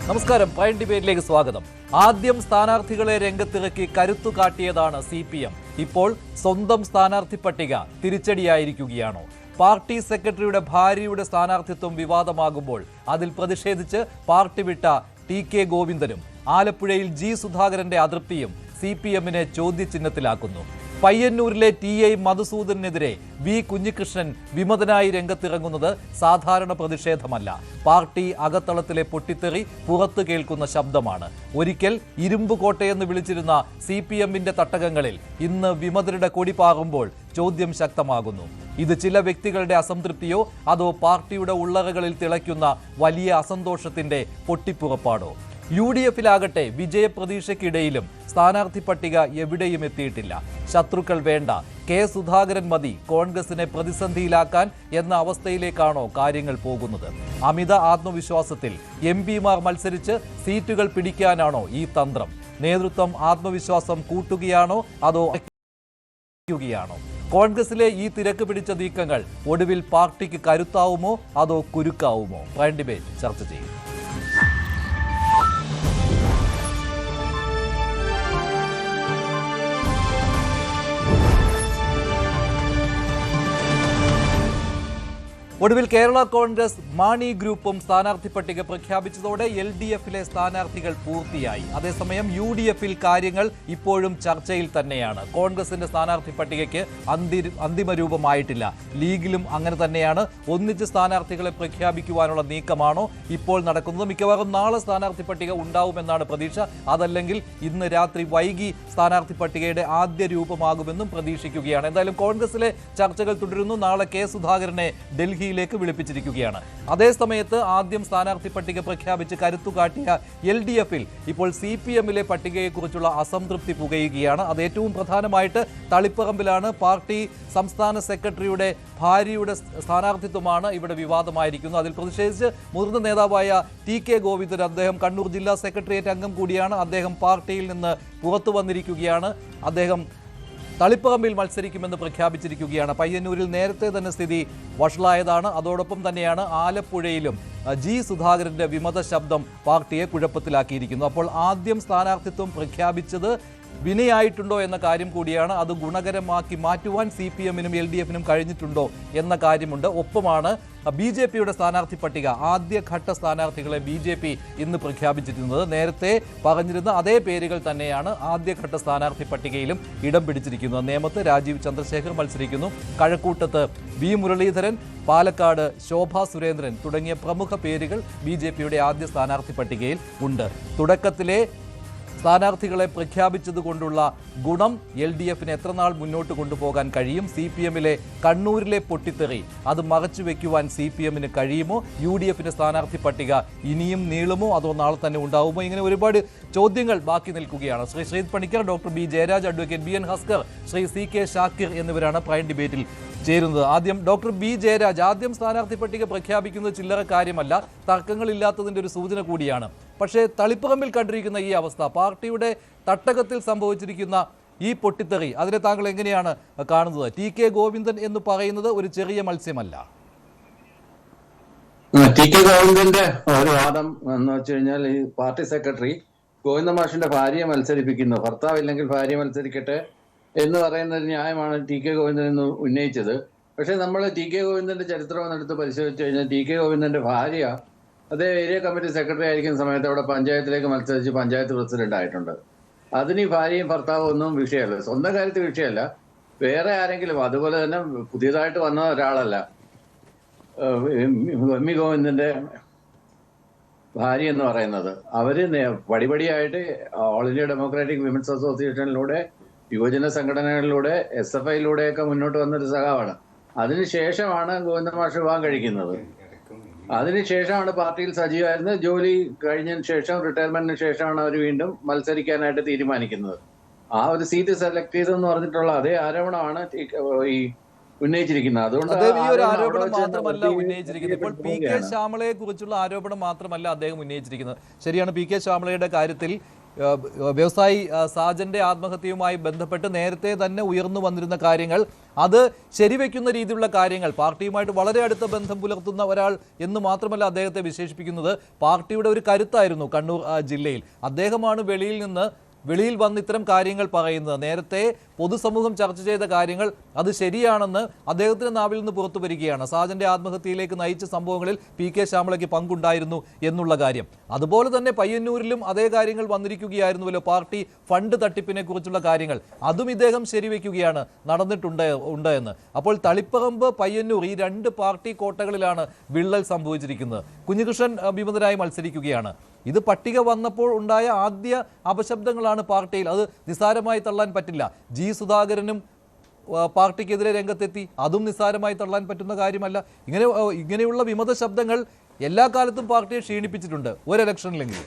നമസ്കാരം. പ്രൈം ഡിബേറ്റിലേക്ക് സ്വാഗതം. ആദ്യം സ്ഥാനാർത്ഥികളെ രംഗത്തിറക്കി കരുത്തു കാട്ടിയതാണ് CPM. ഇപ്പോൾ സ്വന്തം സ്ഥാനാർത്ഥി പട്ടിക തിരിച്ചടിയായിരിക്കുകയാണോ? പാർട്ടി സെക്രട്ടറിയുടെ ഭാര്യയുടെ സ്ഥാനാർത്ഥിത്വം വിവാദമാകുമ്പോൾ അതിൽ പ്രതിഷേധിച്ച് പാർട്ടി വിട്ട TK ഗോവിന്ദനും ആലപ്പുഴയിൽ G സുധാകരന്റെ അതൃപ്തിയും CPMനെ ചോദ്യചിഹ്നത്തിലാക്കുന്നു. പയ്യന്നൂരിലെ TI മധുസൂദനെതിരെ V കുഞ്ഞികൃഷ്ണൻ വിമതനായി രംഗത്തിറങ്ങുന്നത് സാധാരണ പ്രതിഷേധമല്ല. പാർട്ടി അകത്തളത്തിലെ പൊട്ടിത്തെറി പുറത്തു കേൾക്കുന്ന ശബ്ദമാണ്. ഒരിക്കൽ ഇരുമ്പ് കോട്ടയെന്ന് വിളിച്ചിരുന്ന CPMന്റെ തട്ടകങ്ങളിൽ ഇന്ന് വിമതരുടെ കൊടി പാറുമ്പോൾ ചോദ്യം ശക്തമാകുന്നു. ഇത് ചില വ്യക്തികളുടെ അസംതൃപ്തിയോ അതോ പാർട്ടിയുടെ ഉള്ളറകളിൽ തിളയ്ക്കുന്ന വലിയ അസന്തോഷത്തിന്റെ പൊട്ടിപ്പുറപ്പാടോ? UDFിലാകട്ടെ വിജയപ്രതീക്ഷയ്ക്കിടയിലും സ്ഥാനാർത്ഥി പട്ടിക എവിടെയും എത്തിയിട്ടില്ല. ശത്രുക്കൾ വേണ്ട, K സുധാകരൻ മതി കോൺഗ്രസിനെ പ്രതിസന്ധിയിലാക്കാൻ എന്ന അവസ്ഥയിലേക്കാണോ കാര്യങ്ങൾ പോകുന്നത്? അമിത ആത്മവിശ്വാസത്തിൽ MPമാർ മത്സരിച്ച് സീറ്റുകൾ പിടിക്കാനാണോ ഈ തന്ത്രം? നേതൃത്വം ആത്മവിശ്വാസം കൂട്ടുകയാണോ അതോ ാണോ? കോൺഗ്രസിലെ ഈ തിരക്ക് പിടിച്ച നീക്കങ്ങൾ ഒടുവിൽ പാർട്ടിക്ക് കരുത്താവുമോ അതോ കുരുക്കാവുമോ? പ്രൈം ഡിബേറ്റ് ചർച്ച ചെയ്യും. ഒടുവിൽ കേരള കോൺഗ്രസ് മാണി ഗ്രൂപ്പും സ്ഥാനാർത്ഥി പട്ടിക പ്രഖ്യാപിച്ചതോടെ LDFിലെ സ്ഥാനാർത്ഥികൾ പൂർത്തിയായി. അതേസമയം UDFിൽ കാര്യങ്ങൾ ഇപ്പോഴും ചർച്ചയിൽ തന്നെയാണ്. കോൺഗ്രസിന്റെ സ്ഥാനാർത്ഥി പട്ടികയ്ക്ക് അന്തിമ രൂപമായിട്ടില്ല. ലീഗിലും അങ്ങനെ തന്നെയാണ്. ഒന്നിച്ച് സ്ഥാനാർത്ഥികളെ പ്രഖ്യാപിക്കുവാനുള്ള നീക്കമാണോ ഇപ്പോൾ നടക്കുന്നത്? മിക്കവാറും നാളെ സ്ഥാനാർത്ഥി പട്ടിക ഉണ്ടാവുമെന്നാണ് പ്രതീക്ഷ. അതല്ലെങ്കിൽ ഇന്ന് രാത്രി വൈകി സ്ഥാനാർത്ഥി പട്ടികയുടെ ആദ്യ രൂപമാകുമെന്നും പ്രതീക്ഷിക്കുകയാണ്. എന്തായാലും കോൺഗ്രസിലെ ചർച്ചകൾ തുടരുന്നു. നാളെ K സുധാകരനെ ഡൽഹി വിളിപ്പിച്ചിരിക്കുകയാണ്. അതേസമയത്ത് ആദ്യം സ്ഥാനാർത്ഥി പട്ടിക പ്രഖ്യാപിച്ച് കരുത്തു കാട്ടിയ LDFിൽ ഇപ്പോൾ CPMലെ പട്ടികയെക്കുറിച്ചുള്ള അസംതൃപ്തി പുകയുകയാണ്. അത് ഏറ്റവും പ്രധാനമായിട്ട് തളിപ്പറമ്പിലാണ്. പാർട്ടി സംസ്ഥാന സെക്രട്ടറിയുടെ ഭാര്യയുടെ സ്ഥാനാർത്ഥിത്വമാണ് ഇവിടെ വിവാദമായിരിക്കുന്നത്. അതിൽ പ്രതിഷേധിച്ച് മുതിർന്ന നേതാവായ TK ഗോവിന്ദൻ, അദ്ദേഹം കണ്ണൂർ ജില്ലാ സെക്രട്ടേറിയറ്റ് അംഗം കൂടിയാണ്, അദ്ദേഹം പാർട്ടിയിൽ നിന്ന് പുറത്തു വന്നിരിക്കുകയാണ്. അദ്ദേഹം തളിപ്പറമ്പിൽ മത്സരിക്കുമെന്ന് പ്രഖ്യാപിച്ചിരിക്കുകയാണ്. പയ്യന്നൂരിൽ നേരത്തെ തന്നെ സ്ഥിതി വഷളായതാണ്. അതോടൊപ്പം തന്നെയാണ് ആലപ്പുഴയിലും G സുധാകരന്റെ വിമത ശബ്ദം പാർട്ടിയെ കുഴപ്പത്തിലാക്കിയിരിക്കുന്നു. അപ്പോൾ ആദ്യം സ്ഥാനാർത്ഥിത്വം പ്രഖ്യാപിച്ചത് വിനയായിട്ടുണ്ടോ എന്ന കാര്യം കൂടിയാണ്. അത് ഗുണകരമാക്കി മാറ്റുവാൻ CPMനും LDFിനും കഴിഞ്ഞിട്ടുണ്ടോ എന്ന കാര്യമുണ്ട്. ഒപ്പമാണ് BJPയുടെ സ്ഥാനാർത്ഥി പട്ടിക. ആദ്യഘട്ട സ്ഥാനാർത്ഥികളെ BJP ഇന്ന് പ്രഖ്യാപിച്ചിരുന്നത്. നേരത്തെ പറഞ്ഞിരുന്ന അതേ പേരുകൾ തന്നെയാണ് ആദ്യഘട്ട സ്ഥാനാർത്ഥി പട്ടികയിലും ഇടം പിടിച്ചിരിക്കുന്നത്. നേമത്ത് രാജീവ് ചന്ദ്രശേഖർ മത്സരിക്കുന്നു. കഴക്കൂട്ടത്ത് V മുരളീധരൻ, പാലക്കാട് ശോഭാ സുരേന്ദ്രൻ തുടങ്ങിയ പ്രമുഖ പേരുകൾ BJPയുടെ ആദ്യ സ്ഥാനാർത്ഥി പട്ടികയിൽ ഉണ്ട്. തുടക്കത്തിലെ സ്ഥാനാർത്ഥികളെ പ്രഖ്യാപിച്ചതുകൊണ്ടുള്ള ഗുണം LDFിന് എത്ര നാൾ മുന്നോട്ട് കൊണ്ടുപോകാൻ കഴിയും? CPMലെ കണ്ണൂരിലെ പൊട്ടിത്തെറി അത് മറച്ചു വെക്കുവാൻ CPMന് കഴിയുമോ? UDFിന്റെ സ്ഥാനാർത്ഥി പട്ടിക ഇനിയും നീളുമോ അതോ നാളെ തന്നെ ഉണ്ടാവുമോ? ഇങ്ങനെ ഒരുപാട് ചോദ്യങ്ങൾ ബാക്കി നിൽക്കുകയാണ്. Shri Sreeth Panicker, doctor B Jayaraj, advocate BN Haskar, Shri CK Shakir എന്നിവരാണ് പ്രൈം ഡിബേറ്റിൽ ചേരുന്നത്. ആദ്യം ഡോക്ടർ B ജയരാജ്, ആദ്യം സ്ഥാനാർത്ഥി പട്ടിക പ്രഖ്യാപിക്കുന്നത് ചില്ലറ കാര്യമല്ല, തർക്കങ്ങളില്ലാത്തതിൻ്റെ ഒരു സൂചന കൂടിയാണ്. പക്ഷേ തളിപ്പറമ്പിൽ കണ്ടിരിക്കുന്ന ഈ അവസ്ഥ, പാർട്ടിയുടെ തട്ടകത്തിൽ സംഭവിച്ചിരിക്കുന്ന ഈ പൊട്ടിത്തെറി, അതിനെ താങ്കൾ എങ്ങനെയാണ് കാണുന്നത്? TK ഗോവിന്ദൻ എന്ന് പറയുന്നത് ഒരു ചെറിയ മത്സ്യമല്ല. TK ഗോവിന്ദന്റെ ഒരു വാദം എന്ന് വെച്ച് കഴിഞ്ഞാൽ ഈ പാർട്ടി സെക്രട്ടറി ഗോവിന്ദ മാഷിന്റെ ഭാര്യയെ മത്സരിപ്പിക്കുന്നു, ഭർത്താവില്ലെങ്കിൽ ഭാര്യ മത്സരിക്കട്ടെ എന്ന് പറയുന്ന ഒരു ന്യായമാണ് TK ഗോവിന്ദൻ എന്ന് ഉന്നയിച്ചത്. പക്ഷെ നമ്മൾ TK ഗോവിന്ദന്റെ ചരിത്രം എന്നെടുത്ത് പരിശോധിച്ചു കഴിഞ്ഞാൽ TK ഗോവിന്ദന്റെ ഭാര്യ അതേ ഏരിയ കമ്മിറ്റി സെക്രട്ടറി ആയിരിക്കുന്ന സമയത്ത് അവിടെ പഞ്ചായത്തിലേക്ക് മത്സരിച്ച് പഞ്ചായത്ത് പ്രസിഡന്റ് ആയിട്ടുണ്ട്. അതിന് ഈ ഭാര്യയും ഭർത്താവും ഒന്നും വിഷയമല്ല, സ്വന്തം കാര്യത്തിൽ വിഷയമല്ല. വേറെ ആരെങ്കിലും അതുപോലെ തന്നെ പുതിയതായിട്ട് വന്ന ഒരാളല്ല. എമ്മി ഗോവിന്ദന്റെ ഭാര്യ എന്ന് പറയുന്നത് അവര് പടിപടിയായിട്ട് ഓൾ ഇന്ത്യ ഡെമോക്രാറ്റിക് വിമൻസ് അസോസിയേഷനിലൂടെ, യുവജന സംഘടനകളിലൂടെ, SFIയിലൂടെയൊക്കെ മുന്നോട്ട് വന്നൊരു സഖാവാണ്. അതിനുശേഷമാണ് ഗോവിന്ദ മാഷ് വിവാഹം കഴിക്കുന്നത്. അതിനുശേഷമാണ് പാർട്ടിയിൽ സജീവമായിരുന്നത്. ജോലി കഴിഞ്ഞതിന് ശേഷം, റിട്ടയർമെന്റിന് ശേഷമാണ് അവർ വീണ്ടും മത്സരിക്കാനായിട്ട് തീരുമാനിക്കുന്നത്. ആ ഒരു സീറ്റ് സെലക്ട് ചെയ്തെന്ന് പറഞ്ഞിട്ടുള്ള അതേ ആരോപണമാണ് ഈ ഉന്നയിച്ചിരിക്കുന്നത്. അതുകൊണ്ട് ഈ ഒരു ആരോപണം മാത്രമല്ല ഉന്നയിച്ചിരിക്കുന്നത്, ഇപ്പോൾ PK ശ്യാമളയെ കുറിച്ചുള്ള ആരോപണം മാത്രമല്ല അദ്ദേഹം ഉന്നയിച്ചിരിക്കുന്നത്. ശരിയാണ്, PK ശ്യാമളയുടെ കാര്യത്തിൽ വ്യവസായി സാജന്റെ ആത്മഹത്യയുമായി ബന്ധപ്പെട്ട് നേരത്തെ തന്നെ ഉയർന്നു വന്നിരുന്ന കാര്യങ്ങൾ, അത് ശരിവെക്കുന്ന രീതിയിലുള്ള കാര്യങ്ങൾ, പാർട്ടിയുമായിട്ട് വളരെ അടുത്ത ബന്ധം പുലർത്തുന്ന ഒരാൾ എന്ന് മാത്രമല്ല അദ്ദേഹത്തെ വിശേഷിപ്പിക്കുന്നത്, പാർട്ടിയുടെ ഒരു കരുത്തായിരുന്നു കണ്ണൂർ ജില്ലയിൽ. അദ്ദേഹമാണ് വെളിയിൽ വന്ന് ഇത്തരം കാര്യങ്ങൾ പറയുന്നത്. നേരത്തെ പൊതുസമൂഹം ചർച്ച ചെയ്ത കാര്യങ്ങൾ അത് ശരിയാണെന്ന് അദ്ദേഹത്തിന്റെ നാവിൽ നിന്ന് പുറത്തു വരികയാണ്. സാജന്റെ ആത്മഹത്യയിലേക്ക് നയിച്ച സംഭവങ്ങളിൽ PK ശ്യാമളയ്ക്ക് പങ്കുണ്ടായിരുന്നു എന്നുള്ള കാര്യം. അതുപോലെ തന്നെ പയ്യന്നൂരിലും അതേ കാര്യങ്ങൾ വന്നിരിക്കുകയായിരുന്നുവല്ലോ, പാർട്ടി ഫണ്ട് തട്ടിപ്പിനെ കുറിച്ചുള്ള കാര്യങ്ങൾ. അതും ഇദ്ദേഹം ശരിവെക്കുകയാണ് നടന്നിട്ടുണ്ട് എന്ന്. അപ്പോൾ തളിപ്പറമ്പ്, പയ്യന്നൂർ ഈ 2 പാർട്ടി കോട്ടകളിലാണ് വിള്ളൽ സംഭവിച്ചിരിക്കുന്നത്. കുഞ്ഞികൃഷ്ണൻ വിമതരായി മത്സരിക്കുകയാണ്. ഇത് പട്ടിക വന്നപ്പോൾ ഉണ്ടായ ആദ്യ അപശബ്ദങ്ങളാണ് പാർട്ടിയിൽ. അത് നിസ്സാരമായി തള്ളാൻ പറ്റില്ല. G സുധാകരനും പാർട്ടിക്കെതിരെ രംഗത്തെത്തി. അതും നിസ്സാരമായി തള്ളാൻ പറ്റുന്ന കാര്യമല്ല. ഇങ്ങനെയുള്ള വിമത ശബ്ദങ്ങൾ എല്ലാ കാലത്തും പാർട്ടിയെ ക്ഷീണിപ്പിച്ചിട്ടുണ്ട്, ഒരു ഇലക്ഷനിലെങ്കിലും.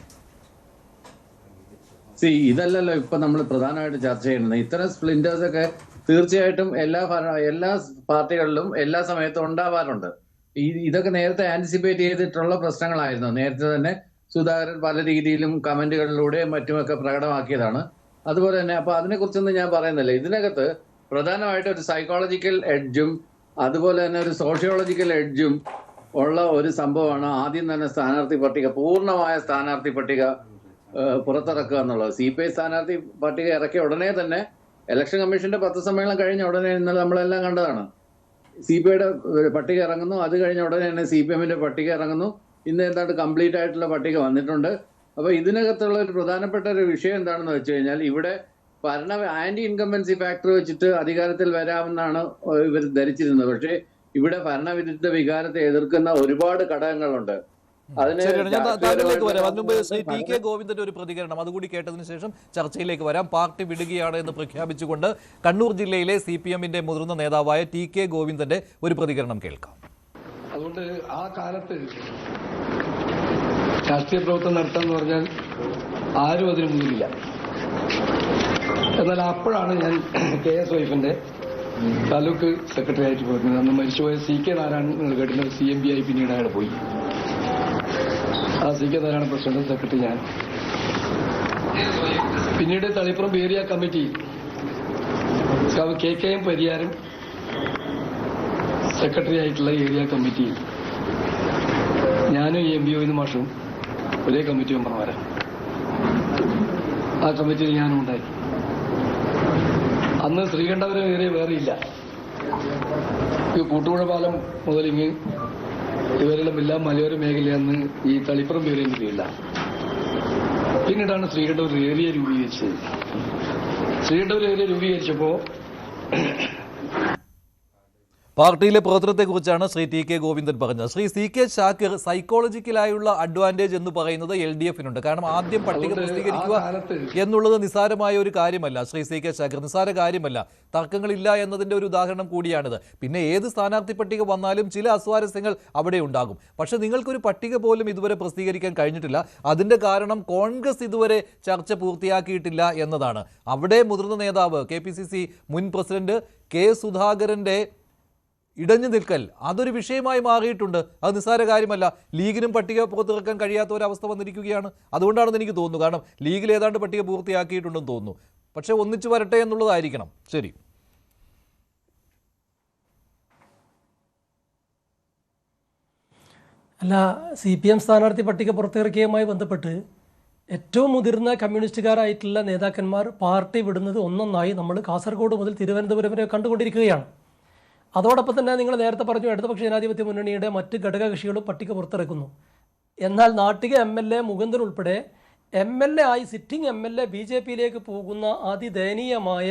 ഇതല്ലല്ലോ ഇപ്പൊ നമ്മൾ പ്രധാനമായിട്ട് ചർച്ച ചെയ്യുന്നത്. ഇത്തരം സ്പ്ലിന്റേഴ്സ് ഒക്കെ തീർച്ചയായിട്ടും എല്ലാ പാർട്ടികളിലും എല്ലാ സമയത്തും ഉണ്ടാവാറുണ്ട്. ഇതൊക്കെ നേരത്തെ ആന്റിസിപ്പേറ്റ് ചെയ്തിട്ടുള്ള പ്രശ്നങ്ങളായിരുന്നു. നേരത്തെ തന്നെ സുധാകരൻ പല രീതിയിലും കമന്റുകളിലൂടെ മറ്റുമൊക്കെ പ്രകടമാക്കിയതാണ്. അതുപോലെ തന്നെ അപ്പൊ അതിനെക്കുറിച്ചൊന്നും ഞാൻ പറയുന്നില്ല. ഇതിനകത്ത് പ്രധാനമായിട്ട് ഒരു സൈക്കോളജിക്കൽ എഡ്ജും അതുപോലെ തന്നെ ഒരു സോഷ്യോളജിക്കൽ എഡ്ജും ഉള്ള ഒരു സംഭവമാണ് ആദ്യം തന്നെ പൂർണ്ണമായ സ്ഥാനാർത്ഥി പട്ടിക പുറത്തിറക്കുക എന്നുള്ളത്. CPI സ്ഥാനാർത്ഥി പട്ടിക ഇറക്കിയ ഉടനെ തന്നെ ഇലക്ഷൻ കമ്മീഷന്റെ പത്രസമ്മേളനം കഴിഞ്ഞ ഉടനെ ഇന്നലെ നമ്മളെല്ലാം കണ്ടതാണ്. CPIയുടെ പട്ടിക ഇറങ്ങുന്നു, അത് കഴിഞ്ഞ ഉടനെ തന്നെ CPMന്റെ പട്ടിക ഇറങ്ങുന്നു. ഇന്ന് എന്താണ്ട് കംപ്ലീറ്റ് ആയിട്ടുള്ള പട്ടിക വന്നിട്ടുണ്ട്. അപ്പൊ ഇതിനകത്തുള്ള ഒരു പ്രധാനപ്പെട്ട ഒരു വിഷയം എന്താണെന്ന് വെച്ച് കഴിഞ്ഞാൽ, ഇവിടെ ആന്റി ഇൻകംബൻസി ഫാക്ടർ വെച്ചിട്ട് അധികാരത്തിൽ വരാമെന്നാണ് ഇവർ ധരിച്ചിരുന്നത്. പക്ഷേ ഇവിടെ ഭരണവിരുദ്ധ വികാരത്തെ എതിർക്കുന്ന ഒരുപാട് ഘടകങ്ങളുണ്ട്. ശ്രീ TK ഗോവിന്ദന്റെ ഒരു പ്രതികരണം അതുകൂടി കേട്ടതിന് ശേഷം ചർച്ചയിലേക്ക് വരാം. പാർട്ടി വിടുകയാണ് എന്ന് പ്രഖ്യാപിച്ചുകൊണ്ട് കണ്ണൂർ ജില്ലയിലെ CPMന്റെ മുതിർന്ന നേതാവായ TK ഗോവിന്ദന്റെ ഒരു പ്രതികരണം കേൾക്കാം. അതുകൊണ്ട് ആ കാലത്ത് രാഷ്ട്രീയ പ്രവർത്തനം നടത്താന്ന് പറഞ്ഞാൽ ആരും അതിന് മുന്നിലില്ല. എന്നാൽ അപ്പോഴാണ് ഞാൻ KSYFന്റെ താലൂക്ക് സെക്രട്ടറി ആയിട്ട് പോയിരുന്നത്. അന്ന് മരിച്ചുപോയ CK നാരായണൻ നിങ്ങൾ കേട്ടില്ല, CMB ആയി പിന്നീട് അയാൾ പോയി. ആ CK നാരായണൻ പ്രസിഡന്റ്, സെക്രട്ടറി ഞാൻ. പിന്നീട് Thalippuram area committee KKM Pariyaram secretary ആയിട്ടുള്ള ഏരിയ കമ്മിറ്റി ഞാനും MB ഗോവിന്ദ മാഷും ഒരേ കമ്മിറ്റി മെമ്പർമാരാണ്. ആ കമ്മിറ്റിയിൽ ഞാനും ഉണ്ടായി. അന്ന് ശ്രീകണ്ഠപുരം ഏരിയ വേറെയില്ല. ഈ കൂട്ടുപുഴ പാലം മുതലിങ്ങ് ഇവരെല്ലാം എല്ലാം മലയോര മേഖലയെന്ന് ഈ തളിപ്പുറം ഏരിയയിൽ കീഴില്ല. പിന്നീടാണ് ശ്രീകണ്ഠപുരം ഏരിയ രൂപീകരിച്ചത്. ശ്രീകണ്ഠപുരം ഏരിയ രൂപീകരിച്ചപ്പോൾ പാർട്ടിയിലെ പ്രവർത്തനത്തെക്കുറിച്ചാണ് ശ്രീ TK ഗോവിന്ദൻ പറഞ്ഞത്. ശ്രീ CK ഷാക്കിർ, സൈക്കോളജിക്കലായുള്ള അഡ്വാൻറ്റേജ് എന്ന് പറയുന്നത് LDFനുണ്ട്. കാരണം ആദ്യം പട്ടിക പ്രസിദ്ധീകരിക്കുക എന്നുള്ളത് നിസ്സാരമായ ഒരു കാര്യമല്ല. ശ്രീ CK ഷാക്കിർ, നിസ്സാര കാര്യമല്ല. തർക്കങ്ങളില്ല എന്നതിൻ്റെ ഒരു ഉദാഹരണം കൂടിയാണിത്. പിന്നെ ഏത് സ്ഥാനാർത്ഥി പട്ടിക വന്നാലും ചില അസ്വാരസ്യങ്ങൾ അവിടെ ഉണ്ടാകും. പക്ഷേ നിങ്ങൾക്കൊരു പട്ടിക പോലും ഇതുവരെ പ്രസിദ്ധീകരിക്കാൻ കഴിഞ്ഞിട്ടില്ല. അതിൻ്റെ കാരണം കോൺഗ്രസ് ഇതുവരെ ചർച്ച പൂർത്തിയാക്കിയിട്ടില്ല എന്നതാണ്. അവിടെ മുതിർന്ന നേതാവ് KPCC മുൻ പ്രസിഡന്റ് K സുധാകരൻ്റെ ഇടഞ്ഞു നിൽക്കൽ അതൊരു വിഷയമായി മാറിയിട്ടുണ്ട്. അത് നിസ്സാര കാര്യമല്ല. ലീഗിനും പട്ടിക പുറത്തിറക്കാൻ കഴിയാത്ത ഒരവസ്ഥ വന്നിരിക്കുകയാണ്. അതുകൊണ്ടാണെന്ന് എനിക്ക് തോന്നുന്നു. കാരണം ലീഗിൽ ഏതാണ്ട് പട്ടിക പൂർത്തിയാക്കിയിട്ടുണ്ടെന്ന് തോന്നുന്നു. പക്ഷേ ഒന്നിച്ചു വരട്ടെ എന്നുള്ളതായിരിക്കണം. ശരി. അല്ല, CPM സ്ഥാനാർത്ഥി പട്ടിക പുറത്തിറക്കിയതുമായി ബന്ധപ്പെട്ട് ഏറ്റവും മുതിർന്ന കമ്മ്യൂണിസ്റ്റുകാരായിട്ടുള്ള നേതാക്കന്മാർ പാർട്ടി വിടുന്നത് ഒന്നൊന്നായി നമ്മൾ കാസർഗോഡ് മുതൽ തിരുവനന്തപുരം വരെ കണ്ടുകൊണ്ടിരിക്കുകയാണ്. അതോടൊപ്പം തന്നെ നിങ്ങൾ നേരത്തെ പറഞ്ഞു ഇടതുപക്ഷ ജനാധിപത്യ മുന്നണിയുടെ മറ്റ് ഘടകകക്ഷികളും പട്ടിക പുറത്തിറക്കുന്നു. എന്നാൽ നാട്ടിക MLA മുകുന്ദൻ ഉൾപ്പെടെ MLA ആയി സിറ്റിംഗ് MLA BJPയിലേക്ക് പോകുന്ന അതിദയനീയമായ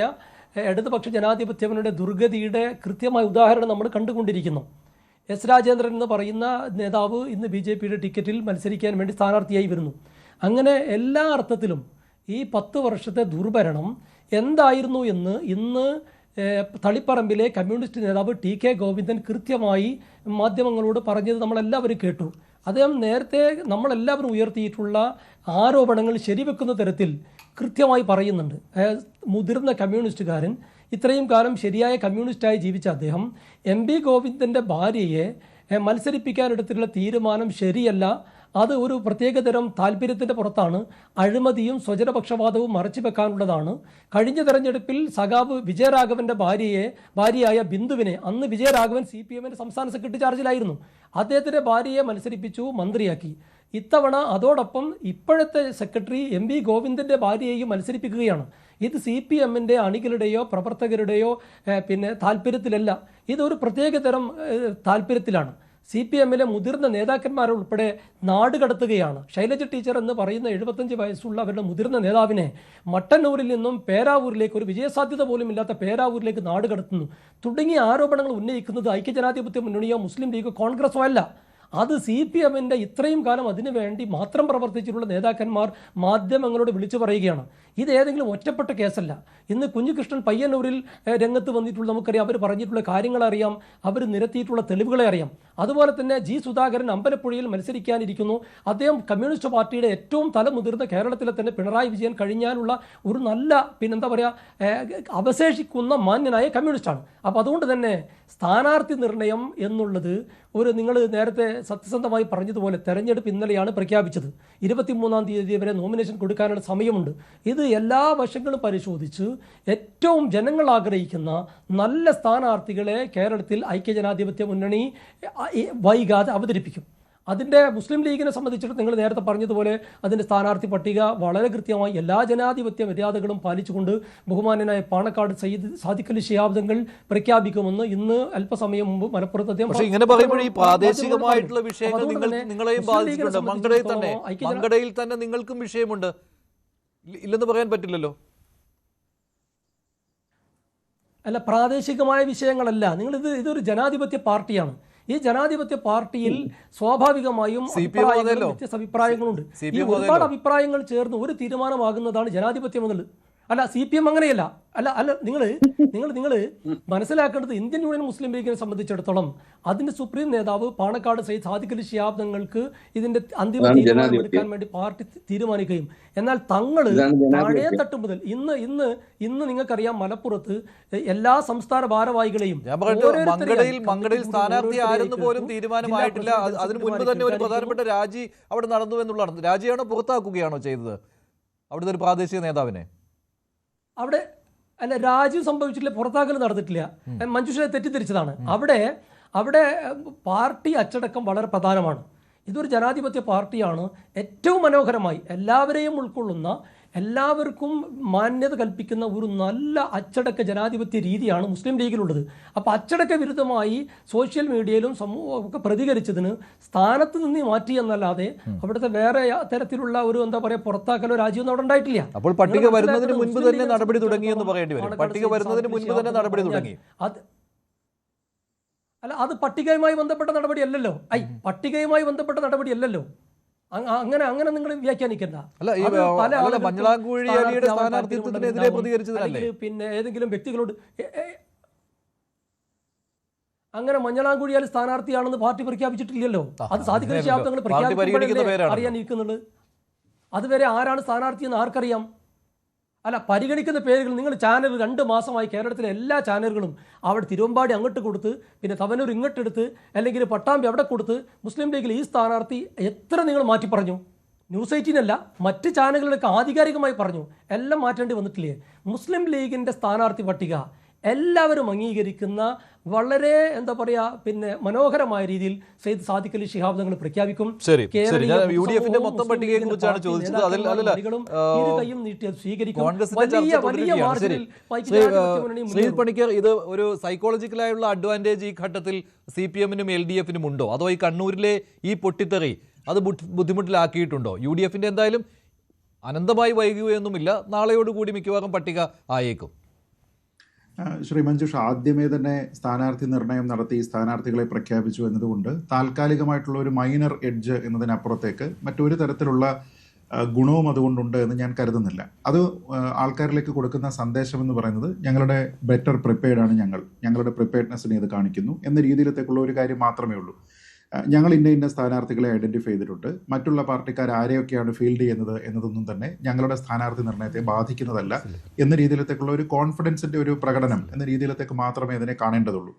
ഇടതുപക്ഷ ജനാധിപത്യ മുന്നണിയുടെ ദുർഗതിയുടെ കൃത്യമായ ഉദാഹരണം നമ്മൾ കണ്ടുകൊണ്ടിരിക്കുന്നു. S രാജേന്ദ്രൻ എന്ന് പറയുന്ന നേതാവ് ഇന്ന് BJPയുടെ ടിക്കറ്റിൽ മത്സരിക്കാൻ വേണ്ടി സ്ഥാനാർത്ഥിയായി വരുന്നു. അങ്ങനെ എല്ലാ അർത്ഥത്തിലും ഈ 10 വർഷത്തെ ദുർഭരണം എന്തായിരുന്നു എന്ന് ഇന്ന് തളിപ്പറമ്പിലെ കമ്മ്യൂണിസ്റ്റ് നേതാവ് TK ഗോവിന്ദൻ കൃത്യമായി മാധ്യമങ്ങളോട് പറഞ്ഞത് നമ്മളെല്ലാവരും കേട്ടു. അദ്ദേഹം നേരത്തെ നമ്മളെല്ലാവരും ഉയർത്തിയിട്ടുള്ള ആരോപണങ്ങൾ ശരിവെക്കുന്ന തരത്തിൽ കൃത്യമായി പറയുന്നുണ്ട്. മുതിർന്ന കമ്മ്യൂണിസ്റ്റുകാരൻ, ഇത്രയും കാലം ശരിയായ കമ്മ്യൂണിസ്റ്റായി ജീവിച്ച അദ്ദേഹം MB ഗോവിന്ദൻ്റെ ഭാര്യയെ മത്സരിപ്പിക്കാനെടുത്തിട്ടുള്ള തീരുമാനം ശരിയല്ല, അത് ഒരു പ്രത്യേകതരം താല്പര്യത്തിൻ്റെ പുറത്താണ്. അഴിമതിയും സ്വജനപക്ഷപാതവും മറച്ചു വെക്കാനുള്ളതാണ്. കഴിഞ്ഞ തെരഞ്ഞെടുപ്പിൽ സഖാവ് വിജയരാഘവൻ്റെ ഭാര്യയായ ബിന്ദുവിനെ, അന്ന് വിജയരാഘവൻ CPM-ന്റെ സംസ്ഥാന സെക്രട്ടറി ചാർജിലായിരുന്നു, അദ്ദേഹത്തിൻ്റെ ഭാര്യയെ മത്സരിപ്പിച്ചു, മന്ത്രിയാക്കി. ഇത്തവണ അതോടൊപ്പം ഇപ്പോഴത്തെ സെക്രട്ടറി MV ഗോവിന്ദൻ്റെ ഭാര്യയെയും മത്സരിപ്പിക്കുകയാണ്. ഇത് CPM-ന്റെ അണികളുടെയോ പ്രവർത്തകരുടെയോ താല്പര്യത്തിലല്ല, ഇതൊരു പ്രത്യേകതരം താല്പര്യത്തിലാണ്. CPM-ലെ മുതിർന്ന നേതാക്കന്മാരുൾപ്പെടെ നാട് കടത്തുകയാണ്. ശൈലജ ടീച്ചർ എന്ന് പറയുന്ന 75 വയസ്സുള്ള അവരുടെ മുതിർന്ന നേതാവിനെ മട്ടന്നൂരിൽ നിന്നും പേരാവൂരിലേക്ക്, ഒരു വിജയസാധ്യത പോലും ഇല്ലാത്ത പേരാവൂരിലേക്ക് നാട് കടത്തുന്നു തുടങ്ങിയ ആരോപണങ്ങൾ ഉന്നയിക്കുന്നത് ഐക്യജനാധിപത്യ മുന്നണിയോ മുസ്ലിം ലീഗോ കോൺഗ്രസോ അല്ല. അത് CPM-ന്റെ ഇത്രയും കാലം അതിനു വേണ്ടി മാത്രം പ്രവർത്തിച്ചിട്ടുള്ള നേതാക്കന്മാർ മാധ്യമങ്ങളോട് വിളിച്ചു പറയുകയാണ്. ഇത് ഏതെങ്കിലും ഒറ്റപ്പെട്ട കേസല്ല. ഇന്ന് കുഞ്ഞികൃഷ്ണൻ പയ്യന്നൂരിൽ രംഗത്ത് വന്നിട്ടുള്ള നമുക്കറിയാം, അവർ പറഞ്ഞിട്ടുള്ള കാര്യങ്ങൾ അറിയാം, അവർ നിരത്തിയിട്ടുള്ള തെളിവുകളെ അറിയാം. അതുപോലെ തന്നെ G. സുധാകരൻ അമ്പലപ്പുഴയിൽ മത്സരിക്കാനിരിക്കുന്നു. അദ്ദേഹം കമ്മ്യൂണിസ്റ്റ് പാർട്ടിയുടെ ഏറ്റവും തലമുതിർന്ന കേരളത്തിലെ തന്നെ പിണറായി വിജയൻ കഴിഞ്ഞാലുള്ള ഒരു നല്ല അവശേഷിക്കുന്ന മാന്യനായ കമ്മ്യൂണിസ്റ്റാണ്. അപ്പോൾ അതുകൊണ്ട് തന്നെ സ്ഥാനാർത്ഥി നിർണയം എന്നുള്ളത് നിങ്ങൾ നേരത്തെ സത്യസന്ധമായി പറഞ്ഞതുപോലെ തെരഞ്ഞെടുപ്പ് ഇന്നലെയാണ് പ്രഖ്യാപിച്ചത്. 23-ാം തീയതി വരെ നോമിനേഷൻ കൊടുക്കാനുള്ള സമയമുണ്ട്. ഇത് എല്ലാ വശങ്ങളും പരിശോധിച്ച് ഏറ്റവും ജനങ്ങൾ ആഗ്രഹിക്കുന്ന നല്ല സ്ഥാനാർത്ഥികളെ കേരളത്തിൽ ഐക്യജനാധിപത്യ മുന്നണി വൈകാതെ അവതരിപ്പിക്കും. അതിൻ്റെ മുസ്ലിം ലീഗിനെ സംബന്ധിച്ചിട്ട് നിങ്ങൾ നേരത്തെ പറഞ്ഞതുപോലെ അതിൻ്റെ സ്ഥാനാർത്ഥി പട്ടിക വളരെ കൃത്യമായി എല്ലാ ജനാധിപത്യ മര്യാദകളും പാലിച്ചുകൊണ്ട് ബഹുമാന്യനായ പാണക്കാട് സാദിഖ് അലി ശിഹാബ് തങ്ങൾ പ്രഖ്യാപിക്കുമെന്ന് ഇന്ന് അല്പസമയം മുമ്പ് മലപ്പുറത്ത് അദ്ദേഹം. പക്ഷേ ഇങ്ങനെ പറയുമ്പോൾ ഈ പ്രാദേശികമായിട്ടുള്ള വിഷയങ്ങൾ നിങ്ങളെയും ബാധിച്ചിട്ടുണ്ട്. മങ്കടയിൽ തന്നെ നിങ്ങൾക്കും വിഷയമുണ്ട്, ഇല്ലെന്ന് പറയാൻ പറ്റില്ലല്ലോ. അല്ല, പ്രാദേശികമായ വിഷയങ്ങളല്ല. ഇതൊരു ജനാധിപത്യ പാർട്ടിയാണ്. ഈ ജനാധിപത്യ പാർട്ടിയിൽ സ്വാഭാവികമായും വ്യത്യസ്ത അഭിപ്രായങ്ങളുണ്ട്. ഈ ഒരുപാട് അഭിപ്രായങ്ങൾ ചേർന്ന് ഒരു തീരുമാനമാകുന്നതാണ് ജനാധിപത്യം എന്നുള്ളത്. അല്ല, CPM അങ്ങനെയല്ല. അല്ല നിങ്ങൾ മനസ്സിലാക്കേണ്ടത് ഇന്ത്യൻ യൂണിയൻ മുസ്ലിം ലീഗിനെ സംബന്ധിച്ചിടത്തോളം അതിന്റെ സുപ്രീം നേതാവ് പാണക്കാട് സാദിഖ് അലി ശിഹാബ് തങ്ങൾക്ക് ഇതിന്റെ അന്തിമ തീരുമാനം എടുക്കാൻ വേണ്ടി പാർട്ടി തീരുമാനിക്കുകയും, എന്നാൽ തങ്ങൾ താഴെ തട്ട് മുതൽ ഇന്ന് നിങ്ങൾക്കറിയാം മലപ്പുറത്ത് എല്ലാ സംസ്ഥാന ഭാരവാഹികളെയും മങ്കടയിൽ സ്ഥാനാർത്ഥി ആരെന്ന് പോലും തീരുമാനമായിട്ടില്ല. അതിനു മുൻപ് തന്നെ ഒരു പ്രധാനപ്പെട്ട രാജി അവിടെ നടന്നു എന്നുള്ളതാണ്. രാജിയാണോ പുറത്താക്കുകയാണോ ചെയ്തത് അവിടുത്തെ ഒരു പ്രാദേശിക നേതാവിനെ? അവിടെ അല്ല, രാജ്യം സംഭവിച്ചിട്ടില്ല, പുറത്താക്കൽ നടന്നിട്ടില്ല. മഞ്ജുഷയെ തെറ്റിദ്ധരിച്ചതാണ്. അവിടെ പാർട്ടി അച്ചടക്കം വളരെ പ്രധാനമാണ്. ഇതൊരു ജനാധിപത്യ പാർട്ടിയാണ്. ഏറ്റവും മനോഹരമായി എല്ലാവരെയും ഉൾക്കൊള്ളുന്ന, എല്ലാവർക്കും മാന്യത കൽപ്പിക്കുന്ന ഒരു നല്ല അച്ചടക്ക ജനാധിപത്യ രീതിയാണ് മുസ്ലിം ലീഗിലുള്ളത്. അപ്പോൾ അച്ചടക്ക വിരുദ്ധമായി സോഷ്യൽ മീഡിയയിലും സമൂഹമൊക്കെ പ്രതികരിച്ചതിന് സ്ഥാനത്ത് നിന്ന് മാറ്റി എന്നല്ലാതെ അവിടുത്തെ വേറെ തരത്തിലുള്ള ഒരു പുറത്താക്കലോ രാജ്യമൊന്നും അവിടെ ഉണ്ടായിട്ടില്ല. അപ്പോൾ പട്ടിക വരുന്നതിന് മുൻപ് തന്നെ നടപടി തുടങ്ങി എന്ന് പറയേണ്ടി വരും. പട്ടിക വരുന്നതിന് മുൻപ് തന്നെ നടപടി തുടങ്ങി. അത് പട്ടികയുമായി ബന്ധപ്പെട്ട നടപടിയല്ലല്ലോ. പട്ടികയുമായി ബന്ധപ്പെട്ട നടപടിയല്ലല്ലോ. അങ്ങനെ നിങ്ങൾ വ്യാഖ്യാനിക്കണ്ട. പിന്നെ ഏതെങ്കിലും വ്യക്തികളോട് അങ്ങനെ മഞ്ഞളാംകുഴിയാൽ സ്ഥാനാർത്ഥിയാണെന്ന് പാർട്ടി പ്രഖ്യാപിച്ചിട്ടില്ലല്ലോ. അത് സാദിഖ് അലി ശിഹാബ് തങ്ങൾ പ്രഖ്യാപിക്കുമ്പോഴല്ലേ അറിയാനിരിക്കുന്നുള്ളൂ. അതുവരെ ആരാണ് സ്ഥാനാർത്ഥി എന്ന് ആർക്കറിയാം? അല്ല, പരിഗണിക്കുന്ന പേരുകൾ നിങ്ങൾ ചാനൽ 2 മാസമായി കേരളത്തിലെ എല്ലാ ചാനലുകളും അവിടെ തിരുവമ്പാടി അങ്ങോട്ട് കൊടുത്ത്, പിന്നെ തവനൂർ ഇങ്ങോട്ടെടുത്ത്, അല്ലെങ്കിൽ പട്ടാമ്പി അവിടെ കൊടുത്ത്, മുസ്ലിം ലീഗിൽ ഈ സ്ഥാനാർത്ഥി എത്ര നിങ്ങൾ മാറ്റി പറഞ്ഞു? ന്യൂസ് 18 മറ്റ് ചാനലുകളൊക്കെ ആധികാരികമായി പറഞ്ഞു. എല്ലാം മാറ്റേണ്ടി വന്നിട്ടില്ലേ? മുസ്ലിം ലീഗിൻ്റെ സ്ഥാനാർത്ഥി പട്ടിക എല്ലാവരും അംഗീകരിക്കുന്ന വളരെ പിന്നെ മനോഹരമായ രീതിയിൽ സയ്യിദ് സാദിഖ് അലി ശിഹാബ് തങ്ങൾ പ്രഖ്യാപിക്കും. യുഡിഎഫിന്റെ മൊത്തം പട്ടികയെ കുറിച്ചാണ് ചോദിച്ചത്. ശ്രീജിത് പണിക്കർ, ഇത് ഒരു സൈക്കോളജിക്കലായുള്ള അഡ്വാൻറ്റേജ് ഈ ഘട്ടത്തിൽ CPM-നും LDF-നും ഉണ്ടോ? അതോ ഈ കണ്ണൂരിലെ ഈ പൊട്ടിത്തെറി അത് ബുദ്ധിമുട്ടിലാക്കിയിട്ടുണ്ടോ? UDF-ന്റെ എന്തായാലും അനന്തമായി വൈകുകയൊന്നുമില്ല, നാളെയോടുകൂടി മിക്കവാറും പട്ടിക ആയേക്കും. ശ്രീ മഞ്ജുഷ, ആദ്യമേ തന്നെ സ്ഥാനാർത്ഥി നിർണയം നടത്തി സ്ഥാനാർത്ഥികളെ പ്രഖ്യാപിച്ചു എന്നതുകൊണ്ട് താൽക്കാലികമായിട്ടുള്ള ഒരു മൈനർ എഡ്ജ് എന്നതിനപ്പുറത്തേക്ക് മറ്റൊരു തരത്തിലുള്ള ഗുണവും അതുകൊണ്ടുണ്ട് എന്ന് ഞാൻ കരുതുന്നില്ല. അത് ആൾക്കാരിലേക്ക് കൊടുക്കുന്ന സന്ദേശം എന്ന് പറയുന്നത് ഞങ്ങളുടെ ബെറ്റർ പ്രിപ്പയർഡാണ്, ഞങ്ങളുടെ പ്രിപ്പയർഡ്നെസ്സിനെ ഇത് കാണിക്കുന്നു എന്ന രീതിയിലത്തേക്കുള്ള ഒരു കാര്യം മാത്രമേ ഉള്ളൂ. ഞങ്ങൾ ഇന്ന സ്ഥാനാർത്ഥികളെ ഐഡന്റിഫൈ ചെയ്തിട്ടുണ്ട്, മറ്റുള്ള പാർട്ടിക്കാർ ആരെയൊക്കെയാണ് ഫീൽഡ് ചെയ്യുന്നത് എന്നതൊന്നും തന്നെ ഞങ്ങളുടെ സ്ഥാനാർത്ഥി നിർണയത്തെ ബാധിക്കുന്നതല്ല എന്ന രീതിയിലത്തേക്കുള്ള ഒരു കോൺഫിഡൻസിന്റെ ഒരു പ്രകടനം എന്ന രീതിയിലത്തേക്ക് മാത്രമേ അതിനെ കാണേണ്ടതുള്ളൂ.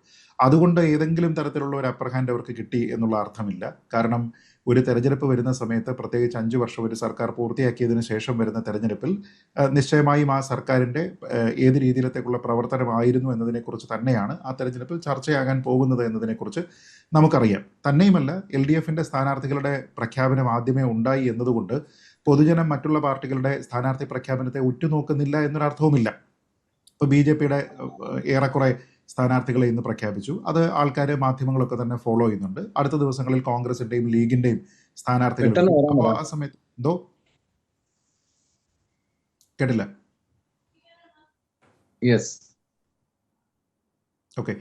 അതുകൊണ്ട് ഏതെങ്കിലും തരത്തിലുള്ള ഒരു അപ്പർ ഹാൻഡ് അവർക്ക് കിട്ടി എന്നുള്ള അർത്ഥമില്ല. കാരണം ഒരു തെരഞ്ഞെടുപ്പ് വരുന്ന സമയത്ത്, പ്രത്യേകിച്ച് 5 വർഷം ഒരു സർക്കാർ പൂർത്തിയാക്കിയതിന് ശേഷം വരുന്ന തെരഞ്ഞെടുപ്പിൽ നിശ്ചയമായും ആ സർക്കാരിൻ്റെ ഏത് രീതിയിലത്തേക്കുള്ള പ്രവർത്തനമായിരുന്നു എന്നതിനെക്കുറിച്ച് തന്നെയാണ് ആ തെരഞ്ഞെടുപ്പിൽ ചർച്ചയാകാൻ പോകുന്നത് എന്നതിനെക്കുറിച്ച് നമുക്കറിയാം. തന്നെയുമല്ല, LDFന്റെ സ്ഥാനാർത്ഥികളുടെ പ്രഖ്യാപനം ആദ്യമേ ഉണ്ടായി എന്നതുകൊണ്ട് പൊതുജനം മറ്റുള്ള പാർട്ടികളുടെ സ്ഥാനാർത്ഥി പ്രഖ്യാപനത്തെ ഉറ്റുനോക്കുന്നില്ല എന്നൊരർത്ഥവുമില്ല. ഇപ്പോൾ BJPയുടെ ഏറെക്കുറെ സ്ഥാനാർത്ഥികളെ ഇന്ന് പ്രഖ്യാപിച്ചു. അത് ആൾക്കാർ, മാധ്യമങ്ങളൊക്കെ തന്നെ ഫോളോ ചെയ്യുന്നുണ്ട്. അടുത്ത ദിവസങ്ങളിൽ കോൺഗ്രസിന്റെയും ലീഗിന്റെയും സ്ഥാനാർത്ഥികൾ. അപ്പോൾ ആ സമയത്ത് എന്തോ കേട്ടില്ല. ഓക്കെ,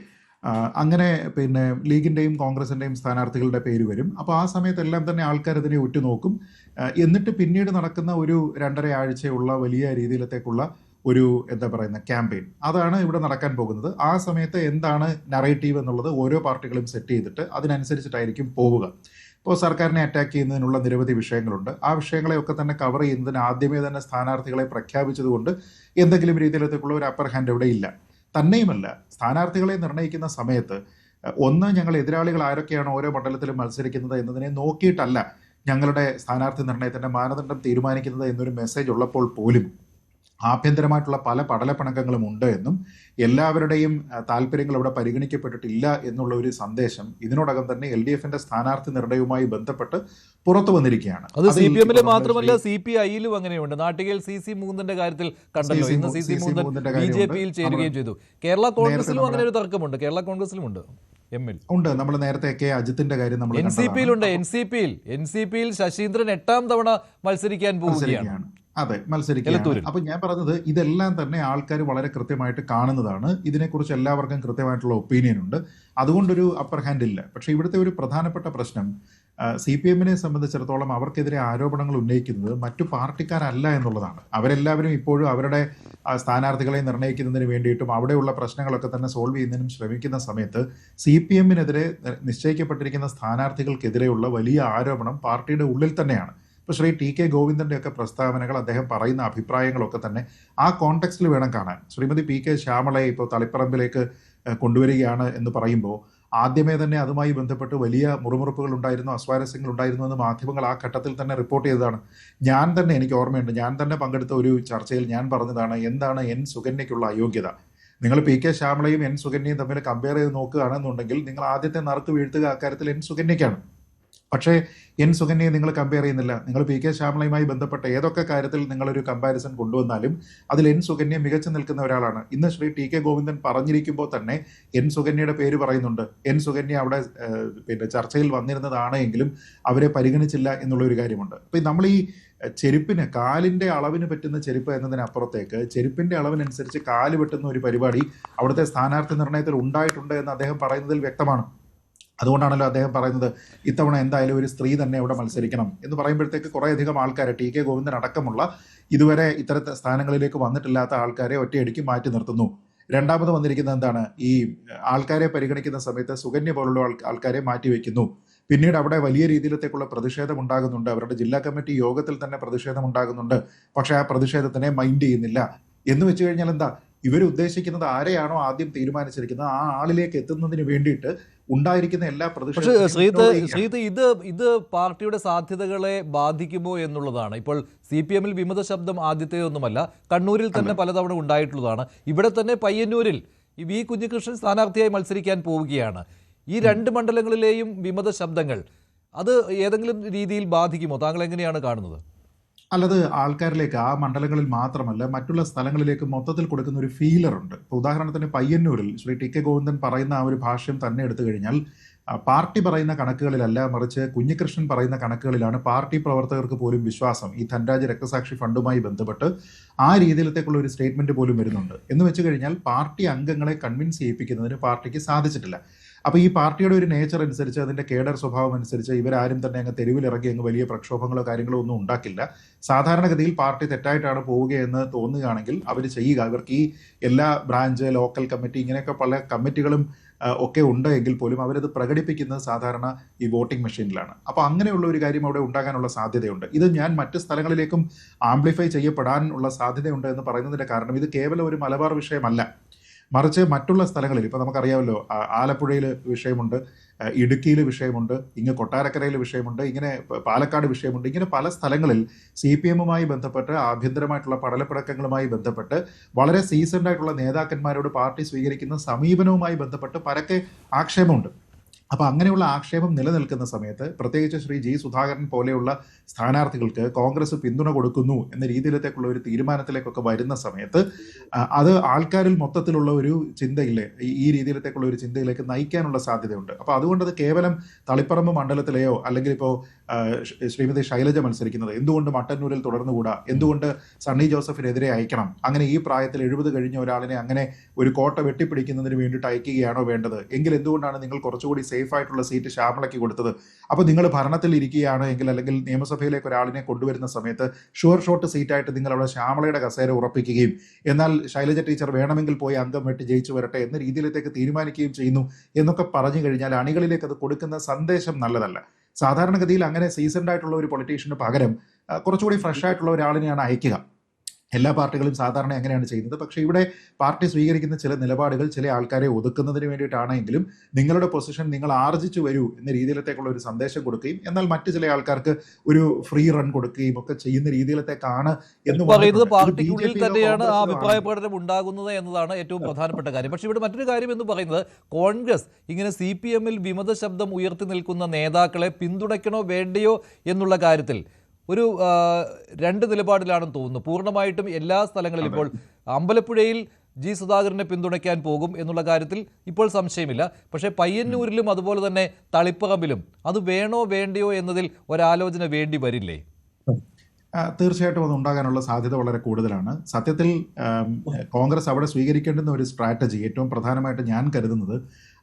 അങ്ങനെ പിന്നെ ലീഗിന്റെയും കോൺഗ്രസിന്റെയും സ്ഥാനാർത്ഥികളുടെ പേര് വരും. അപ്പോൾ ആ സമയത്തെല്ലാം തന്നെ ആൾക്കാർ ഇതിനെ ഉറ്റുനോക്കും. എന്നിട്ട് പിന്നീട് നടക്കുന്ന ഒരു 2.5 ആഴ്ചയുള്ള വലിയ രീതിയിലത്തേക്കുള്ള ഒരു എന്താ പറയുന്ന ക്യാമ്പയിൻ, അതാണ് ഇവിടെ നടക്കാൻ പോകുന്നത്. ആ സമയത്ത് എന്താണ് നറേറ്റീവ് എന്നുള്ളത് ഓരോ പാർട്ടികളും സെറ്റ് ചെയ്തിട്ട് അതിനനുസരിച്ചിട്ടായിരിക്കും പോവുക. ഇപ്പോൾ സർക്കാരിനെ അറ്റാക്ക് ചെയ്യുന്നതിനുള്ള നിരവധി വിഷയങ്ങളുണ്ട്. ആ വിഷയങ്ങളെയൊക്കെ തന്നെ കവർ ചെയ്യുന്നതിന് ആദ്യമേ തന്നെ സ്ഥാനാർത്ഥികളെ പ്രഖ്യാപിച്ചതുകൊണ്ട് എന്തെങ്കിലും രീതിയിലത്തേക്കുള്ള ഒരു അപ്പർ ഹാൻഡ് ഇവിടെ ഇല്ല. തന്നെയുമല്ല, സ്ഥാനാർത്ഥികളെ നിർണ്ണയിക്കുന്ന സമയത്ത് ഒന്ന്, ഞങ്ങൾ എതിരാളികൾ ആരൊക്കെയാണ് ഓരോ മണ്ഡലത്തിലും മത്സരിക്കുന്നത് എന്നതിനെ നോക്കിയിട്ടല്ല ഞങ്ങളുടെ സ്ഥാനാർത്ഥി നിർണ്ണയത്തിൻ്റെ മാനദണ്ഡം തീരുമാനിക്കുന്നത് എന്നൊരു മെസ്സേജ് ഉള്ളപ്പോൾ പോലും ആഭ്യന്തരമായിട്ടുള്ള പല പടലപ്പിണക്കങ്ങളും ഉണ്ട് എന്നും എല്ലാവരുടെയും താല്പര്യങ്ങൾ ഇവിടെ പരിഗണിക്കപ്പെട്ടിട്ടില്ല എന്നുള്ള ഒരു സന്ദേശം ഇതിനോടകം തന്നെ LDFന്റെ സ്ഥാനാർത്ഥി നിർണയവുമായി ബന്ധപ്പെട്ട് പുറത്തു വന്നിരിക്കുകയാണ്. അത് CPM മാത്രമല്ല CPI-ലും അങ്ങനെയുണ്ട്. നാട്ടികയിൽ CC മൂന്നിന്റെ കാര്യത്തിൽ കണ്ടല്ലോ, ഇന്ന് CC മൂന്നൻ BJP-യിൽ ചേരുകയും ചെയ്തു. കേരള കോൺഗ്രസിലും അങ്ങനെ ഒരു തർക്കമുണ്ട്. കേരള കോൺഗ്രസിലും ഉണ്ട്, ഉണ്ട്. നമ്മൾ നേരത്തെ അജിത്തിന്റെ കാര്യം നമ്മൾ NCP-യിലുണ്ട്. NCP-യിൽ ശശീന്ദ്രൻ 8ാം തവണ മത്സരിക്കാൻ പോവുകയാണ്. അതെ, മത്സരിക്കുകയാണ്. അപ്പൊ ഞാൻ പറഞ്ഞത്, ഇതെല്ലാം തന്നെ ആൾക്കാർ വളരെ കൃത്യമായിട്ട് കാണുന്നതാണ്. ഇതിനെക്കുറിച്ച് എല്ലാവർക്കും കൃത്യമായിട്ടുള്ള ഒപ്പീനിയൻ ഉണ്ട്. അതുകൊണ്ടൊരു അപ്പർ ഹാൻഡ് ഇല്ല. പക്ഷെ ഇവിടുത്തെ ഒരു പ്രധാനപ്പെട്ട പ്രശ്നം, CPM-നെ സംബന്ധിച്ചിടത്തോളം അവർക്കെതിരെ ആരോപണങ്ങൾ ഉന്നയിക്കുന്നത് മറ്റു പാർട്ടിക്കാരല്ല എന്നുള്ളതാണ്. അവരെല്ലാവരും ഇപ്പോഴും അവരുടെ സ്ഥാനാർത്ഥികളെ നിർണ്ണയിക്കുന്നതിന് വേണ്ടിയിട്ടും അവിടെയുള്ള പ്രശ്നങ്ങളൊക്കെ തന്നെ സോൾവ് ചെയ്യുന്നതിനും ശ്രമിക്കുന്ന സമയത്ത് CPM-നെതിരെ നിശ്ചയിക്കപ്പെട്ടിരിക്കുന്ന സ്ഥാനാർത്ഥികൾക്കെതിരെയുള്ള വലിയ ആരോപണം പാർട്ടിയുടെ ഉള്ളിൽ തന്നെയാണ്. ഇപ്പോൾ ശ്രീ TK ഗോവിന്ദൻ്റെ ഒക്കെ പ്രസ്താവനകൾ, അദ്ദേഹം പറയുന്ന അഭിപ്രായങ്ങളൊക്കെ തന്നെ ആ കോണ്ടെക്സ്റ്റിൽ വേണം കാണാൻ. ശ്രീമതി PK ശ്യാമളയെ ഇപ്പോൾ തളിപ്പറമ്പിലേക്ക് കൊണ്ടുവരികയാണ് എന്ന് പറയുമ്പോൾ ആദ്യമേ തന്നെ അതുമായി ബന്ധപ്പെട്ട് വലിയ മുറുമുറുപ്പുകൾ ഉണ്ടായിരുന്നു, അസ്വാരസ്യങ്ങൾ ഉണ്ടായിരുന്നു എന്ന് മാധ്യമങ്ങൾ ആ ഘട്ടത്തിൽ തന്നെ റിപ്പോർട്ട് ചെയ്തതാണ്. ഞാൻ തന്നെ, എനിക്ക് ഓർമ്മയുണ്ട്, ഞാൻ തന്നെ പങ്കെടുത്ത ഒരു ചർച്ചയിൽ ഞാൻ പറഞ്ഞതാണ്, എന്താണ് N സുകന്യയ്ക്കുള്ള അയോഗ്യത. നിങ്ങൾ PK ശ്യാമളയും N സുകന്യയും തമ്മിൽ കമ്പയർ ചെയ്ത് നോക്കുകയാണെന്നുണ്ടെങ്കിൽ നിങ്ങൾ ആദ്യത്തെ നറുക്ക് വീഴ്ത്തുക അക്കാര്യത്തിൽ N സുകന്യയ്ക്കാണ്. പക്ഷേ N സുകന്യയെ നിങ്ങൾ കമ്പയർ ചെയ്യുന്നില്ല. നിങ്ങൾ PK ശ്യാമളയുമായി ബന്ധപ്പെട്ട ഏതൊക്കെ കാര്യത്തിൽ നിങ്ങളൊരു കമ്പാരിസൺ കൊണ്ടുവന്നാലും അതിൽ N സുകന്യ മികച്ചു നിൽക്കുന്ന ഒരാളാണ്. ഇന്ന് ശ്രീ TK ഗോവിന്ദൻ പറഞ്ഞിരിക്കുമ്പോൾ തന്നെ N സുകന്യയുടെ പേര് പറയുന്നുണ്ട്. N സുകന്യ അവിടെ ചർച്ചയിൽ വന്നിരുന്നതാണ് എങ്കിലും അവരെ പരിഗണിച്ചില്ല എന്നുള്ളൊരു കാര്യമുണ്ട്. അപ്പം നമ്മൾ ഈ ചെരുപ്പിന്, കാലിൻ്റെ അളവിന് പറ്റുന്ന ചെരുപ്പ് എന്നതിനപ്പുറത്തേക്ക് ചെരുപ്പിൻ്റെ അളവിനനുസരിച്ച് കാല് വെട്ടുന്ന ഒരു പരിപാടി അവിടുത്തെ സ്ഥാനാർത്ഥി നിർണ്ണയത്തിൽ ഉണ്ടായിട്ടുണ്ട് എന്ന് അദ്ദേഹം പറയുന്നതിൽ വ്യക്തമാണ്. അതുകൊണ്ടാണല്ലോ അദ്ദേഹം പറയുന്നത് ഇത്തവണ എന്തായാലും ഒരു സ്ത്രീ തന്നെ അവിടെ മത്സരിക്കണം എന്ന് പറയുമ്പോഴത്തേക്ക് കുറേയധികം ആൾക്കാരെ, TK ഗോവിന്ദൻ അടക്കമുള്ള ഇതുവരെ ഇത്തരത്തെ സ്ഥാനങ്ങളിലേക്ക് വന്നിട്ടില്ലാത്ത ആൾക്കാരെ ഒറ്റയടിക്ക് മാറ്റി നിർത്തുന്നു. രണ്ടാമത് വന്നിരിക്കുന്നത് എന്താണ്, ഈ ആൾക്കാരെ പരിഗണിക്കുന്ന സമയത്ത് സുകന്യ പോലുള്ള ആൾക്കാരെ മാറ്റിവെക്കുന്നു. പിന്നീട് അവിടെ വലിയ രീതിയിലത്തേക്കുള്ള പ്രതിഷേധം ഉണ്ടാകുന്നുണ്ട്. അവരുടെ ജില്ലാ കമ്മിറ്റി യോഗത്തിൽ തന്നെ പ്രതിഷേധം ഉണ്ടാകുന്നുണ്ട്. പക്ഷേ ആ പ്രതിഷേധത്തിനെ മൈൻഡ് ചെയ്യുന്നില്ല. എന്ന് വെച്ച് കഴിഞ്ഞാൽ എന്താ, ഇവർ ഉദ്ദേശിക്കുന്നത് ആരെയാണോ ആദ്യം തീരുമാനിച്ചിരിക്കുന്നത് ആ ആളിലേക്ക് എത്തുന്നതിന് വേണ്ടിയിട്ട് ഉണ്ടായിരിക്കുന്ന എല്ലാ പ്രതിഷേധം ഇത് പാർട്ടിയുടെ സാധ്യതകളെ ബാധിക്കുമോ എന്നുള്ളതാണ്. ഇപ്പോൾ CPM-ൽ വിമത ശബ്ദം ആദ്യത്തേതൊന്നുമല്ല, കണ്ണൂരിൽ തന്നെ പലതവണ ഉണ്ടായിട്ടുള്ളതാണ്. ഇവിടെ തന്നെ പയ്യന്നൂരിൽ V കുഞ്ഞികൃഷ്ണൻ സ്ഥാനാർത്ഥിയായി മത്സരിക്കാൻ പോവുകയാണ്. ഈ 2 മണ്ഡലങ്ങളിലെയും വിമത ശബ്ദങ്ങൾ അത് ഏതെങ്കിലും രീതിയിൽ ബാധിക്കുമോ? താങ്കൾ എങ്ങനെയാണ് കാണുന്നത്? അല്ലത് ആൾക്കാരിലേക്ക്, ആ മണ്ഡലങ്ങളിൽ മാത്രമല്ല മറ്റുള്ള സ്ഥലങ്ങളിലേക്ക് മൊത്തത്തിൽ കൊടുക്കുന്ന ഒരു ഫീലറുണ്ട്. ഇപ്പോൾ ഉദാഹരണത്തിന് പയ്യന്നൂരിൽ ശ്രീ TK ഗോവിന്ദൻ പറയുന്ന ആ ഒരു ഭാഷ്യം തന്നെ എടുത്തു കഴിഞ്ഞാൽ പാർട്ടി പറയുന്ന കണക്കുകളിലല്ല, മറിച്ച് കുഞ്ഞികൃഷ്ണൻ പറയുന്ന കണക്കുകളിലാണ് പാർട്ടി പ്രവർത്തകർക്ക് പോലും വിശ്വാസം. ഈ ധൻരാജ് രക്തസാക്ഷി ഫണ്ടുമായി ബന്ധപ്പെട്ട് ആ രീതിയിലത്തേക്കുള്ള ഒരു സ്റ്റേറ്റ്മെന്റ് പോലും വരുന്നുണ്ട്. എന്ന് വെച്ച് കഴിഞ്ഞാൽ പാർട്ടി അംഗങ്ങളെ കൺവിൻസ് ചെയ്യിപ്പിക്കുന്നതിന് പാർട്ടിക്ക് സാധിച്ചിട്ടില്ല. അപ്പോൾ ഈ പാർട്ടിയുടെ ഒരു നേച്ചർ അനുസരിച്ച്, അതിൻ്റെ കേഡർ സ്വഭാവം അനുസരിച്ച് ഇവരാരും തന്നെ അങ്ങ് തെരുവിലിറങ്ങി അങ്ങ് വലിയ പ്രക്ഷോഭങ്ങളോ കാര്യങ്ങളോ ഒന്നും ഉണ്ടാക്കില്ല. സാധാരണഗതിയിൽ പാർട്ടി തെറ്റായിട്ടാണ് പോവുകയെന്ന് തോന്നുകയാണെങ്കിൽ അവർ ചെയ്യുക. ഇവർക്ക് ഈ എല്ലാ ബ്രാഞ്ച്, ലോക്കൽ കമ്മിറ്റി, ഇങ്ങനെയൊക്കെ പല കമ്മിറ്റികളും ഒക്കെ ഉണ്ട് എങ്കിൽ പോലും അവരത് പ്രകടിപ്പിക്കുന്നത് സാധാരണ ഈ വോട്ടിംഗ് മെഷീനിലാണ്. അപ്പോൾ അങ്ങനെയുള്ള ഒരു കാര്യം അവിടെ ഉണ്ടാകാനുള്ള സാധ്യതയുണ്ട്. ഇത് ഞാൻ മറ്റ് സ്ഥലങ്ങളിലേക്കും ആംപ്ലിഫൈ ചെയ്യപ്പെടാനുള്ള സാധ്യതയുണ്ട് എന്ന് പറയുന്നതിൻ്റെ കാരണം ഇത് കേവലം ഒരു മലബാർ വിഷയമല്ല. മറിച്ച് മറ്റുള്ള സ്ഥലങ്ങളിൽ ഇപ്പോൾ നമുക്കറിയാമല്ലോ, ആലപ്പുഴയിൽ വിഷയമുണ്ട്, ഇടുക്കിയിൽ വിഷയമുണ്ട്, ഇങ്ങ് കൊട്ടാരക്കരയിൽ വിഷയമുണ്ട്, ഇങ്ങനെ പാലക്കാട് വിഷയമുണ്ട്. ഇങ്ങനെ പല സ്ഥലങ്ങളിൽ CPM-മായി ബന്ധപ്പെട്ട് ആഭ്യന്തരമായിട്ടുള്ള പടലപ്പിടക്കങ്ങളുമായി ബന്ധപ്പെട്ട് വളരെ സീസൺഡ് ആയിട്ടുള്ള നേതാക്കന്മാരോട് പാർട്ടി സ്വീകരിക്കുന്ന സമീപനവുമായി ബന്ധപ്പെട്ട് പരക്കെ ആക്ഷേപമുണ്ട്. അപ്പോൾ അങ്ങനെയുള്ള ആക്ഷേപം നിലനിൽക്കുന്ന സമയത്ത് പ്രത്യേകിച്ച് ശ്രീ ജി സുധാകരൻ പോലെയുള്ള സ്ഥാനാർത്ഥികൾക്ക് കോൺഗ്രസ് പിന്തുണ കൊടുക്കുന്നു എന്ന രീതിയിലേക്കുള്ള ഒരു തീരുമാനത്തിലേക്കൊക്കെ വരുന്ന സമയത്ത് അത് ആൾക്കാരിൽ മൊത്തത്തിലുള്ള ഒരു ചിന്തയില്ലേ, ഈ രീതിയിലേക്കുള്ള ഒരു ചിന്തയിലേക്ക് നയിക്കാനുള്ള സാധ്യതയുണ്ട്. അപ്പോൾ അതുകൊണ്ട് അത് കേവലം തളിപ്പറമ്പ് മണ്ഡലത്തിലെയോ അല്ലെങ്കിൽ ഇപ്പോൾ ശ്രീമതി ശൈലജ മത്സരിക്കുന്നത് എന്തുകൊണ്ട് മട്ടന്നൂരിൽ തുടർന്നുകൂടാ, എന്തുകൊണ്ട് സണ്ണി ജോസഫിനെതിരെ അയക്കണം, അങ്ങനെ ഈ പ്രായത്തിൽ 70 കഴിഞ്ഞ ഒരാളിനെ അങ്ങനെ ഒരു കോട്ട വെട്ടിപ്പിടിക്കുന്നതിന് വേണ്ടിയിട്ട് അയക്കുകയാണോ വേണ്ടത്, എങ്കിൽ എന്തുകൊണ്ടാണ് നിങ്ങൾ കുറച്ചുകൂടി സേഫ് ആയിട്ടുള്ള സീറ്റ് ശ്യാമളയ്ക്ക് കൊടുത്തത്? അപ്പോൾ നിങ്ങൾ ഭരണത്തിൽ ഇരിക്കുകയാണ് എങ്കിൽ അല്ലെങ്കിൽ നിയമസഭയിലേക്ക് ഒരാളിനെ കൊണ്ടുവരുന്ന സമയത്ത് ഷുവർ ഷോട്ട് സീറ്റായിട്ട് നിങ്ങൾ അവിടെ ശ്യാമളയുടെ കസേര ഉറപ്പിക്കുകയും എന്നാൽ ശൈലജ ടീച്ചർ വേണമെങ്കിൽ പോയി അംഗം വെട്ടി ജയിച്ചു വരട്ടെ എന്ന രീതിയിലേക്ക് തീരുമാനിക്കുകയും ചെയ്യുന്നു എന്നൊക്കെ പറഞ്ഞു കഴിഞ്ഞാൽ അണികളിലേക്ക് അത് കൊടുക്കുന്ന സന്ദേശം നല്ലതല്ല. സാധാരണഗതിയിൽ അങ്ങനെ സീസൺഡ് ആയിട്ടുള്ള ഒരു പൊളിറ്റീഷ്യന് പകരം കുറച്ചുകൂടി ഫ്രഷ് ആയിട്ടുള്ള ഒരാളിനെയാണ് അയക്കുക. എല്ലാ പാർട്ടികളും സാധാരണ അങ്ങനെയാണ് ചെയ്യുന്നത്. പക്ഷേ ഇവിടെ പാർട്ടി സ്വീകരിക്കുന്ന ചില നിലപാടുകൾ ചില ആൾക്കാരെ ഒതുക്കുന്നതിന് വേണ്ടിയിട്ടാണെങ്കിലും നിങ്ങളുടെ പൊസിഷൻ നിങ്ങൾ ആർജിച്ചു വരൂ എന്ന രീതിയിലത്തേക്കുള്ള ഒരു സന്ദേശം കൊടുക്കുകയും എന്നാൽ മറ്റു ചില ആൾക്കാർക്ക് ഒരു ഫ്രീ റൺ കൊടുക്കുകയും ഒക്കെ ചെയ്യുന്ന രീതിയിലത്തേക്കാണ് എന്ന് പറയുന്നത്. പാർട്ടിക്കുള്ളിൽ തന്നെയാണ് ആ അഭിപ്രായ പ്രകടനം ഉണ്ടാകുന്നത് എന്നതാണ് ഏറ്റവും പ്രധാനപ്പെട്ട കാര്യം. പക്ഷേ ഇവിടെ മറ്റൊരു കാര്യം എന്ന് പറയുന്നത് കോൺഗ്രസ് ഇങ്ങനെ CPM-ൽ വിമത ശബ്ദം ഉയർത്തി നിൽക്കുന്ന നേതാക്കളെ പിന്തുണയ്ക്കണോ വേണ്ടയോ എന്നുള്ള കാര്യത്തിൽ ഒരു രണ്ട് നിലപാടിലാണെന്ന് തോന്നുന്നു. പൂർണ്ണമായിട്ടും എല്ലാ സ്ഥലങ്ങളിലും ഇപ്പോൾ അമ്പലപ്പുഴയിൽ ജി സുധാകരനെ പിന്തുണയ്ക്കാൻ പോകും എന്നുള്ള കാര്യത്തിൽ ഇപ്പോൾ സംശയമില്ല. പക്ഷേ പയ്യന്നൂരിലും അതുപോലെ തന്നെ തളിപ്പറമ്പിലും അത് വേണോ വേണ്ടയോ എന്നതിൽ ഒരാലോചന വേണ്ടി വരില്ലേ? തീർച്ചയായിട്ടും അത് ഉണ്ടാകാനുള്ള സാധ്യത വളരെ കൂടുതലാണ്. സത്യത്തിൽ കോൺഗ്രസ് അവിടെ സ്വീകരിക്കേണ്ടുന്ന ഒരു സ്ട്രാറ്റജി ഏറ്റവും പ്രധാനമായിട്ട് ഞാൻ കരുതുന്നത്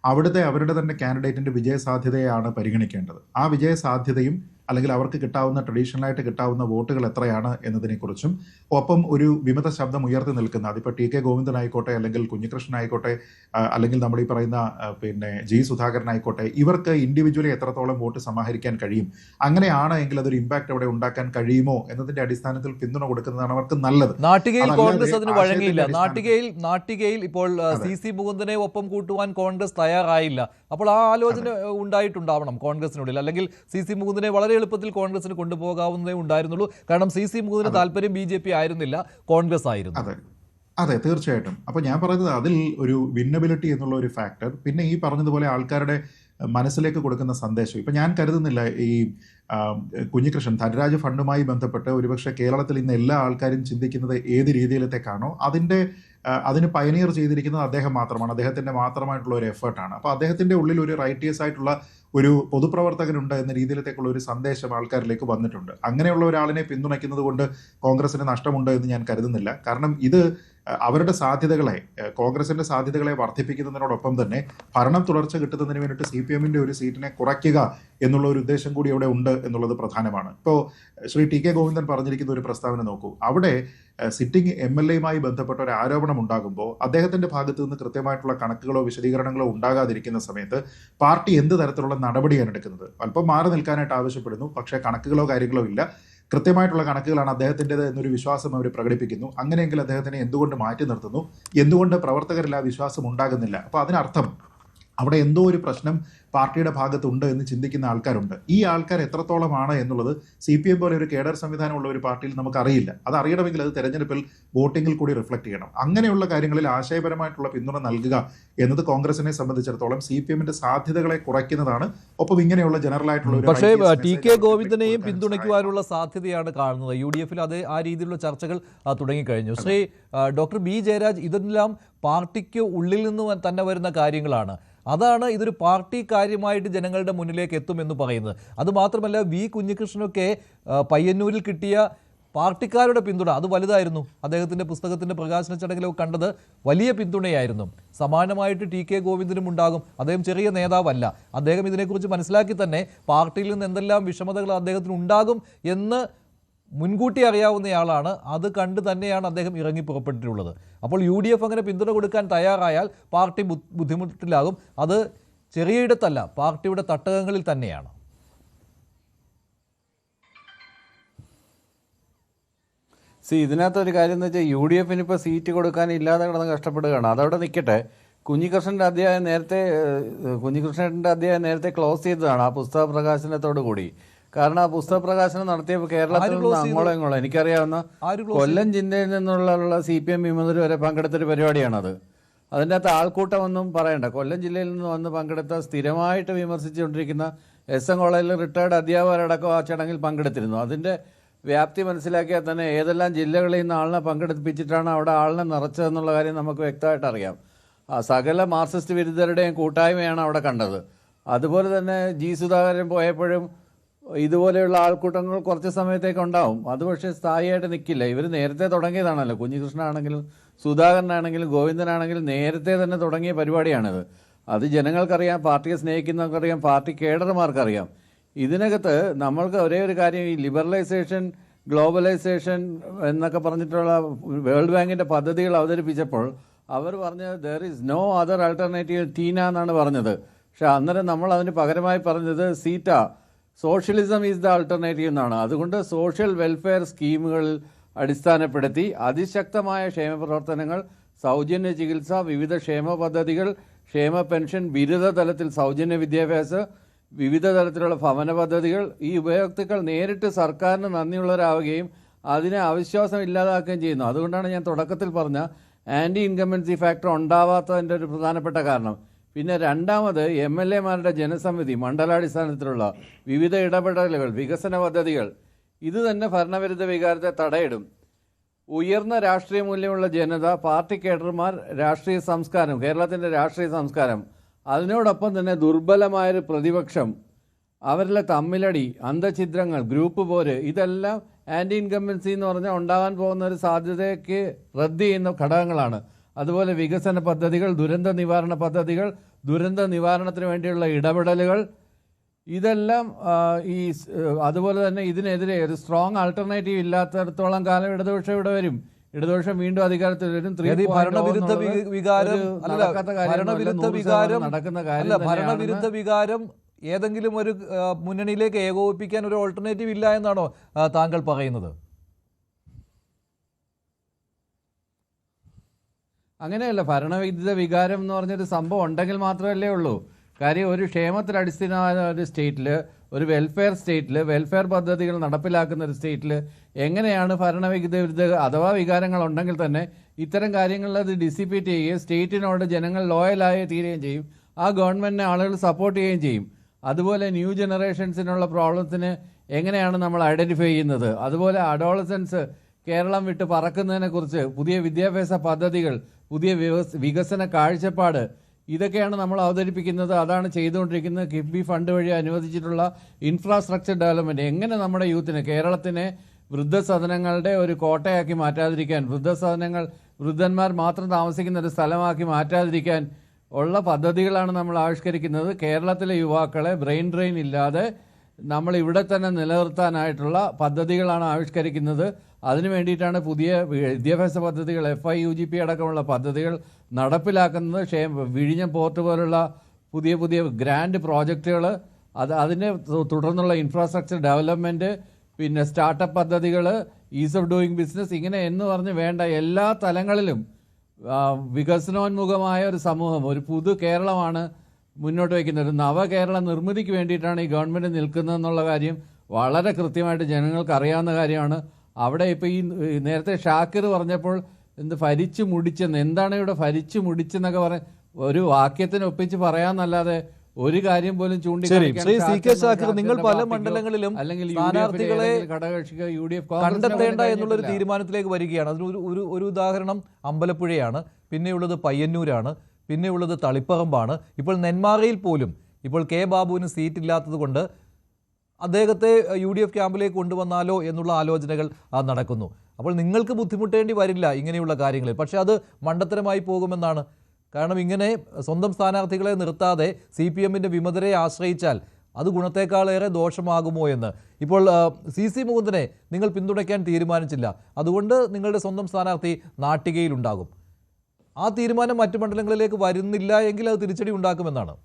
അവരുടെ തന്നെ കാൻഡിഡേറ്റിന്റെ വിജയസാധ്യതയാണ് പരിഗണിക്കേണ്ടത്. ആ വിജയസാധ്യതയും അല്ലെങ്കിൽ അവർക്ക് കിട്ടാവുന്ന ട്രഡീഷണലായിട്ട് കിട്ടാവുന്ന വോട്ടുകൾ എത്രയാണ് എന്നതിനെക്കുറിച്ചും ഒപ്പം ഒരു വിമത ശബ്ദം ഉയർത്തി നിൽക്കുന്ന അതിപ്പോൾ TK ഗോവിന്ദൻ ആയിക്കോട്ടെ അല്ലെങ്കിൽ കുഞ്ഞികൃഷ്ണൻ ആയിക്കോട്ടെ അല്ലെങ്കിൽ നമ്മൾ ഈ പറയുന്ന ജി സുധാകരൻ ആയിക്കോട്ടെ, ഇവർക്ക് ഇൻഡിവിജ്വലി എത്രത്തോളം വോട്ട് സമാഹരിക്കാൻ കഴിയും, അങ്ങനെയാണ് എങ്കിൽ അതൊരു ഇമ്പാക്ട് അവിടെ ഉണ്ടാക്കാൻ കഴിയുമോ എന്നതിന്റെ അടിസ്ഥാനത്തിൽ പിന്തുണ കൊടുക്കുന്നതാണ് അവർക്ക് നല്ലത്. നാട്ടികയിൽ കോൺഗ്രസ് അതിന് വഴങ്ങിയില്ല. നാട്ടികയിൽ ഇപ്പോൾ CC മുകുന്ദനെ ഒപ്പം കൂട്ടുവാൻ കോൺഗ്രസ് തയ്യാറായില്ല. അപ്പോൾ ആ ആലോചന ഉണ്ടായിട്ടുണ്ടാവണം കോൺഗ്രസിനുള്ളിൽ. അല്ലെങ്കിൽ CC മുകുന്ദനെ വളരെ എളുപ്പത്തിൽ കോൺഗ്രസിന് കൊണ്ടുപോകാവുന്നതേ ഉണ്ടായിരുന്നുള്ളൂ. കാരണം CC മുകുന്ദന് താല്പര്യം BJP ആയിരുന്നില്ല, കോൺഗ്രസ് ആയിരുന്നു. അതെ, തീർച്ചയായിട്ടും. അപ്പോൾ ഞാൻ പറയുന്നത് അതിൽ ഒരു വിന്നബിലിറ്റി എന്നുള്ള ഒരു ഫാക്ടർ, പിന്നെ ഈ പറഞ്ഞതുപോലെ ആൾക്കാരുടെ മനസ്സിലേക്ക് കൊടുക്കുന്ന സന്ദേശം. ഇപ്പം ഞാൻ കരുതുന്നില്ല ഈ കുഞ്ഞികൃഷ്ണൻ ധനരാജ് ഫണ്ടുമായി ബന്ധപ്പെട്ട് ഒരുപക്ഷെ കേരളത്തിൽ ഇന്ന് എല്ലാ ആൾക്കാരും ചിന്തിക്കുന്നത് ഏത് രീതിയിലത്തേക്കാണോ അതിന് പയനിയർ ചെയ്തിരിക്കുന്നത് അദ്ദേഹം മാത്രമാണ്, അദ്ദേഹത്തിൻ്റെ മാത്രമായിട്ടുള്ള ഒരു എഫേർട്ടാണ്. അപ്പോൾ അദ്ദേഹത്തിൻ്റെ ഉള്ളിൽ ഒരു റൈറ്റിയസ് ആയിട്ടുള്ള ഒരു പൊതുപ്രവർത്തകനുണ്ട് എന്ന രീതിയിലത്തേക്കുള്ള ഒരു സന്ദേശം ആൾക്കാരിലേക്ക് വന്നിട്ടുണ്ട്. അങ്ങനെയുള്ള ഒരാളിനെ പിന്തുണയ്ക്കുന്നത് കൊണ്ട് കോൺഗ്രസിന് നഷ്ടമുണ്ട് എന്ന് ഞാൻ കരുതുന്നില്ല. കാരണം ഇത് അവരുടെ സാധ്യതകളെ, കോൺഗ്രസിന്റെ സാധ്യതകളെ വർദ്ധിപ്പിക്കുന്നതിനോടൊപ്പം തന്നെ ഭരണം തുടർച്ച കിട്ടുന്നതിന് വേണ്ടിയിട്ട് CPM-ന്റെ ഒരു സീറ്റിനെ കുറയ്ക്കുക എന്നുള്ള ഒരു ഉദ്ദേശം കൂടി അവിടെ ഉണ്ട് എന്നുള്ളത് പ്രധാനമാണ്. ഇപ്പോൾ ശ്രീ TK ഗോവിന്ദൻ പറഞ്ഞിരിക്കുന്ന ഒരു പ്രസ്താവന നോക്കൂ. അവിടെ സിറ്റിംഗ് MLA-യുമായി ബന്ധപ്പെട്ട ഒരു ആരോപണം ഉണ്ടാകുമ്പോൾ അദ്ദേഹത്തിന്റെ ഭാഗത്തു നിന്ന് കൃത്യമായിട്ടുള്ള കണക്കുകളോ വിശദീകരണങ്ങളോ ഉണ്ടാകാതിരിക്കുന്ന സമയത്ത് പാർട്ടി എന്ത് തരത്തിലുള്ള നടപടിയാണ് എടുക്കുന്നത്? അല്പം മാറി നിൽക്കാനായിട്ട് ആവശ്യപ്പെടുന്നു, പക്ഷേ കണക്കുകളോ കാര്യങ്ങളോ ഇല്ല. കൃത്യമായിട്ടുള്ള കണക്കുകളാണ് അദ്ദേഹത്തിൻ്റെത് എന്നൊരു വിശ്വാസം അവർ പ്രകടിപ്പിക്കുന്നു. അങ്ങനെയെങ്കിൽ അദ്ദേഹത്തിനെ എന്തുകൊണ്ട് മാറ്റി നിർത്തുന്നു? എന്തുകൊണ്ട് പ്രവർത്തകരിൽ ആ വിശ്വാസം ഉണ്ടാകുന്നില്ല? അപ്പോൾ അതിനർത്ഥം അവിടെ എന്തോ ഒരു പ്രശ്നം പാർട്ടിയുടെ ഭാഗത്തുണ്ട് എന്ന് ചിന്തിക്കുന്ന ആൾക്കാരുണ്ട്. ഈ ആൾക്കാർ എത്രത്തോളമാണ് എന്നുള്ളത് CPM പോലെ ഒരു കേഡർ സംവിധാനമുള്ള ഒരു പാർട്ടിയിൽ നമുക്കറിയില്ല. അത് അറിയണമെങ്കിൽ അത് തെരഞ്ഞെടുപ്പിൽ വോട്ടിങ്ങിൽ കൂടി റിഫ്ലക്ട് ചെയ്യണം. അങ്ങനെയുള്ള കാര്യങ്ങളിൽ ആശയപരമായിട്ടുള്ള പിന്തുണ നൽകുക എന്നത് കോൺഗ്രസിനെ സംബന്ധിച്ചിടത്തോളം CPM-ന്റെ സാധ്യതകളെ കുറയ്ക്കുന്നതാണ്. ഒപ്പം ഇങ്ങനെയുള്ള ജനറൽ ആയിട്ടുള്ള പക്ഷേ TK ഗോവിന്ദനെയും പിന്തുണയ്ക്കുവാനുള്ള സാധ്യതയാണ് കാണുന്നത്. UDF-ൽ അത് ആ രീതിയിലുള്ള ചർച്ചകൾ തുടങ്ങിക്കഴിഞ്ഞു. ശ്രീ ഡോക്ടർ B ജയരാജ്, ഇതെല്ലാം പാർട്ടിക്ക് ഉള്ളിൽ നിന്ന് തന്നെ വരുന്ന കാര്യങ്ങളാണ്. അതാണ് ഇതൊരു പാർട്ടി കാര്യമായിട്ട് ജനങ്ങളുടെ മുന്നിലേക്ക് എത്തുമെന്ന് പറയുന്നത്. അതുമാത്രമല്ല കുഞ്ഞികൃഷ്ണനൊക്കെ പയ്യന്നൂരിൽ കിട്ടിയ പാർട്ടിക്കാരുടെ പിന്തുണ അത് വലുതായിരുന്നു. അദ്ദേഹത്തിൻ്റെ പുസ്തകത്തിൻ്റെ പ്രകാശന ചടങ്ങിലൊക്കെ കണ്ടത് വലിയ പിന്തുണയായിരുന്നു. സമാനമായിട്ട് TK ഗോവിന്ദനും ഉണ്ടാകും. അദ്ദേഹം ചെറിയ നേതാവല്ല. അദ്ദേഹം ഇതിനെക്കുറിച്ച് മനസ്സിലാക്കി തന്നെ പാർട്ടിയിൽ നിന്ന് എന്തെല്ലാം വിഷമതകൾ അദ്ദേഹത്തിന് ഉണ്ടാകും എന്ന് മുൻകൂട്ടി അറിയാവുന്നയാളാണ്. അത് കണ്ട് തന്നെയാണ് അദ്ദേഹം ഇറങ്ങി പുറപ്പെട്ടിട്ടുള്ളത്. അപ്പോൾ UDF അങ്ങനെ പിന്തുണ കൊടുക്കാൻ തയ്യാറായാൽ പാർട്ടി ബുദ്ധിമുട്ടിലാകും. അത് ചെറിയയിടത്തല്ല, പാർട്ടിയുടെ തട്ടകങ്ങളിൽ തന്നെയാണ്. ഇതിനകത്തൊരു കാര്യം എന്ന് വെച്ചാൽ UDF ഇപ്പോൾ സീറ്റ് കൊടുക്കാൻ ഇല്ലാതെ കിടന്ന് കഷ്ടപ്പെടുകയാണ്. അതവിടെ നിൽക്കട്ടെ. കുഞ്ഞികൃഷ്ണൻ്റെ അധ്യായം നേരത്തെ ക്ലോസ് ചെയ്തതാണ് ആ പുസ്തക പ്രകാശനത്തോടു കൂടി. കാരണം ആ പുസ്തക പ്രകാശനം നടത്തിയപ്പോൾ കേരളത്തിൽ നിന്ന് അങ്ങോളം ഇങ്ങോളം എനിക്കറിയാവുന്ന കൊല്ലം ജില്ലയിൽ നിന്നുള്ള CPM വിമതർ വരെ പങ്കെടുത്തൊരു പരിപാടിയാണത്. അതിൻ്റെ അകത്ത് ആൾക്കൂട്ടമൊന്നും പറയണ്ട. കൊല്ലം ജില്ലയിൽ നിന്ന് വന്ന് പങ്കെടുത്ത സ്ഥിരമായിട്ട് വിമർശിച്ചുകൊണ്ടിരിക്കുന്ന SM കോളേജിൽ റിട്ടയർഡ് അധ്യാപകരടക്കം ആ ചടങ്ങിൽ പങ്കെടുത്തിരുന്നു. അതിൻ്റെ വ്യാപ്തി മനസ്സിലാക്കിയാൽ തന്നെ ഏതെല്ലാം ജില്ലകളിൽ നിന്ന് ആളിനെ പങ്കെടുപ്പിച്ചിട്ടാണ് അവിടെ ആളിനെ നിറച്ചതെന്നുള്ള കാര്യം നമുക്ക് വ്യക്തമായിട്ട് അറിയാം. സകല മാർക്സിസ്റ്റ് വിരുദ്ധരുടെയും കൂട്ടായ്മയാണ് അവിടെ കണ്ടത്. അതുപോലെ തന്നെ സുധാകരൻ പോയപ്പോഴും ഇതുപോലെയുള്ള ആൾക്കൂട്ടങ്ങൾ കുറച്ച് സമയത്തേക്ക് ഉണ്ടാവും. അത് പക്ഷേ സ്ഥായിയായിട്ട് നിൽക്കില്ല. ഇവർ നേരത്തെ തുടങ്ങിയതാണല്ലോ. കുഞ്ഞികൃഷ്ണനാണെങ്കിലും സുധാകരനാണെങ്കിലും ഗോവിന്ദനാണെങ്കിലും നേരത്തെ തന്നെ തുടങ്ങിയ പരിപാടിയാണിത്. അത് ജനങ്ങൾക്കറിയാം, പാർട്ടിയെ സ്നേഹിക്കുന്നവർക്കറിയാം, പാർട്ടി കേഡർമാർക്കറിയാം. ഇതിനകത്ത് നമ്മൾക്ക് ഒരേ ഒരു കാര്യം, ഈ ലിബറലൈസേഷൻ, ഗ്ലോബലൈസേഷൻ എന്നൊക്കെ പറഞ്ഞിട്ടുള്ള വേൾഡ് ബാങ്കിൻ്റെ പദ്ധതികൾ അവതരിപ്പിച്ചപ്പോൾ അവർ പറഞ്ഞത് there is no other alternative TINA എന്നാണ് പറഞ്ഞത്. പക്ഷെ അന്നേരം നമ്മൾ അതിന് പകരമായി പറഞ്ഞത് SITA, socialism is the alternative എന്നാണ്. അതുകൊണ്ട് സോഷ്യൽ വെൽഫെയർ സ്കീമുകളിൽ അടിസ്ഥാനപ്പെടുത്തി അതിശക്തമായ ക്ഷേമ പ്രവർത്തനങ്ങൾ, സൗജന്യ ചികിത്സ, വിവിധ ക്ഷേമ പദ്ധതികൾ, ക്ഷേമ പെൻഷൻ, ബിരുദ തലത്തിൽ സൗജന്യ വിദ്യാഭ്യാസം, വിവിധ തരത്തിലുള്ള ഭവന പദ്ധതികൾ, ഈ ഉപയോക്താക്കൾ നേരിട്ട് സർക്കാരിന് നന്ദിയുള്ളവരാവുകയും അതിനെ അവിശ്വാസം ഇല്ലാതാക്കുകയും ചെയ്യുന്നു. അതുകൊണ്ടാണ് ഞാൻ തുടക്കത്തിൽ പറഞ്ഞ ആൻറ്റി ഇൻകംബൻസി ഫാക്ടർ ഉണ്ടാവാത്തതിൻ്റെ ഒരു പ്രധാനപ്പെട്ട കാരണം. പിന്നെ രണ്ടാമത് MLA-മാരുടെ ജനസമിതി, മണ്ഡലാടിസ്ഥാനത്തിലുള്ള വിവിധ ഇടപെടലുകൾ, വികസന പദ്ധതികൾ, ഇത് തന്നെ ഭരണവിരുദ്ധ വികാരത്തെ തടയിടും. ഉയർന്ന രാഷ്ട്രീയ മൂല്യമുള്ള ജനത, പാർട്ടി കേഡർമാർ, രാഷ്ട്രീയ സംസ്കാരം, കേരളത്തിൻ്റെ രാഷ്ട്രീയ സംസ്കാരം, അതിനോടൊപ്പം തന്നെ ദുർബലമായൊരു പ്രതിപക്ഷം, അവരിലെ തമ്മിലടി, അന്തഛിദ്രങ്ങൾ, ഗ്രൂപ്പ് പോര്, ഇതെല്ലാം ആൻറ്റി ഇൻകംബൻസി എന്ന് പറഞ്ഞാൽ ഉണ്ടാകാൻ പോകുന്ന ഒരു സാധ്യതയ്ക്ക് റദ്ദ് ചെയ്യുന്ന ഘടകങ്ങളാണ്. അതുപോലെ വികസന പദ്ധതികൾ, ദുരന്ത നിവാരണ പദ്ധതികൾ, ദുരന്ത നിവാരണത്തിന് വേണ്ടിയുള്ള ഇടപെടലുകൾ, ഇതെല്ലാം അതുപോലെ തന്നെ ഇതിനെതിരെ ഒരു സ്ട്രോങ് ആൾട്ടർനേറ്റീവ് ഇല്ലാത്തടത്തോളം കാലം ഇടതുപക്ഷം ഇവിടെ വരും. ഇടതുപക്ഷം വീണ്ടും അധികാരത്തിൽ വരും. ഭരണവിരുദ്ധ വികാരം ഏതെങ്കിലും ഒരു മുന്നണിയിലേക്ക് ഏകോപിപ്പിക്കാൻ ഒരു ഓൾട്ടർനേറ്റീവ് ഇല്ല എന്നാണോ താങ്കൾ പറയുന്നത്? അങ്ങനെയല്ല. ഭരണവിരുദ്ധ വികാരം എന്ന് പറഞ്ഞൊരു സംഭവം ഉണ്ടെങ്കിൽ മാത്രമല്ലേ ഉള്ളൂ. കാര്യം ഒരു ക്ഷേമത്തിൽ അടിസ്ഥാനമായ ഒരു സ്റ്റേറ്റിൽ, ഒരു വെൽഫെയർ സ്റ്റേറ്റിൽ, വെൽഫെയർ പദ്ധതികൾ നടപ്പിലാക്കുന്ന ഒരു സ്റ്റേറ്റിൽ എങ്ങനെയാണ് ഭരണവിരുദ്ധ അഥവാ വികാരങ്ങൾ ഉണ്ടെങ്കിൽ തന്നെ ഇത്തരം കാര്യങ്ങളിൽ അത് ഡിസിപ്പേറ്റ് ചെയ്യുകയും സ്റ്റേറ്റിനോട് ജനങ്ങൾ ലോയലായി തീരുകയും ചെയ്യും. ആ ഗവൺമെൻറ്റിനെ ആളുകൾ സപ്പോർട്ട് ചെയ്യുകയും ചെയ്യും. അതുപോലെ ന്യൂ ജനറേഷൻസിനുള്ള പ്രോബ്ലംസിന് എങ്ങനെയാണ് നമ്മൾ ഐഡൻറ്റിഫൈ ചെയ്യുന്നത്, അതുപോലെ അഡോളസൻസ് കേരളം വിട്ട് പറക്കുന്നതിനെക്കുറിച്ച് പുതിയ വിദ്യാഭ്യാസ പദ്ധതികൾ, പുതിയ വികസന കാഴ്ചപ്പാട്, ഇതൊക്കെയാണ് നമ്മൾ അവതരിപ്പിക്കുന്നത്. അതാണ് ചെയ്തുകൊണ്ടിരിക്കുന്നത്. കിഫ്ബി ഫണ്ട് വഴി അനുവദിച്ചിട്ടുള്ള ഇൻഫ്രാസ്ട്രക്ചർ ഡെവലപ്മെൻറ്റ്, എങ്ങനെ നമ്മുടെ യൂത്തിനെ, കേരളത്തിനെ വൃദ്ധസദനങ്ങളുടെ ഒരു കോട്ടയാക്കി മാറ്റാതിരിക്കാൻ, വൃദ്ധസദനങ്ങൾ വൃദ്ധന്മാർ മാത്രം താമസിക്കുന്ന ഒരു സ്ഥലമാക്കി മാറ്റാതിരിക്കാൻ ഉള്ള പദ്ധതികളാണ് നമ്മൾ ആവിഷ്കരിക്കുന്നത്. കേരളത്തിലെ യുവാക്കളെ ബ്രെയിൻ ഡ്രെയിൻ ഇല്ലാതെ നമ്മൾ ഇവിടെ തന്നെ നിലനിർത്താനായിട്ടുള്ള പദ്ധതികളാണ് ആവിഷ്കരിക്കുന്നത്. അതിനു വേണ്ടിയിട്ടാണ് പുതിയ വിദ്യാഭ്യാസ പദ്ധതികൾ, FIUGP അടക്കമുള്ള പദ്ധതികൾ നടപ്പിലാക്കുന്നത്. വിഴിഞ്ഞം പോർട്ട് പോലുള്ള പുതിയ പുതിയ ഗ്രാൻഡ് പ്രോജക്റ്റുകൾ, അതിനെ തുടർന്നുള്ള ഇൻഫ്രാസ്ട്രക്ചർ ഡെവലപ്മെൻറ്റ്, പിന്നെ സ്റ്റാർട്ടപ്പ് പദ്ധതികൾ, ഈസ് ഓഫ് ഡൂയിങ് ബിസിനസ്, ഇങ്ങനെ എന്ന് പറഞ്ഞ് വേണ്ട എല്ലാ തലങ്ങളിലും വികസനോന്മുഖമായ ഒരു സമൂഹം, ഒരു പുതു കേരളമാണ് മുന്നോട്ട് വയ്ക്കുന്നത്. ഒരു നവകേരള നിർമ്മിതിക്ക് വേണ്ടിയിട്ടാണ് ഈ ഗവൺമെൻറ് നിൽക്കുന്നതെന്നുള്ള കാര്യം വളരെ കൃത്യമായിട്ട് ജനങ്ങൾക്ക് അറിയാവുന്ന കാര്യമാണ്. അവിടെ ഇപ്പോൾ ഈ നേരത്തെ ഷാക്കിർ പറഞ്ഞപ്പോൾ ഭരിച്ചു മുടിച്ചെന്ന്, എന്താണ് ഇവിടെ ഭരിച്ചു മുടിച്ചെന്നൊക്കെ ഒരു വാക്യത്തിന് ഒപ്പിച്ച് പറയാന്നല്ലാതെ ഒരു കാര്യം പോലും ചൂണ്ടിക്കാണിക്കാൻ നിങ്ങൾ പല മണ്ഡലങ്ങളിലും സ്ഥാനാർത്ഥികളെ കണ്ടെത്തേണ്ട എന്നുള്ളൊരു തീരുമാനത്തിലേക്ക് വരികയാണ്. അതിന് ഒരു ഉദാഹരണം അമ്പലപ്പുഴയാണ്, പിന്നെയുള്ളത് പയ്യന്നൂരാണ്, പിന്നെയുള്ളത് തളിപ്പറമ്പാണ്. ഇപ്പോൾ നെന്മാറയിൽ പോലും ഇപ്പോൾ കെ ബാബുവിന് സീറ്റ് ഇല്ലാത്തത് കൊണ്ട് അദ്ദേഹത്തെ UDF ക്യാമ്പിലേക്ക് കൊണ്ടുവന്നാലോ എന്നുള്ള ആലോചനകൾ നടക്കുന്നു. അപ്പോൾ നിങ്ങൾക്ക് ബുദ്ധിമുട്ടേണ്ടി വരില്ല ഇങ്ങനെയുള്ള കാര്യങ്ങളിൽ, പക്ഷേ അത് മണ്ടത്തരമായി പോകുമെന്നാണ്. കാരണം ഇങ്ങനെ സ്വന്തം സ്ഥാനാർത്ഥികളെ നിർത്താതെ CPM-ൻ്റെ വിമതരെ ആശ്രയിച്ചാൽ അത് ഗുണത്തേക്കാളേറെ ദോഷമാകുമോ എന്ന്. ഇപ്പോൾ CC മുകുന്ദനെ നിങ്ങൾ പിന്തുണയ്ക്കാൻ തീരുമാനിച്ചില്ല, അതുകൊണ്ട് നിങ്ങളുടെ സ്വന്തം സ്ഥാനാർത്ഥി നാട്ടികയിലുണ്ടാകും. ആ തീരുമാനം മറ്റു മണ്ഡലങ്ങളിലേക്ക് വരുന്നില്ല എങ്കിൽ അത് തിരിച്ചടി ഉണ്ടാക്കുമെന്നാണ്.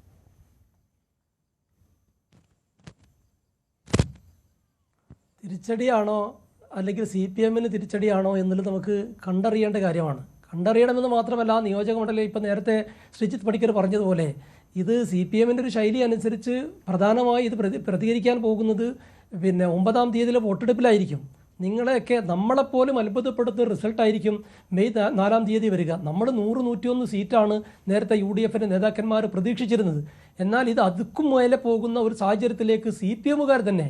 തിരിച്ചടിയാണോ അല്ലെങ്കിൽ CPM-ന് തിരിച്ചടിയാണോ എന്നുള്ളത് നമുക്ക് കണ്ടറിയേണ്ട കാര്യമാണ്. കണ്ടറിയണമെന്ന് മാത്രമല്ല, നിയോജക മണ്ഡലം ഇപ്പം നേരത്തെ ശ്രീജിത്ത് പണിക്കർ പറഞ്ഞതുപോലെ ഇത് CPM-ന്റെ ഒരു ശൈലി അനുസരിച്ച് പ്രധാനമായി ഇത് പ്രതികരിക്കാൻ പോകുന്നത് 9-ാം തീയതിയിലെ വോട്ടെടുപ്പിലായിരിക്കും. നിങ്ങളെയൊക്കെ നമ്മളെപ്പോലും അത്ഭുതപ്പെടുത്തുന്ന റിസൾട്ടായിരിക്കും മെയ് 4-ാം തീയതി വരിക. നമ്മൾ 100-101 സീറ്റാണ് നേരത്തെ UDF-ന്റെ നേതാക്കന്മാർ പ്രതീക്ഷിച്ചിരുന്നത്. എന്നാൽ ഇത് അതുക്കും മേലെ പോകുന്ന ഒരു സാഹചര്യത്തിലേക്ക് CPM-കാർ തന്നെ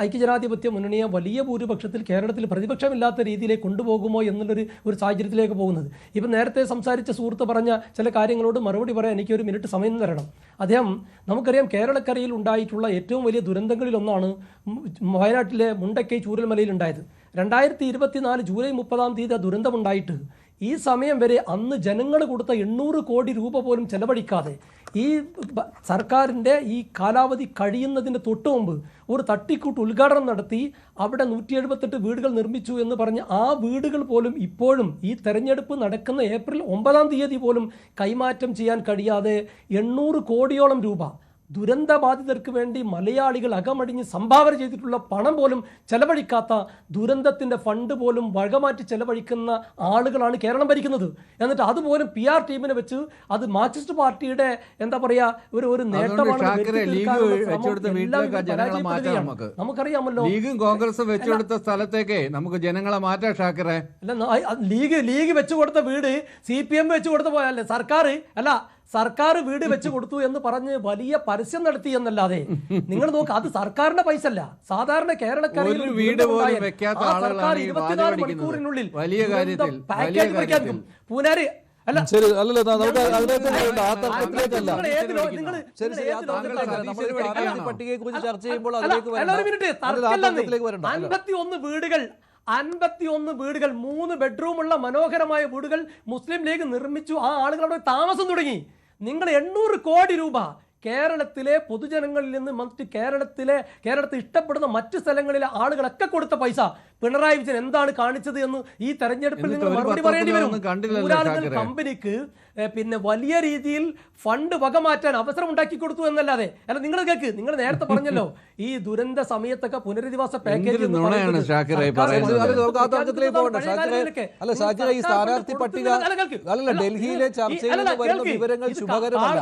ഐക്യജനാധിപത്യ മുന്നണിയെ വലിയ ഭൂരിപക്ഷത്തിൽ കേരളത്തിൽ പ്രതിപക്ഷമില്ലാത്ത രീതിയിലേക്ക് കൊണ്ടുപോകുമോ എന്നുള്ളൊരു സാഹചര്യത്തിലേക്ക് പോകുന്നത്. ഇപ്പം നേരത്തെ സംസാരിച്ച സുഹൃത്ത് പറഞ്ഞ ചില കാര്യങ്ങളോട് മറുപടി പറയാൻ എനിക്ക് ഒരു മിനിറ്റ് സമയം തരണം. അദ്ദേഹം, നമുക്കറിയാം കേരളക്കരയിൽ ഉണ്ടായിട്ടുള്ള ഏറ്റവും വലിയ ദുരന്തങ്ങളിലൊന്നാണ് വയനാട്ടിലെ മുണ്ടക്കൈ ചൂരൽമലയിൽ ഉണ്ടായത്. 2024 ജൂലൈ 30-ാം തീയതി ആ ദുരന്തമുണ്ടായിട്ട് ഈ സമയം വരെ അന്ന് ജനങ്ങൾ കൊടുത്ത 800 കോടി രൂപ പോലും ചെലവഴിക്കാതെ ഈ സർക്കാരിൻ്റെ ഈ കാലാവധി കഴിയുന്നതിന് തൊട്ട് മുമ്പ് ഒരു തട്ടിക്കൂട്ട് ഉദ്ഘാടനം നടത്തി അവിടെ 178 വീടുകൾ നിർമ്മിച്ചു എന്ന് പറഞ്ഞ് ആ വീടുകൾ പോലും ഇപ്പോഴും ഈ തെരഞ്ഞെടുപ്പ് നടക്കുന്ന ഏപ്രിൽ 9-ാം തീയതി പോലും കൈമാറ്റം ചെയ്യാൻ കഴിയാതെ 800 കോടിയോളം രൂപ ദുരന്തബാധിതർക്ക് വേണ്ടി മലയാളികൾ അകമടിഞ്ഞ് സംഭാവന ചെയ്തിട്ടുള്ള പണം പോലും ചെലവഴിക്കാത്ത, ദുരന്തത്തിൻ്റെ ഫണ്ട് പോലും വകമാറ്റി ചെലവഴിക്കുന്ന ആളുകളാണ് കേരളം ഭരിക്കുന്നത്. എന്നിട്ട് അതുപോലും PR ടീമിനെ വെച്ച് അത് മാർക്സിസ്റ്റ് പാർട്ടിയുടെ എന്താ പറയുക ഒരു നേട്ടമാണ്. നമുക്കറിയാമല്ലോ, ലീഗും കോൺഗ്രസും വെച്ചുകൊടുത്ത സ്ഥലത്തേക്ക് നമുക്ക് ജനങ്ങളെ മാറ്റാം ഷാക്കിറെ. അല്ല, ലീഗ് വെച്ചുകൊടുത്ത വീട് CPM വെച്ചുകൊടുത്ത പോയല്ലേ സർക്കാർ വീട് വെച്ച് കൊടുത്തു എന്ന് പറഞ്ഞ് വലിയ പരസ്യം നടത്തി എന്നല്ലാതെ നിങ്ങൾ നോക്ക്, അത് സർക്കാരിന്റെ പൈസ അല്ല. സാധാരണ കേരളക്കരയിൽ വീട് പോലും വെക്കാത്ത ആളുകളാണ് 24 മണിക്കൂറിനുള്ളിൽ വലിയ കാര്യത്തിൽ പാക്കേജ് പ്രഖ്യാപിക്കും. പൂനാര് അല്ല, ശരി, അല്ലല്ലോ നമുക്ക് അതിലേക്കല്ല, ആ തർക്കത്തിലേക്കല്ല. പട്ടികയെ കുറിച്ച് ചർച്ച ചെയ്യുമ്പോൾ അതിലേക്ക് 51 വീടുകൾ 3 ബെഡ്റൂമുള്ള മനോഹരമായ വീടുകൾ മുസ്ലിം ലീഗ് നിർമ്മിച്ചു. ആ ആളുകൾ അവിടെ താമസം തുടങ്ങി. നിങ്ങൾ 800 കോടി രൂപ കേരളത്തിലെ പൊതുജനങ്ങളിൽ നിന്ന് മറ്റ് കേരളത്തിൽ ഇഷ്ടപ്പെടുന്ന മറ്റ് സ്ഥലങ്ങളിലെ ആളുകളൊക്കെ കൊടുത്ത പൈസ പിണറായി വിജയൻ എന്താണ് കാണിച്ചത് എന്ന് ഈ തെരഞ്ഞെടുപ്പിൽ നിങ്ങൾ മറുപടി പറയേണ്ടി വരും. കമ്പനിക്ക് വലിയ രീതിയിൽ ഫണ്ട് വകമാറ്റാൻ അവസരം ഉണ്ടാക്കി കൊടുത്തു എന്നല്ലാതെ അല്ല. നിങ്ങൾ കേൾക്ക്, നിങ്ങൾ നേരത്തെ പറഞ്ഞല്ലോ ഈ ദുരന്ത സമയത്തൊക്കെ പുനരധിവാസ പാക്കേജ് ഡൽഹിയിലെ ചർച്ചയിൽ വരുന്ന വിവരങ്ങൾ ശുഭകരമല്ല.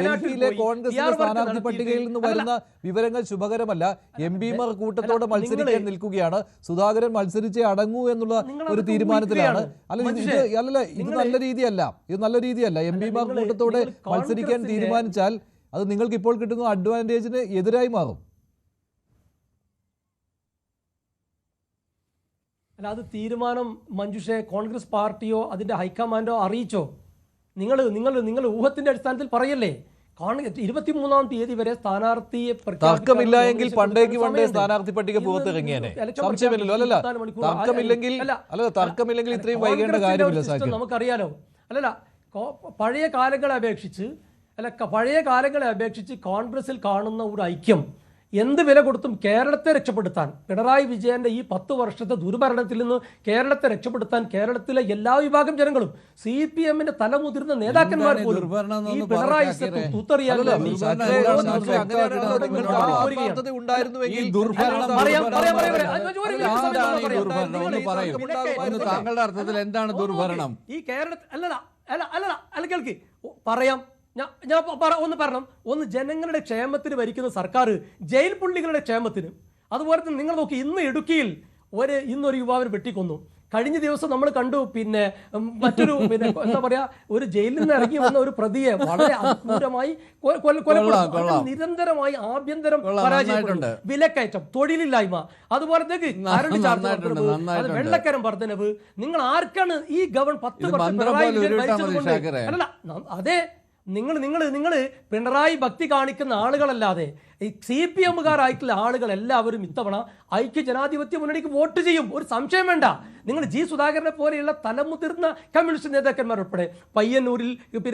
ഡൽഹിയിലെ കോൺഗ്രസിന്റെ സ്ഥാനാർത്ഥി പട്ടികയിൽ നിന്ന് വരുന്ന വിവരങ്ങൾ ശുഭകരമല്ല. MP-മാർ കൂട്ടത്തോടെ മത്സരിക്കാൻ നിൽക്കുകയാണ്. സുധാകരൻ മത്സരിച്ചേ അടങ്ങൂ എന്നുള്ള ഒരു തീരുമാനത്തിലാണ്. ഇത് നല്ല രീതിയല്ല. MP-മാർ കൂട്ടത്തോടെ മത്സരിക്കാൻ തീരുമാനിച്ചാൽ അത് നിങ്ങൾക്ക് ഇപ്പോൾ കിട്ടുന്ന അഡ്വാൻറ്റേജിന് എതിരായി മാറും. അല്ല, അത് തീരുമാനം മഞ്ജുഷെ കോൺഗ്രസ് പാർട്ടിയോ അതിന്റെ ഹൈക്കമാൻഡോ അറിയിച്ചോ? നിങ്ങൾ ഊഹത്തിന്റെ അടിസ്ഥാനത്തിൽ പറയല്ലേ? 23-ാം തീയതി വരെ സ്ഥാനാർത്ഥിയെ തർക്കമില്ല എങ്കിൽ പണ്ടേക്ക് സ്ഥാനാർത്ഥി പട്ടിക പുറത്തിറങ്ങിയേനെ, സംശയമില്ലല്ലോ. തർക്കമില്ലെങ്കിൽ ഇത്രയും വൈകേണ്ട കാര്യമില്ല. നമുക്കറിയാലോ. പഴയ കാലങ്ങളെ അപേക്ഷിച്ച് കോൺഗ്രസിൽ കാണുന്ന ഒരു ഐക്യം എന്ത് വില കൊടുത്തും കേരളത്തെ രക്ഷപ്പെടുത്താൻ, പിണറായി വിജയന്റെ ഈ 10 വർഷത്തെ ദുർഭരണത്തിൽ നിന്ന് കേരളത്തെ രക്ഷപ്പെടുത്താൻ കേരളത്തിലെ എല്ലാ വിഭാഗം ജനങ്ങളും CPM-ന്റെ തലമുതിർന്ന നേതാക്കന്മാർ പോലും ഈ പിണറായി താങ്കളുടെ അർത്ഥത്തിൽ എന്താണ് ദുർഭരണം? ഈ കേരളത്തിൽ അല്ല കേൾക്ക് പറയാം. ഞാൻ പറയണം. ജനങ്ങളുടെ ക്ഷേമത്തിന് ഭരിക്കുന്ന സർക്കാർ ജയിൽ പുള്ളികളുടെ ക്ഷേമത്തിന്. അതുപോലെ തന്നെ നിങ്ങൾ നോക്കി, ഇന്ന് ഇടുക്കിയിൽ ഇന്നൊരു യുവാവിനെ വെട്ടിക്കൊന്നു. കഴിഞ്ഞ ദിവസം നമ്മൾ കണ്ടു മറ്റൊരു എന്താ പറയാ ഒരു ജയിലിൽ നിന്ന് ഇറങ്ങി വന്ന ഒരു പ്രതിയെ വളരെ ക്രൂരമായി കൊലപ്പെടുത്തി. നിരന്തരമായി ആഭ്യന്തരം പരാജയപ്പെടുന്നു. വിലക്കയറ്റം, തൊഴിലില്ലായ്മ, അതുപോലെ കറണ്ട് ചാർജ് വർധനവ്, വെള്ളക്കരം വർധനവ്. നിങ്ങൾ ആർക്കാണ് ഈ ഗവൺമെന്റ് 10 വർഷം പിണറായി ഭരിച്ചതുകൊണ്ട് അല്ല അതെ നിങ്ങൾ പിണറായി ഭക്തി കാണിക്കുന്ന ആളുകളല്ലാതെ ഈ CPM-കാരായിട്ടുള്ള ആളുകൾ എല്ലാവരും ഇത്തവണ ഐക്യ ജനാധിപത്യ മുന്നണിക്ക് വോട്ട് ചെയ്യും. ഒരു സംശയം വേണ്ട. നിങ്ങൾ G. സുധാകരനെ പോലെയുള്ള തലമുതിർന്ന കമ്മ്യൂണിസ്റ്റ് നേതാക്കന്മാർ ഉൾപ്പെടെ പയ്യന്നൂരിൽ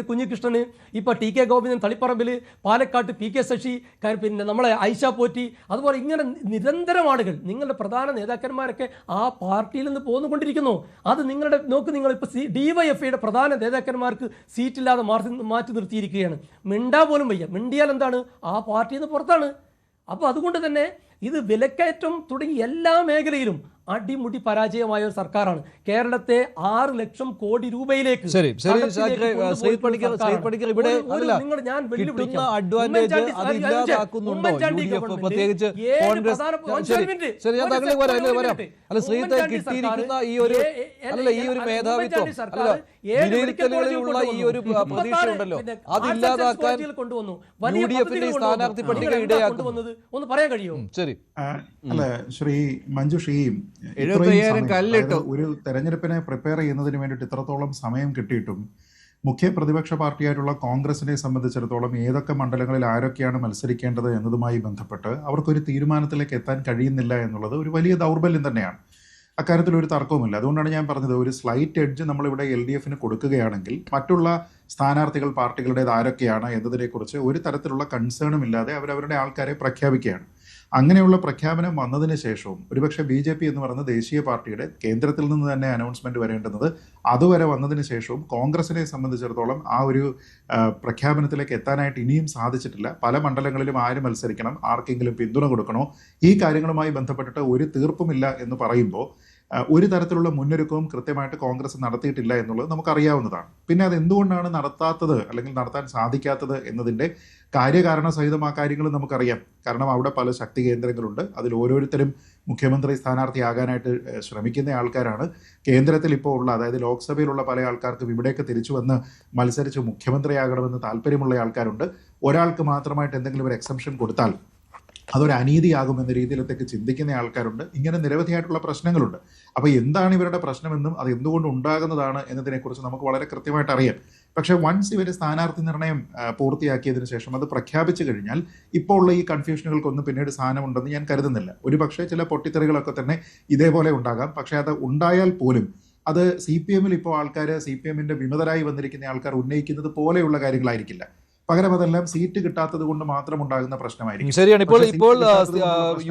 കുഞ്ഞികൃഷ്ണന്, ഇപ്പോൾ TK ഗോവിന്ദൻ തളിപ്പറമ്പിൽ, പാലക്കാട്ട് PK ശശി, നമ്മളെ ഐഷ പോറ്റി, അതുപോലെ ഇങ്ങനെ നിരന്തരം ആളുകൾ നിങ്ങളുടെ പ്രധാന നേതാക്കന്മാരൊക്കെ ആ പാർട്ടിയിൽ നിന്ന് പോന്നുകൊണ്ടിരിക്കുന്നു. അത് നിങ്ങളിപ്പോൾ DYFIയുടെ പ്രധാന നേതാക്കന്മാർക്ക് സീറ്റില്ലാതെ മാറ്റി നിർത്തിയിരിക്കുകയാണ്. മിണ്ടാ പോലും വയ്യ. മിണ്ടിയാൽ എന്താണ്? ആ പാർട്ടിയിൽ നിന്ന് പുറത്താണ്. അപ്പോൾ അതുകൊണ്ട് തന്നെ ഇത് വിലക്കയറ്റം തുടങ്ങി എല്ലാ മേഖലയിലും അടിമുടി പരാജയമായ ഒരു സർക്കാരാണ്. കേരളത്തെ 6 ലക്ഷം കോടി രൂപയിലേക്ക് ശരി ശരി അകത്തിലേക്ക് ശാക്രെ, കൊണ്ടുപോയിട്ടുള്ള ശ്രീ പണിക്കർ സർക്കാരാണ്. ഇവിടെ ഒരു- അല്ല നിങ്ങൾ ഞാൻ കിട്ടുന്ന വെല്ലുവിളിക്കാം. അഡ്വാൻറ്റേജ് അത് ഇല്ലാതാക്കുന്നുണ്ടോ UDF, പ്രത്യേകിച്ച് കോൺഗ്രസ്? ശരി, ഞാൻ താങ്കളിലേക്ക് വരാം. അല്ല, ശ്രീത്തെ കിട്ടിയിരിക്കുന്ന ഈ ഒരു മേധാവിത്വം, അല്ല, വിലയിരുത്തലുകളിലുള്ള ഈ ഒരു പ്രതീക്ഷ ഉണ്ടല്ലോ, അതില്ലാതാക്കാൻ UDF-ന്റെ സ്ഥാനാർത്ഥി പട്ടിക ഇടയാക്കുന്നത് ഒന്ന് പറയാൻ കഴിയുമോ? ശരി, അല്ല ശ്രീ മഞ്ജുഷ്, ഈ 75,000 കല്ലിട്ടു. ഒരു തെരഞ്ഞെടുപ്പിനെ പ്രിപ്പയർ ചെയ്യുന്നതിന് വേണ്ടിയിട്ട് ഇത്രത്തോളം സമയം കിട്ടിയിട്ടും മുഖ്യ പ്രതിപക്ഷ പാർട്ടിയായിട്ടുള്ള കോൺഗ്രസിനെ സംബന്ധിച്ചിടത്തോളം ഏതൊക്കെ മണ്ഡലങ്ങളിൽ ആരൊക്കെയാണ് മത്സരിക്കേണ്ടത് എന്നതുമായി ബന്ധപ്പെട്ട് അവർക്കൊരു തീരുമാനത്തിലേക്ക് എത്താൻ കഴിയുന്നില്ല എന്നുള്ളത് ഒരു വലിയ ദൗർബല്യം തന്നെയാണ്. അക്കാര്യത്തിൽ ഒരു തർക്കവുമില്ല. അതുകൊണ്ടാണ് ഞാൻ പറഞ്ഞത്, ഒരു സ്ലൈറ്റ് എഡ്ജ് നമ്മളിവിടെ LDF-ന് കൊടുക്കുകയാണെങ്കിൽ മറ്റുള്ള സ്ഥാനാർത്ഥികൾ പാർട്ടികളുടേത് ആരൊക്കെയാണ് എന്നതിനെക്കുറിച്ച് ഒരു തരത്തിലുള്ള കൺസേണും ഇല്ലാതെ അവരവരുടെ ആൾക്കാരെ പ്രഖ്യാപിക്കുകയാണ്. അങ്ങനെയുള്ള പ്രഖ്യാപനം വന്നതിന് ശേഷവും ഒരുപക്ഷെ BJP എന്ന് പറയുന്ന ദേശീയ പാർട്ടിയുടെ കേന്ദ്രത്തിൽ നിന്ന് തന്നെ അനൗൺസ്മെന്റ് വരേണ്ടുന്നത് അതുവരെ വന്നതിന് ശേഷവും കോൺഗ്രസിനെ സംബന്ധിച്ചിടത്തോളം ആ ഒരു പ്രഖ്യാപനത്തിലേക്ക് എത്താനായിട്ട് ഇനിയും സാധിച്ചിട്ടില്ല. പല മണ്ഡലങ്ങളിലും ആര് മത്സരിക്കണം, ആർക്കെങ്കിലും പിന്തുണ കൊടുക്കണോ, ഈ കാര്യങ്ങളുമായി ബന്ധപ്പെട്ടിട്ട് ഒരു തീർപ്പുമില്ല എന്ന് പറയുമ്പോൾ ഒരു തരത്തിലുള്ള മുന്നൊരുക്കവും കൃത്യമായിട്ട് കോൺഗ്രസ് നടത്തിയിട്ടില്ല എന്നുള്ളത് നമുക്കറിയാവുന്നതാണ്. പിന്നെ അത് എന്തുകൊണ്ടാണ് നടത്താത്തത് അല്ലെങ്കിൽ നടത്താൻ സാധിക്കാത്തത് എന്നതിൻ്റെ കാര്യകാരണ സഹിതം ആ കാര്യങ്ങൾ നമുക്കറിയാം. കാരണം അവിടെ പല ശക്തി കേന്ദ്രങ്ങളുണ്ട്. അതിൽ ഓരോരുത്തരും മുഖ്യമന്ത്രി സ്ഥാനാർത്ഥിയാകാനായിട്ട് ശ്രമിക്കുന്ന ആൾക്കാരാണ്. കേന്ദ്രത്തിൽ ഇപ്പോൾ ഉള്ള, അതായത് ലോക്സഭയിലുള്ള പല ആൾക്കാർക്കും ഇവിടേക്ക് തിരിച്ചു വന്ന് മത്സരിച്ച് മുഖ്യമന്ത്രിയാകണമെന്ന് താല്പര്യമുള്ള ആൾക്കാരുണ്ട്. ഒരാൾക്ക് മാത്രമായിട്ട് എന്തെങ്കിലും ഒരു എക്സംഷൻ കൊടുത്താൽ അതൊരു അനീതിയാകുമെന്ന രീതിയിലത്തേക്ക് ചിന്തിക്കുന്ന ആൾക്കാരുണ്ട്. ഇങ്ങനെ നിരവധിയായിട്ടുള്ള പ്രശ്നങ്ങളുണ്ട്. അപ്പോൾ എന്താണ് ഇവരുടെ പ്രശ്നമെന്നും അത് എന്തുകൊണ്ട് ഉണ്ടാകുന്നതാണ് എന്നതിനെക്കുറിച്ച് നമുക്ക് വളരെ കൃത്യമായിട്ട് അറിയാം. പക്ഷേ വൺസ് ഇവർ സ്ഥാനാർത്ഥി നിർണയം പൂർത്തിയാക്കിയതിനു ശേഷം അത് പ്രഖ്യാപിച്ചു കഴിഞ്ഞാൽ ഇപ്പോൾ ഉള്ള ഈ കൺഫ്യൂഷനുകൾക്കൊന്നും പിന്നീട് സ്ഥാനമുണ്ടെന്ന് ഞാൻ കരുതുന്നില്ല. ഒരു പക്ഷേ ചില പൊട്ടിത്തെറികളൊക്കെ തന്നെ ഇതേപോലെ ഉണ്ടാകാം. പക്ഷേ അത് ഉണ്ടായാൽ പോലും അത് CPM-ൽ ഇപ്പോൾ ആൾക്കാർ, CPM-ന്റെ വിമതരായി വന്നിരിക്കുന്ന ആൾക്കാർ ഉന്നയിക്കുന്നത് പോലെയുള്ള കാര്യങ്ങളായിരിക്കില്ല. പകരം അതെല്ലാം സീറ്റ് കിട്ടാത്തത് കൊണ്ട് മാത്രം ഉണ്ടാകുന്ന പ്രശ്നമായിരിക്കും. ശരിയാണ്. ഇപ്പോൾ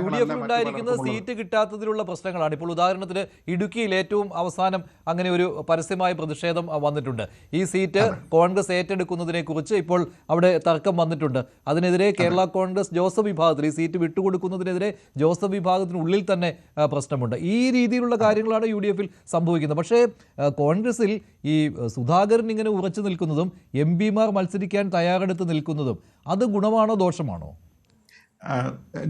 UDF ഉണ്ടായിരിക്കുന്നത് സീറ്റ് കിട്ടാത്തതിലുള്ള പ്രശ്നങ്ങളാണ്. ഇപ്പോൾ ഉദാഹരണത്തിന് ഇടുക്കിയിൽ ഏറ്റവും അവസാനം അങ്ങനെ ഒരു പരസ്യമായ പ്രതിഷേധം വന്നിട്ടുണ്ട്. ഈ സീറ്റ് കോൺഗ്രസ് ഏറ്റെടുക്കുന്നതിനെ കുറിച്ച് ഇപ്പോൾ അവിടെ തർക്കം വന്നിട്ടുണ്ട്. അതിനെതിരെ കേരള കോൺഗ്രസ് ജോസഫ് വിഭാഗത്തിൽ ഈ സീറ്റ് വിട്ടുകൊടുക്കുന്നതിനെതിരെ ജോസഫ് വിഭാഗത്തിനുള്ളിൽ തന്നെ പ്രശ്നമുണ്ട്. ഈ രീതിയിലുള്ള കാര്യങ്ങളാണ് UDF-ൽ സംഭവിക്കുന്നത്. പക്ഷേ കോൺഗ്രസിൽ ഈ സുധാകരൻ ഇങ്ങനെ ഉറച്ചു നിൽക്കുന്നതും MP-മാർ മത്സരിക്കാൻ തയ്യാറെടുത്ത് നിൽക്കുന്നതും അത് ഗുണമാണോ ദോഷമാണോ?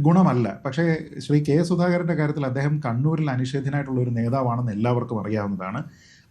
ഗുണമല്ല. പക്ഷേ ശ്രീ K സുധാകരന്റെ കാര്യത്തിൽ അദ്ദേഹം കണ്ണൂരിൽ അനിഷേധ്യനായിട്ടുള്ള ഒരു നേതാവാണെന്ന് എല്ലാവർക്കും അറിയാവുന്നതാണ്.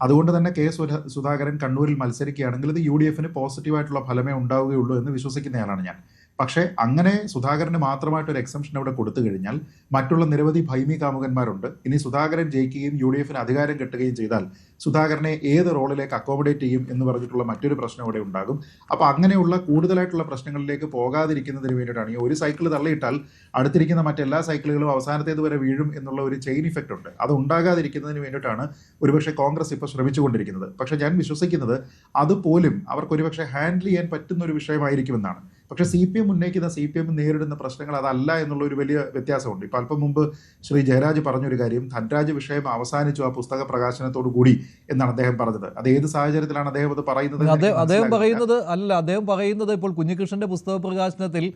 അതുകൊണ്ട് തന്നെ K സുധാകരൻ കണ്ണൂരിൽ മത്സരിക്കുകയാണെങ്കിൽ ഇത് UDF-ന് പോസിറ്റീവായിട്ടുള്ള ഫലമേ ഉണ്ടാവുകയുള്ളൂ എന്ന് വിശ്വസിക്കുന്നയാളാണ് ഞാൻ. പക്ഷേ അങ്ങനെ സുധാകരന് മാത്രമായിട്ടൊരു എക്സംഷൻ അവിടെ കൊടുത്തു കഴിഞ്ഞാൽ മറ്റുള്ള നിരവധി ഭൈമി കാമുകന്മാരുണ്ട്. ഇനി സുധാകരൻ ജയിക്കുകയും UDF-ന് അധികാരം കിട്ടുകയും ചെയ്താൽ സുധാകരനെ ഏത് റോളിലേക്ക് അക്കോമഡേറ്റ് ചെയ്യും എന്ന് പറഞ്ഞിട്ടുള്ള മറ്റൊരു പ്രശ്നം ഇവിടെ ഉണ്ടാകും. അപ്പോൾ അങ്ങനെയുള്ള കൂടുതലായിട്ടുള്ള പ്രശ്നങ്ങളിലേക്ക് പോകാതിരിക്കുന്നതിന് വേണ്ടിയിട്ടാണ് ഈ ഒരു സൈക്കിൾ തള്ളിയിട്ടാൽ അടുത്തിരിക്കുന്ന മറ്റെല്ലാ സൈക്കിളുകളും അവസാനത്തേത് വരെ വീഴും എന്നുള്ള ഒരു ചെയിൻ ഇഫക്റ്റ് ഉണ്ട്. അത് ഉണ്ടാകാതിരിക്കുന്നതിന് വേണ്ടിയിട്ടാണ് ഒരുപക്ഷെ കോൺഗ്രസ് ഇപ്പോൾ ശ്രമിച്ചുകൊണ്ടിരിക്കുന്നത്. പക്ഷേ ഞാൻ വിശ്വസിക്കുന്നത് അതുപോലും അവർക്ക് ഒരുപക്ഷെ ഹാൻഡിൽ ചെയ്യാൻ പറ്റുന്ന ഒരു വിഷയമായിരിക്കുമെന്നാണ്. പക്ഷേ CPM ഉന്നയിക്കുന്ന, CPM നേരിടുന്ന പ്രശ്നങ്ങൾ അതല്ല എന്നുള്ള ഒരു വലിയ വ്യത്യാസമുണ്ട്. ഇപ്പോൾ അല്പം മുമ്പ് ശ്രീ ജയരാജ് പറഞ്ഞൊരു കാര്യം, ധൻരാജ് വിഷയം അവസാനിച്ചു ആ പുസ്തക പ്രകാശനത്തോടു കൂടി എന്നാണ് അദ്ദേഹം പറഞ്ഞത്. അത് ഏത് സാഹചര്യത്തിലാണ് അദ്ദേഹം അത് പറയുന്നത്? അദ്ദേഹം പറയുന്നത് ഇപ്പോൾ കുഞ്ഞികൃഷ്ണന്റെ പുസ്തക പ്രകാശനത്തിൽ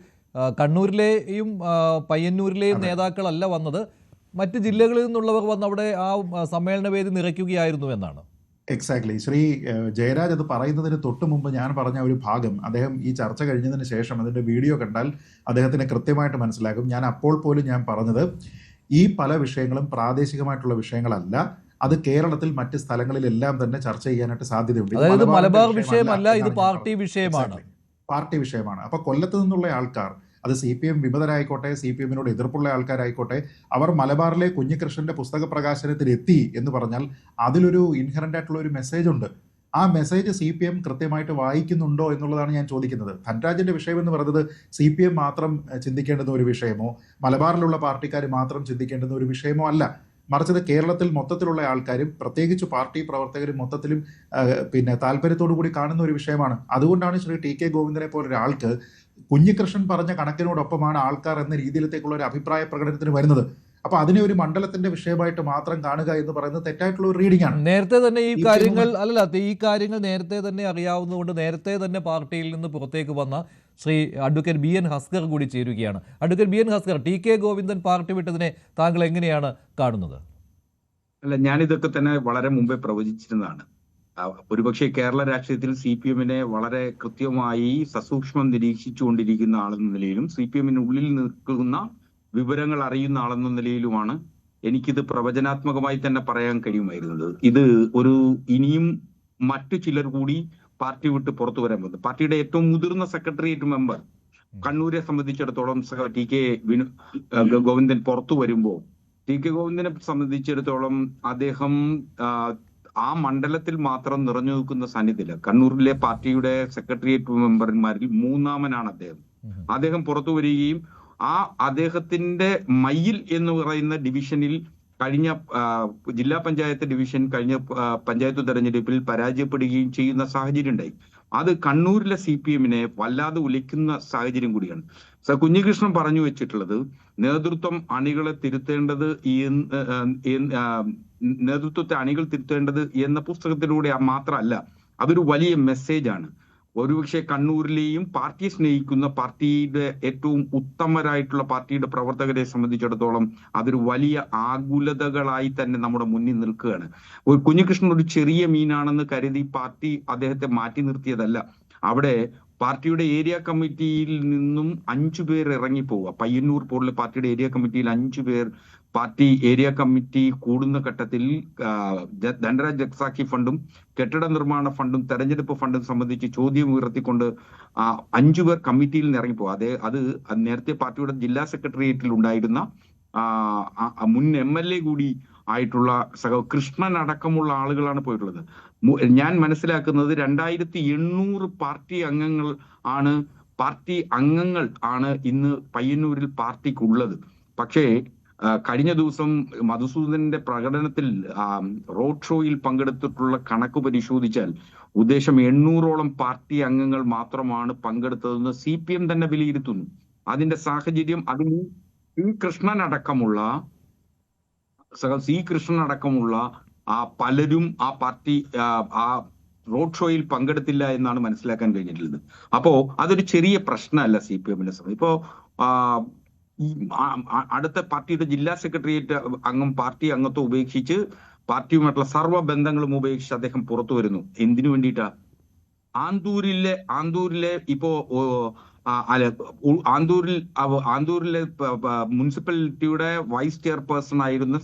കണ്ണൂരിലെയും പയ്യന്നൂരിലെയും നേതാക്കളല്ല വന്നത്, മറ്റ് ജില്ലകളിൽ നിന്നുള്ളവർ വന്ന് അവിടെ ആ സമ്മേളന വേദി നിറയ്ക്കുകയായിരുന്നു എന്നാണ്. എക്സാക്ട്ലി. ശ്രീ ജയരാജ് അത് പറയുന്നതിന് തൊട്ട് മുമ്പ് ഞാൻ പറഞ്ഞ ഒരു ഭാഗം അദ്ദേഹം ഈ ചർച്ച കഴിഞ്ഞതിന് ശേഷം അതിൻ്റെ വീഡിയോ കണ്ടാൽ അദ്ദേഹത്തിന് കൃത്യമായിട്ട് മനസ്സിലാകും. ഞാൻ അപ്പോൾ പോലും ഞാൻ പറഞ്ഞത് ഈ പല വിഷയങ്ങളും പ്രാദേശികമായിട്ടുള്ള വിഷയങ്ങളല്ല, അത് കേരളത്തിൽ മറ്റ് സ്ഥലങ്ങളിലെല്ലാം തന്നെ ചർച്ച ചെയ്യാനായിട്ട് സാധ്യതയുണ്ട്. അതായത് മലബാർ വിഷയമല്ല, ഇത് പാർട്ടി വിഷയമാണ്. പാർട്ടി വിഷയമാണ്. അപ്പോൾ കൊല്ലത്ത് നിന്നുള്ള ആൾക്കാർ, അത് CPM വിമതരായിക്കോട്ടെ, CPM-നോട് എതിർപ്പുള്ള ആൾക്കാരായിക്കോട്ടെ, അവർ മലബാറിലെ കുഞ്ഞികൃഷ്ണന്റെ പുസ്തക പ്രകാശനത്തിൽ എത്തി എന്ന് പറഞ്ഞാൽ അതിലൊരു ഇൻഹറന്റ് ആയിട്ടുള്ള ഒരു മെസ്സേജ് ഉണ്ട്. ആ മെസ്സേജ് CPM കൃത്യമായിട്ട് വായിക്കുന്നുണ്ടോ എന്നുള്ളതാണ് ഞാൻ ചോദിക്കുന്നത്. ധൻരാജിന്റെ വിഷയം എന്ന് പറയുന്നത് CPM മാത്രം ചിന്തിക്കേണ്ടുന്ന ഒരു വിഷയമോ മലബാറിലുള്ള പാർട്ടിക്കാർ മാത്രം ചിന്തിക്കേണ്ടുന്ന ഒരു വിഷയമോ അല്ല. മറിച്ചത് കേരളത്തിൽ മൊത്തത്തിലുള്ള ആൾക്കാരും പ്രത്യേകിച്ച് പാർട്ടി പ്രവർത്തകരും മൊത്തത്തിലും താല്പര്യത്തോടു കൂടി കാണുന്ന ഒരു വിഷയമാണ്. അതുകൊണ്ടാണ് ശ്രീ TK ഗോവിന്ദനെ പോലൊരാൾക്ക് കുഞ്ഞികൃഷ്ണൻ പറഞ്ഞ കണക്കിനോടൊപ്പമാണ് ആൾക്കാർ എന്ന രീതിയിലത്തേക്കുള്ള ഒരു അഭിപ്രായ പ്രകടനത്തിന് വരുന്നത്. അപ്പൊ അതിനെ ഒരു മണ്ഡലത്തിന്റെ വിഷയമായിട്ട് മാത്രം കാണുക എന്ന് പറയുന്നത് തെറ്റായിട്ടുള്ള ഒരു റീഡിംഗ് ആണ്. നേരത്തെ തന്നെ ഈ കാര്യങ്ങൾ നേരത്തെ തന്നെ അറിയാവുന്നതുകൊണ്ട് നേരത്തെ തന്നെ പാർട്ടിയിൽ നിന്ന് പുറത്തേക്ക് വന്ന ശ്രീ അഡ്വക്കേറ്റ് BN ഹസ്കർ കൂടി ചേരുകയാണ്. Advocate BN Haskar, TK Govindan party വിട്ടതിനെ താങ്കൾ എങ്ങനെയാണ് കാണുന്നത്? അല്ല, ഞാനിതൊക്കെ തന്നെ വളരെ മുമ്പേ പ്രവചിച്ചിരുന്നതാണ്. ഒരുപക്ഷെ കേരള രാഷ്ട്രീയത്തിൽ CPM-നെ വളരെ കൃത്യമായി സസൂക്ഷ്മം നിരീക്ഷിച്ചുകൊണ്ടിരിക്കുന്ന ആളെന്ന നിലയിലും CPM-നുള്ളിൽ നിൽക്കുന്ന വിവരങ്ങൾ അറിയുന്ന ആളെന്ന നിലയിലുമാണ് എനിക്കിത് പ്രവചനാത്മകമായി തന്നെ പറയാൻ കഴിയുമായിരുന്നത്. ഇത് ഇനിയും മറ്റു ചിലർ കൂടി പാർട്ടി വിട്ട് പുറത്തു വരാൻ പോകുന്നത്. പാർട്ടിയുടെ ഏറ്റവും മുതിർന്ന സെക്രട്ടേറിയറ്റ് മെമ്പർ കണ്ണൂരെ സംബന്ധിച്ചിടത്തോളം TK ഗോവിന്ദൻ പുറത്തു വരുമ്പോൾ TK ഗോവിന്ദനെ സംബന്ധിച്ചിടത്തോളം അദ്ദേഹം ആ മണ്ഡലത്തിൽ മാത്രം നിറഞ്ഞു നിൽക്കുന്ന സാന്നിധ്യമില്ല. കണ്ണൂരിലെ പാർട്ടിയുടെ സെക്രട്ടേറിയറ്റ് മെമ്പർമാരിൽ മൂന്നാമനാണ് അദ്ദേഹം. അദ്ദേഹം പുറത്തു വരികയും അദ്ദേഹത്തിന്റെ മയിൽ എന്ന് പറയുന്ന ഡിവിഷനിൽ കഴിഞ്ഞ ജില്ലാ പഞ്ചായത്ത് ഡിവിഷൻ കഴിഞ്ഞ പഞ്ചായത്ത് തെരഞ്ഞെടുപ്പിൽ പരാജയപ്പെടുകയും ചെയ്യുന്ന സാഹചര്യം ഉണ്ടായി. അത് കണ്ണൂരിലെ CPM-നെ വല്ലാതെ ഉലയ്ക്കുന്ന സാഹചര്യം കൂടിയാണ്. കുഞ്ഞികൃഷ്ണൻ പറഞ്ഞു വെച്ചിട്ടുള്ളത് നേതൃത്വം അണികളെ തിരുത്തേണ്ടത് നേതൃത്വത്തെ അണികൾ തിരുത്തേണ്ടത് എന്ന പുസ്തകത്തിലൂടെ മാത്രമല്ല, അതൊരു വലിയ മെസ്സേജാണ്. ഒരുപക്ഷെ കണ്ണൂരിലെയും പാർട്ടിയെ സ്നേഹിക്കുന്ന പാർട്ടിയുടെ ഏറ്റവും ഉത്തമരായിട്ടുള്ള പാർട്ടിയുടെ പ്രവർത്തകരെ സംബന്ധിച്ചിടത്തോളം അതൊരു വലിയ ആകുലതകളായി തന്നെ നമ്മുടെ മുന്നിൽ നിൽക്കുകയാണ്. കുഞ്ഞികൃഷ്ണൻ ഒരു ചെറിയ മീനാണെന്ന് കരുതി പാർട്ടി അദ്ദേഹത്തെ മാറ്റി നിർത്തിയതല്ല. അവിടെ പാർട്ടിയുടെ ഏരിയ കമ്മിറ്റിയിൽ നിന്നും 5 പേർ ഇറങ്ങിപ്പോവുക. പയ്യന്നൂർ പോലുള്ള പാർട്ടിയുടെ ഏരിയ കമ്മിറ്റിയിൽ 5 പേർ പാർട്ടി ഏരിയ കമ്മിറ്റി കൂടുന്ന ഘട്ടത്തിൽ ധനരാജ് ജഗ്സാക്കി ഫണ്ടും കെട്ടിട നിർമ്മാണ ഫണ്ടും തെരഞ്ഞെടുപ്പ് ഫണ്ടും സംബന്ധിച്ച് ചോദ്യം ഉയർത്തിക്കൊണ്ട് 5 പേർ കമ്മിറ്റിയിൽ നിന്ന് ഇറങ്ങിപ്പോകും. അത് നേരത്തെ പാർട്ടിയുടെ ജില്ലാ സെക്രട്ടേറിയറ്റിൽ ഉണ്ടായിരുന്ന മുൻ MLA കൂടി ആയിട്ടുള്ള കൃഷ്ണൻ അടക്കമുള്ള ആളുകളാണ് പോയിട്ടുള്ളത്. ഞാൻ മനസ്സിലാക്കുന്നത് 2800 പാർട്ടി അംഗങ്ങൾ ആണ് ഇന്ന് പയ്യന്നൂരിൽ പാർട്ടിക്കുള്ളത്. പക്ഷേ കഴിഞ്ഞ ദിവസം മധുസൂദനന്റെ പ്രകടനത്തിൽ റോഡ് ഷോയിൽ പങ്കെടുത്തിട്ടുള്ള കണക്ക് പരിശോധിച്ചാൽ ഉദ്ദേശം 800ഓളം പാർട്ടി അംഗങ്ങൾ മാത്രമാണ് പങ്കെടുത്തതെന്ന് CPM തന്നെ വിലയിരുത്തുന്നു. അതിന്റെ സാഹചര്യം അതിൽ കൃഷ്ണൻ അടക്കമുള്ള പലരും ആ പാർട്ടി റോഡ് ഷോയിൽ പങ്കെടുത്തില്ല എന്നാണ് മനസ്സിലാക്കാൻ കഴിഞ്ഞിട്ടുള്ളത്. അപ്പോ അതൊരു ചെറിയ പ്രശ്നമല്ല CPM-നെ സംബന്ധിച്ച്. ഇപ്പോ അടുത്ത പാർട്ടിയുടെ ജില്ലാ സെക്രട്ടേറിയറ്റ് അംഗം പാർട്ടി അംഗത്വം ഉപേക്ഷിച്ച് പാർട്ടിയുമായിട്ടുള്ള സർവ്വ ബന്ധങ്ങളും ഉപേക്ഷിച്ച് അദ്ദേഹം പുറത്തു വരുന്നു. എന്തിനു വേണ്ടിയിട്ടാ? ആന്തൂരിലെ ഇപ്പോ ആന്തൂരിലെ മുനിസിപ്പാലിറ്റിയുടെ വൈസ് ചെയർപേഴ്സൺ ആയിരുന്ന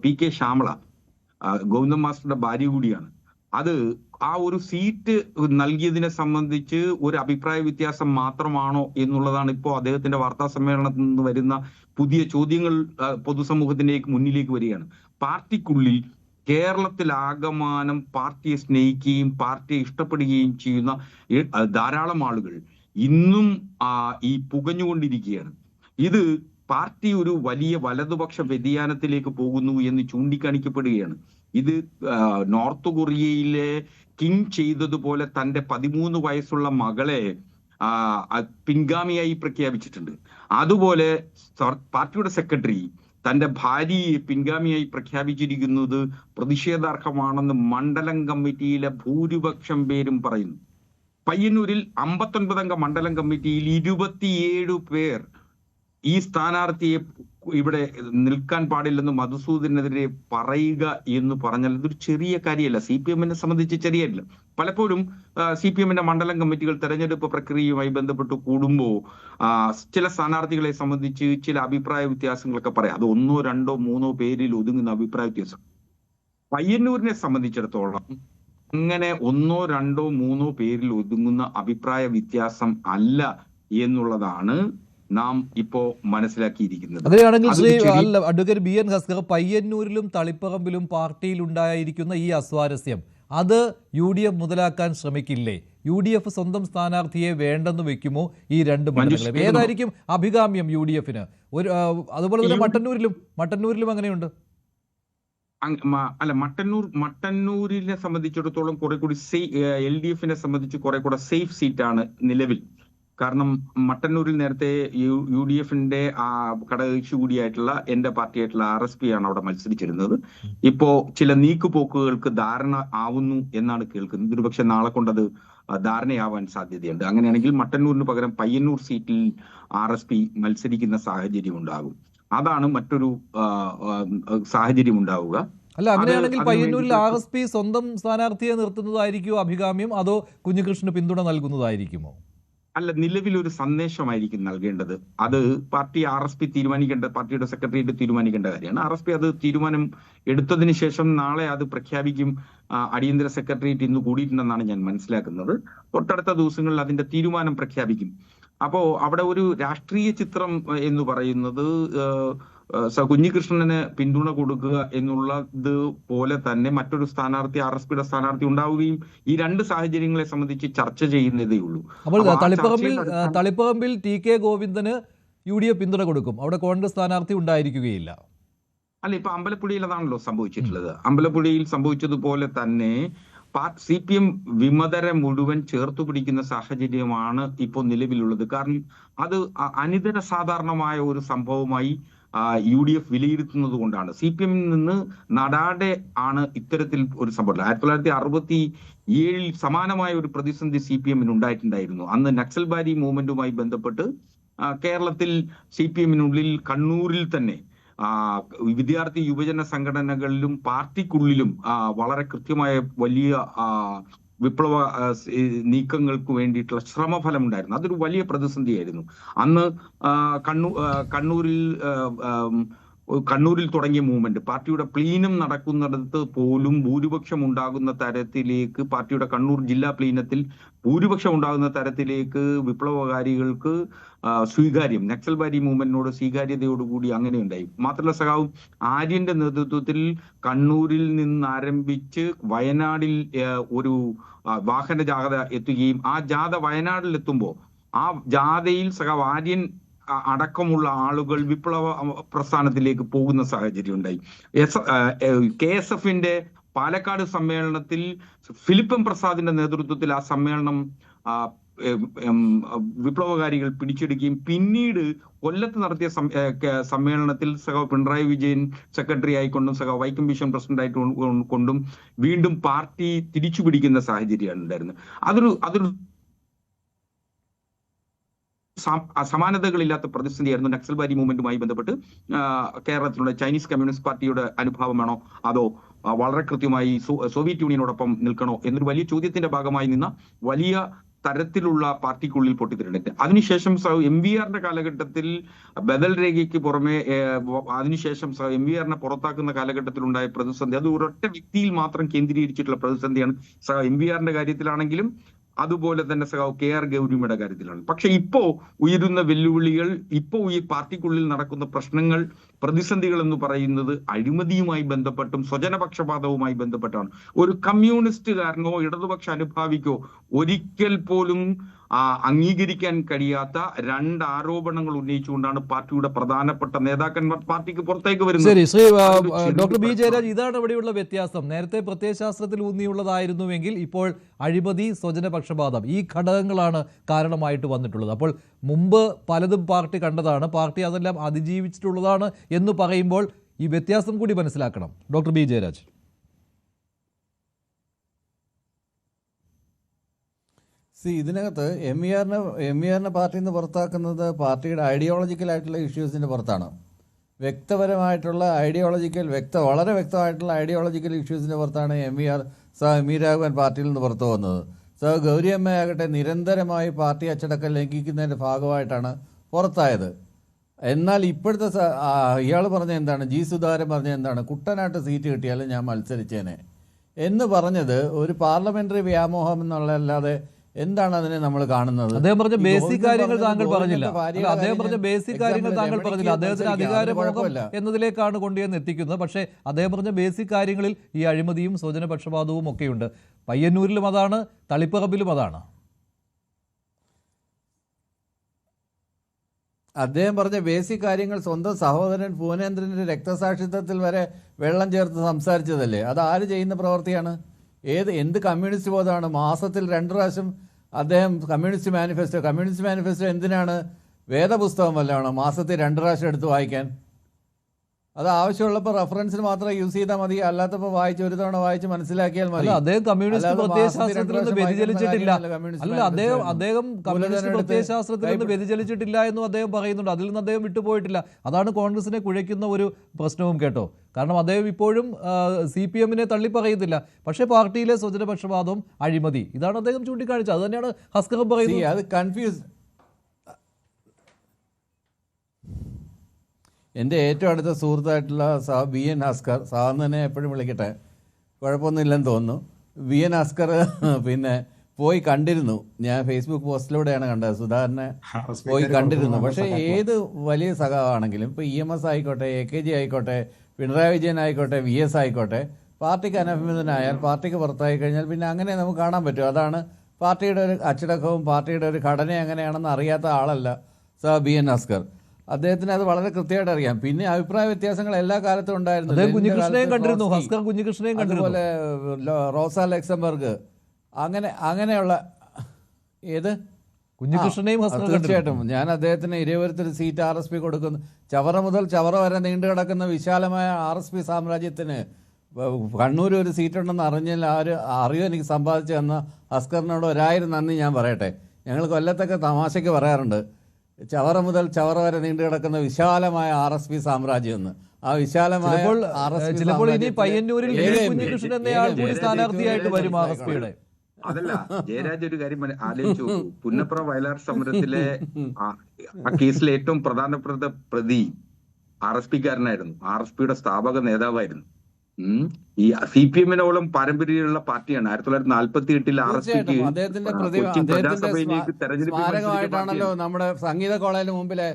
PK ശ്യാമള ഗോവിന്ദൻ മാസ്റ്ററുടെ ഭാര്യ കൂടിയാണ്. അത് ആ ഒരു സീറ്റ് നൽകിയതിനെ സംബന്ധിച്ച് ഒരു അഭിപ്രായ വ്യത്യാസം മാത്രമാണോ എന്നുള്ളതാണ് ഇപ്പോൾ അദ്ദേഹത്തിന്റെ വാർത്താ സമ്മേളനത്തിൽ നിന്ന് വരുന്ന പുതിയ ചോദ്യങ്ങൾ പൊതുസമൂഹത്തിലേക്ക് മുന്നിലേക്ക് വരികയാണ്. പാർട്ടിക്കുള്ളിൽ കേരളത്തിലാകമാനം പാർട്ടിയെ സ്നേഹിക്കുകയും പാർട്ടിയെ ഇഷ്ടപ്പെടുകയും ചെയ്യുന്ന ധാരാളം ആളുകൾ ഇന്നും ഈ പുകഞ്ഞുകൊണ്ടിരിക്കുകയാണ്. ഇത് പാർട്ടി ഒരു വലിയ വലതുപക്ഷ വ്യതിയാനത്തിലേക്ക് പോകുന്നു എന്ന് ചൂണ്ടിക്കാണിക്കപ്പെടുകയാണ്. ഇത് നോർത്ത് കൊറിയയിലെ കിങ് ചെയ്തതുപോലെ തന്റെ 13 വയസ്സുള്ള മകളെ പിൻഗാമിയായി പ്രഖ്യാപിച്ചിട്ടുണ്ട്. അതുപോലെ പാർട്ടിയുടെ സെക്രട്ടറി തന്റെ ഭാര്യയെ പിൻഗാമിയായി പ്രഖ്യാപിച്ചിരിക്കുന്നത് പ്രതിഷേധാർഹമാണെന്ന് മണ്ഡലം കമ്മിറ്റിയിലെ ഭൂരിപക്ഷം പേരും പറയുന്നു. പയ്യന്നൂരിൽ 59 അംഗ മണ്ഡലം കമ്മിറ്റിയിൽ 27 പേർ ഈ സ്ഥാനാർത്ഥിയെ ഇവിടെ നിൽക്കാൻ പാടില്ലെന്ന് മധുസൂദനെതിരെ പറയുക എന്ന് പറഞ്ഞാൽ ഇതൊരു ചെറിയ കാര്യമല്ല. CPM-നെ സംബന്ധിച്ച് ചെറിയല്ല. പലപ്പോഴും CPM-ന്റെ മണ്ഡലം കമ്മിറ്റികൾ തെരഞ്ഞെടുപ്പ് പ്രക്രിയയുമായി ബന്ധപ്പെട്ട് കൂടുമ്പോൾ ചില സ്ഥാനാർത്ഥികളെ സംബന്ധിച്ച് ചില അഭിപ്രായ വ്യത്യാസങ്ങളൊക്കെ പറയാം. അത് 1, 2, 3 പേരിൽ ഒതുങ്ങുന്ന അഭിപ്രായ വ്യത്യാസം. പയ്യന്നൂരിനെ സംബന്ധിച്ചിടത്തോളം അങ്ങനെ 1, 2, 3 പേരിൽ ഒതുങ്ങുന്ന അഭിപ്രായ വ്യത്യാസം അല്ല എന്നുള്ളതാണ് നാം ഇപ്പോ മനസ്സിലാക്കിയിരിക്കുന്നത്. അങ്ങനെയാണെങ്കിൽ അഡ്വക്കേറ്റ് BN ഹസ്കർ, പയ്യന്നൂരിലും തളിപ്പറമ്പിലും പാർട്ടിയിൽ ഉണ്ടായിരിക്കുന്ന ഈ അസ്വാരസ്യം അത് UDF മുതലാക്കാൻ ശ്രമിക്കില്ലേ? UDF സ്വന്തം സ്ഥാനാർത്ഥിയെ വേണ്ടെന്ന് വെക്കുമോ ഈ 2 മണ്ഡലങ്ങളും? ഏതായിരിക്കും അഭികാമ്യം UDF-ന്? അതുപോലെ തന്നെ മട്ടന്നൂരിലും അങ്ങനെയുണ്ട്. അല്ല, മട്ടന്നൂരിനെ സംബന്ധിച്ചിടത്തോളം കുറെ കൂടി LDF-നെ സംബന്ധിച്ച് കുറെ കൂടെ സേഫ് സീറ്റാണ് നിലവിൽ. കാരണം മട്ടന്നൂരിൽ നേരത്തെ UDF-ന്റെ ഘടകകക്ഷി കൂടിയായിട്ടുള്ള എന്റെ പാർട്ടിയായിട്ടുള്ള RSP ആണ് അവിടെ മത്സരിച്ചിരുന്നത്. ഇപ്പോ ചില നീക്കുപോക്കുകൾക്ക് ധാരണ ആവുന്നു എന്നാണ് കേൾക്കുന്നത്. ഒരുപക്ഷെ നാളെ കൊണ്ടത് ധാരണയാവാൻ സാധ്യതയുണ്ട്. അങ്ങനെയാണെങ്കിൽ മട്ടന്നൂരിന് പകരം പയ്യന്നൂർ സീറ്റിൽ RSP മത്സരിക്കുന്ന സാഹചര്യം ഉണ്ടാകും. അതാണ് മറ്റൊരു സാഹചര്യം ഉണ്ടാവുക. അല്ല, അങ്ങനെയാണെങ്കിൽ പയ്യന്നൂരിൽ RSP സ്വന്തം സ്ഥാനാർത്ഥിയെ നിർത്തുന്നതായിരിക്കുമോ അഭികാമ്യം, അതോ കുഞ്ഞികൃഷ്ണന് പിന്തുണ നൽകുന്നതായിരിക്കുമോ? അല്ല, നിലവിലൊരു സന്ദേശമായിരിക്കും നൽകേണ്ടത്. അത് പാർട്ടി RSP തീരുമാനിക്കേണ്ട, പാർട്ടിയുടെ സെക്രട്ടേറിയറ്റ് തീരുമാനിക്കേണ്ട കാര്യമാണ്. RSP അത് തീരുമാനം എടുത്തതിന് ശേഷം നാളെ അത് പ്രഖ്യാപിക്കും. അടിയന്തര സെക്രട്ടേറിയറ്റ് ഇന്ന് കൂടിയിട്ടുണ്ടെന്നാണ് ഞാൻ മനസ്സിലാക്കുന്നത്. തൊട്ടടുത്ത ദിവസങ്ങളിൽ അതിന്റെ തീരുമാനം പ്രഖ്യാപിക്കും. അപ്പോ അവിടെ ഒരു രാഷ്ട്രീയ ചിത്രം എന്ന് പറയുന്നത് കുഞ്ഞികൃഷ്ണന് പിന്തുണ കൊടുക്കുക എന്നുള്ളത് പോലെ തന്നെ മറ്റൊരു സ്ഥാനാർത്ഥി, RSPയുടെ സ്ഥാനാർത്ഥി ഉണ്ടാവുകയും ഈ രണ്ട് സാഹചര്യങ്ങളെ സംബന്ധിച്ച് ചർച്ച ചെയ്യുന്നതേ ഉള്ളൂ. അപ്പോൾ തളിപ്പറമ്പിൽ TK ഗോവിന്ദന് UDF പിന്തുണ കൊടുക്കും, അവിടെ കോൺഗ്രസ് സ്ഥാനാർത്ഥി ഉണ്ടായിരിക്കുകയില്ല. അല്ല, ഇപ്പൊ അമ്പലപ്പുഴയിൽ അതാണല്ലോ സംഭവിച്ചിട്ടുള്ളത്. അമ്പലപ്പുഴയിൽ സംഭവിച്ചതുപോലെ തന്നെ CPM വിമതരെ മുഴുവൻ ചേർത്തു പിടിക്കുന്ന സാഹചര്യമാണ് ഇപ്പോൾ നിലവിലുള്ളത്. കാരണം അത് അനിതര സാധാരണമായ ഒരു സംഭവമായി UDF വിലയിരുത്തുന്നത് കൊണ്ടാണ്. CPM നിന്ന് നടാടെ ആണ് ഇത്തരത്തിൽ ഒരു സംഭവം. 1967 സമാനമായ ഒരു പ്രതിസന്ധി CPM ഉണ്ടായിട്ടുണ്ടായിരുന്നു. അന്ന് നക്സൽബാരി മൂവ്മെന്റുമായി ബന്ധപ്പെട്ട് കേരളത്തിൽ CPM കണ്ണൂരിൽ തന്നെ വിദ്യാർത്ഥി യുവജന സംഘടനകളിലും പാർട്ടിക്കുള്ളിലും വളരെ കൃത്യമായ വലിയ വിപ്ലവ നീക്കങ്ങൾക്ക് വേണ്ടിയിട്ടുള്ള ശ്രമഫലം ഉണ്ടായിരുന്നു. അതൊരു വലിയ പ്രതിസന്ധിയായിരുന്നു. അന്ന് കണ്ണൂരിൽ തുടങ്ങിയ മൂവ്മെന്റ് പാർട്ടിയുടെ പ്ലീനം നടക്കുന്നിടത്ത് പോലും ഭൂരിപക്ഷം ഉണ്ടാകുന്ന തരത്തിലേക്ക്, പാർട്ടിയുടെ കണ്ണൂർ ജില്ലാ പ്ലീനത്തിൽ ഭൂരിപക്ഷം ഉണ്ടാകുന്ന തരത്തിലേക്ക് വിപ്ലവകാരികൾക്ക് സ്വീകാര്യം, നക്സൽബാരി മൂവ്മെന്റിനോട് സ്വീകാര്യതയോടുകൂടി അങ്ങനെ ഉണ്ടായി. മാത്രമല്ല, സഖാവ് ആര്യന്റെ നേതൃത്വത്തിൽ കണ്ണൂരിൽ നിന്ന് ആരംഭിച്ച് വയനാടിൽ ഒരു വാഹന ജാഥ എത്തുകയും ആ ജാഥ വയനാട്ടിൽ എത്തുമ്പോൾ ആ ജാഥയിൽ സഖാവ് ആര്യൻ അടക്കമുള്ള ആളുകൾ വിപ്ലവ പ്രസ്ഥാനത്തിലേക്ക് പോകുന്ന സാഹചര്യം ഉണ്ടായി. KSFന്റെ പാലക്കാട് സമ്മേളനത്തിൽ ഫിലിപ്പ് M പ്രസാദിന്റെ നേതൃത്വത്തിൽ ആ സമ്മേളനം വിപ്ലവകാരികൾ പിടിച്ചെടുക്കുകയും പിന്നീട് കൊല്ലത്ത് നടത്തിയ സമ്മേളനത്തിൽ സഖാവ് പിണറായി വിജയൻ സെക്രട്ടറി ആയിക്കൊണ്ടും സഖാവ് വൈക്കം വിശ്വൻ പ്രസിഡന്റ് ആയിക്കൊണ്ടും വീണ്ടും പാർട്ടി തിരിച്ചു പിടിക്കുന്ന സാഹചര്യമാണ് ഉണ്ടായിരുന്നത്. അതൊരു സമാനതകളില്ലാത്ത പ്രതിസന്ധിയായിരുന്നു. നക്സൽബാരി മൂവ്മെന്റുമായി ബന്ധപ്പെട്ട് കേരളത്തിലുള്ള ചൈനീസ് കമ്മ്യൂണിസ്റ്റ് പാർട്ടിയുടെ അനുഭാവമാണോ അതോ വളരെ കൃത്യമായി സോവിയറ്റ് യൂണിയനോടൊപ്പം നിൽക്കണോ എന്നൊരു വലിയ ചോദ്യത്തിന്റെ ഭാഗമായി നിന്ന വലിയ തരത്തിലുള്ള പാർട്ടിക്കുള്ളിൽ പൊട്ടിത്തിരണ്ട്. അതിനുശേഷം MVRന്റെ കാലഘട്ടത്തിൽ ബദൽ രേഖയ്ക്ക് പുറമെ അതിനുശേഷം MVRനെ പുറത്താക്കുന്ന കാലഘട്ടത്തിൽ ഉണ്ടായ പ്രതിസന്ധി അത് ഒരൊറ്റ വ്യക്തിയിൽ മാത്രം കേന്ദ്രീകരിച്ചിട്ടുള്ള പ്രതിസന്ധിയാണ്. MVRന്റെ കാര്യത്തിലാണെങ്കിലും അതുപോലെ തന്നെ സഖാവ് KR ഗൗരിയുടെ കാര്യത്തിലാണ്. പക്ഷെ ഇപ്പോ ഉയരുന്ന വെല്ലുവിളികൾ, ഇപ്പോ ഈ പാർട്ടിക്കുള്ളിൽ നടക്കുന്ന പ്രശ്നങ്ങൾ, പ്രതിസന്ധികൾ എന്ന് പറയുന്നത് അഴിമതിയുമായി ബന്ധപ്പെട്ടും സ്വജനപക്ഷപാതവുമായി ബന്ധപ്പെട്ടാണ്. ഒരു കമ്മ്യൂണിസ്റ്റുകാരനോ ഇടതുപക്ഷ അനുഭാവിക്കോ ഒരിക്കൽ പോലും അംഗീകരിക്കാൻ കഴിയാത്ത രണ്ട് ആരോപണങ്ങൾ ഉന്നയിച്ചുകൊണ്ടാണ് പാർട്ടിയുടെ പ്രധാനപ്പെട്ട നേതാക്കന്മാർ പാർട്ടിക്ക് പുറത്തേക്ക് വരുന്നത്. ശരി, ശ്രീ ഡോക്ടർ B ജയരാജ്, ഇതാണ് ഇവിടെയുള്ള വ്യത്യാസം. നേരത്തെ പ്രത്യയശാസ്ത്രത്തിൽ ഊന്നിയുള്ളതായിരുന്നുവെങ്കിൽ ഇപ്പോൾ അഴിമതി, സ്വജനപക്ഷപാതം, ഈ ഘടകങ്ങളാണ് കാരണമായിട്ട് വന്നിട്ടുള്ളത്. അപ്പോൾ മുമ്പ് പലതും പാർട്ടി കണ്ടതാണ്, പാർട്ടി അതെല്ലാം അതിജീവിച്ചിട്ടുള്ളതാണ് എന്ന് പറയുമ്പോൾ ഈ വ്യത്യാസം കൂടി മനസ്സിലാക്കണം. Doctor B Jayaraj. ഇതിനകത്ത് എം.ഇ.ആറിനെ പാർട്ടിയിൽ നിന്ന് പുറത്താക്കുന്നത് പാർട്ടിയുടെ ഐഡിയോളജിക്കലായിട്ടുള്ള ഇഷ്യൂസിൻ്റെ പുറത്താണ്. വ്യക്തപരമായിട്ടുള്ള വളരെ വ്യക്തമായിട്ടുള്ള ഐഡിയോളജിക്കൽ ഇഷ്യൂസിൻ്റെ പുറത്താണ് എം വി രാഘവൻ പാർട്ടിയിൽ നിന്ന് പുറത്തു പോകുന്നത്. ഗൗരിയമ്മയാകട്ടെ നിരന്തരമായി പാർട്ടി അച്ചടക്കം ലംഘിക്കുന്നതിൻ്റെ ഭാഗമായിട്ടാണ് പുറത്തായത്. എന്നാൽ ഇപ്പോഴത്തെ ഇയാൾ പറഞ്ഞ എന്താണ്, സുധാകരൻ പറഞ്ഞ എന്താണ്, കുട്ടനാട്ട് സീറ്റ് കിട്ടിയാലും ഞാൻ മത്സരിച്ചേനെ എന്ന് പറഞ്ഞത് ഒരു പാർലമെന്ററി വ്യാമോഹം എന്നുള്ളതല്ലാതെ എന്താണ് അതിനെ നമ്മൾ കാണുന്നത്? അദ്ദേഹം പറഞ്ഞ ബേസിക് കാര്യങ്ങൾ താങ്കൾ പറഞ്ഞില്ല. അദ്ദേഹത്തിന് അധികാരമോഹം എന്നതിലേക്കാണ് കൊണ്ടുവന്ന് എത്തിക്കുന്നത്. പക്ഷേ അദ്ദേഹം പറഞ്ഞ ബേസിക് കാര്യങ്ങളിൽ ഈ അഴിമതിയും സ്വജനപക്ഷപാതവും ഒക്കെയുണ്ട്. പയ്യന്നൂരിലും അതാണ്, തളിപ്പറമ്പിലും അതാണ്. അദ്ദേഹം പറഞ്ഞ ബേസിക് കാര്യങ്ങൾ സ്വന്തം സഹോദരൻ ഭുവനേന്ദ്രൻ്റെ രക്തസാക്ഷിത്വത്തിൽ വരെ വെള്ളം ചേർത്ത് സംസാരിച്ചതല്ലേ? അത് ആര് ചെയ്യുന്ന പ്രവൃത്തിയാണ്? എന്ത് കമ്മ്യൂണിസ്റ്റ് ബോധമാണ്? മാസത്തിൽ 2 പ്രാവശ്യം അദ്ദേഹം കമ്മ്യൂണിസ്റ്റ് മാനിഫെസ്റ്റോ എന്തിനാണ്? വേദപുസ്തകം വല്ലതാണോ മാസത്തിൽ 2 പ്രാവശ്യം എടുത്ത് വായിക്കാൻ? അത് ആവശ്യമുള്ളപ്പോൾ റെഫറൻസിന് മാത്രം യൂസ് ചെയ്താൽ മതി, അല്ലാത്തപ്പോൾ ഒരു തവണ വായിച്ച് മനസ്സിലാക്കിയാൽ മതി. അദ്ദേഹം കമ്മ്യൂണിസ്റ്റ് പ്രത്യയശാസ്ത്രത്തിൽ നിന്ന് വ്യതിചലിച്ചിട്ടില്ല. അദ്ദേഹം കമ്മ്യൂണിസ്റ്റ് പ്രത്യയശാസ്ത്രത്തിൽ നിന്ന് വ്യതിചലിച്ചിട്ടില്ല എന്നും അദ്ദേഹം പറയുന്നുണ്ട്. അതിൽ നിന്ന് അദ്ദേഹം വിട്ടുപോയിട്ടില്ല. അതാണ് കോൺഗ്രസിനെ കുഴയ്ക്കുന്ന ഒരു പ്രശ്നവും കേട്ടോ. കാരണം അദ്ദേഹം ഇപ്പോഴും CPM തള്ളിപ്പറയുന്നില്ല. പക്ഷേ പാർട്ടിയിലെ സ്വജനപക്ഷപാതം, അഴിമതി, ഇതാണ് അദ്ദേഹം ചൂണ്ടിക്കാണിച്ചത്. അത് തന്നെയാണ് ഹസ്കറും പറയുന്നത്. അത് കൺഫ്യൂസ്. എൻ്റെ ഏറ്റവും അടുത്ത സുഹൃത്തായിട്ടുള്ള BN ഹസ്കർ, സാറിന് തന്നെ എപ്പോഴും വിളിക്കട്ടെ, കുഴപ്പമൊന്നുമില്ലെന്ന് തോന്നുന്നു. BN ഹസ്കർ പിന്നെ പോയി കണ്ടിരുന്നു. ഞാൻ ഫേസ്ബുക്ക് പോസ്റ്റിലൂടെയാണ് കണ്ടത്. സുധാകരനെ പോയി കണ്ടിരുന്നു. പക്ഷേ ഏത് വലിയ സഖാവാണെങ്കിലും, ഇപ്പോൾ EMS ആയിക്കോട്ടെ, AKG ആയിക്കോട്ടെ, പിണറായി വിജയൻ ആയിക്കോട്ടെ, VS ആയിക്കോട്ടെ, പാർട്ടിക്ക് അനഭിമിതനായാൽ, പാർട്ടിക്ക് പുറത്തായി കഴിഞ്ഞാൽ പിന്നെ അങ്ങനെ നമുക്ക് കാണാൻ പറ്റും. അതാണ് പാർട്ടിയുടെ ഒരു അച്ചടക്കവും പാർട്ടിയുടെ ഒരു ഘടന എങ്ങനെയാണെന്ന് അറിയാത്ത ആളല്ല BN ഹസ്കർ. അദ്ദേഹത്തിന് അത് വളരെ കൃത്യമായിട്ട് അറിയാം. പിന്നെ അഭിപ്രായ വ്യത്യാസങ്ങൾ എല്ലാ കാലത്തും ഉണ്ടായിരുന്നു. അതുപോലെ റോസ ലക്സംബർഗ്, അങ്ങനെയുള്ള ഏത് കുഞ്ഞികൃഷ്ണനെയും തീർച്ചയായിട്ടും ഞാൻ അദ്ദേഹത്തിന് ഇരവരത്തൊരു സീറ്റ് RSP കൊടുക്കുന്നു. ചവറ മുതൽ ചവറ വരെ നീണ്ടു കിടക്കുന്ന വിശാലമായ RSP സാമ്രാജ്യത്തിന് കണ്ണൂർ ഒരു സീറ്റുണ്ടെന്ന് അറിഞ്ഞാൽ അറിയോ എനിക്ക് സമ്പാദിച്ചു തന്ന ഹസ്കറിനോട് 1000 നന്ദി ഞാൻ പറയട്ടെ. ഞങ്ങൾ കൊല്ലത്തൊക്കെ തമാശയ്ക്ക് പറയാറുണ്ട്, ചവറ മുതൽ ചവറ വരെ നീണ്ടു കിടക്കുന്ന വിശാലമായ RSP സാമ്രാജ്യം എന്ന്. ആ വിശാലമായ ചിലപ്പോൾ ഇനി പയ്യന്നൂരിൽ കുഞ്ഞികൃഷ്ണൻ എന്നയാൾ കൂടി സ്ഥാനാർത്ഥിയായിട്ട് വരും RSPയുടെ. അതല്ല ജയരാജ്, ഒരു കാര്യം ആലോചിച്ചു. പുന്നപ്ര വയലാർ സമരത്തിലെ ആ കേസിലെ ഏറ്റവും പ്രധാനപ്പെട്ട പ്രതി RSPക്കാരനായിരുന്നു. RSPയുടെ സ്ഥാപക നേതാവായിരുന്നു. ഈ CPM-നോളം പാരമ്പര്യമുള്ള പാർട്ടിയാണ്. 1948 RSPക്ക് പ്രജാസഭയിലേക്ക് തെരഞ്ഞെടുപ്പായിട്ടാണല്ലോ നമ്മുടെ സംഗീത കോളേജിന് മുമ്പിലെ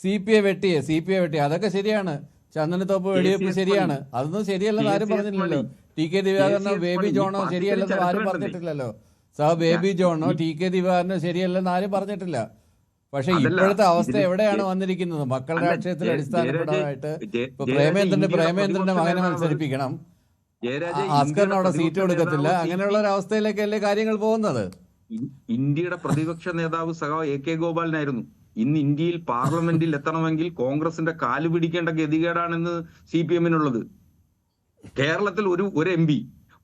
CPA വെട്ടിയ അതൊക്കെ ശരിയാണ്. ചന്ദനത്തോപ്പ് വെടിവെപ്പ് ശരിയാണ്. അതൊന്നും ശരിയല്ലെന്ന് ആരും പറഞ്ഞില്ലല്ലോ. TK ദിവാകരനോ ബേബി ജോണോ ശരിയല്ലെന്ന് ആരും പറഞ്ഞിട്ടില്ലല്ലോ. ബേബി ജോണോ TK ദിവാകരനോ ശരിയല്ലെന്ന് ആരും പറഞ്ഞിട്ടില്ല. പക്ഷെ ഇപ്പോഴത്തെ അവസ്ഥ എവിടെയാണ് വന്നിരിക്കുന്നത്? മക്കൾ രാഷ്ട്രീയത്തിൽ അടിസ്ഥാനപരമായിട്ട് ഇപ്പൊ പ്രേമേന്ദ്രന്റെ മകനെ മത്സരിപ്പിക്കണം, ഹസ്കറിന് അവിടെ സീറ്റ് കൊടുക്കത്തില്ല, അങ്ങനെയുള്ള ഒരു അവസ്ഥയിലേക്കല്ലേ കാര്യങ്ങൾ പോകുന്നത്. ഇന്ത്യയുടെ പ്രതിപക്ഷ നേതാവ് സഖാവ് AK ഗോപാലനായിരുന്നു. ഇന്ന് ഇന്ത്യയിൽ പാർലമെന്റിൽ എത്തണമെങ്കിൽ കോൺഗ്രസിന്റെ കാല് പിടിക്കേണ്ട ഗതികേടാണെന്ന് CPM-നുള്ളത്. കേരളത്തിൽ ഒരു MP,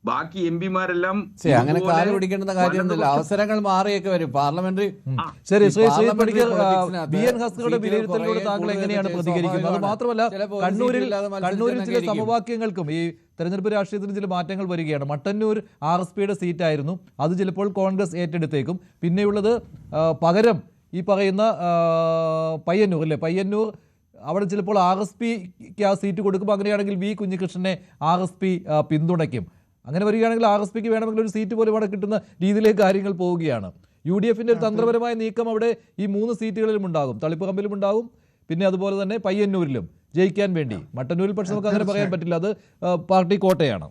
ബാക്കി MP-മാരെല്ലാം അങ്ങനെ കാല് പിടിക്കേണ്ട കാര്യമൊന്നുമില്ല. അവസരങ്ങൾ മാറിയൊക്കെ വരും. പാർലമെന്ററി ശരി, BN ഹസ്കറുടെ വിലയിരുത്തലിലൂടെ താങ്കൾ എങ്ങനെയാണ് പ്രതികരിക്കുന്നത്? അത് മാത്രമല്ല, കണ്ണൂരിൽ ചില സമവാക്യങ്ങൾക്കും ഈ തെരഞ്ഞെടുപ്പ് രാഷ്ട്രീയത്തിന് ചില മാറ്റങ്ങൾ വരികയാണ്. മട്ടന്നൂർ RSPയുടെ സീറ്റായിരുന്നു, അത് ചിലപ്പോൾ കോൺഗ്രസ് ഏറ്റെടുത്തേക്കും. പിന്നെയുള്ളത് പകരം ഈ പറയുന്ന പയ്യന്നൂർ അല്ലേ, പയ്യന്നൂർ അവിടെ ചിലപ്പോൾ RSPക്ക് ആ സീറ്റ് കൊടുക്കും. അങ്ങനെയാണെങ്കിൽ V കുഞ്ഞികൃഷ്ണനെ RSP പിന്തുണയ്ക്കും. അങ്ങനെ വരികയാണെങ്കിൽ RSPക്ക് വേണമെങ്കിൽ ഒരു സീറ്റ് പോലും അവിടെ കിട്ടുന്ന രീതിയിലേക്ക് കാര്യങ്ങൾ പോവുകയാണ്. UDFന്റെ ഒരു തന്ത്രപരമായ നീക്കം അവിടെ ഈ 3 സീറ്റുകളിലും ഉണ്ടാകും. തളിപ്പറമ്പിലും ഉണ്ടാകും, പിന്നെ അതുപോലെ തന്നെ പയ്യന്നൂരിലും ജയിക്കാൻ വേണ്ടി. മട്ടന്നൂരിൽ പക്ഷെ നമുക്ക് അങ്ങനെ പറയാൻ പറ്റില്ല, അത് പാർട്ടി കോട്ടയാണ്.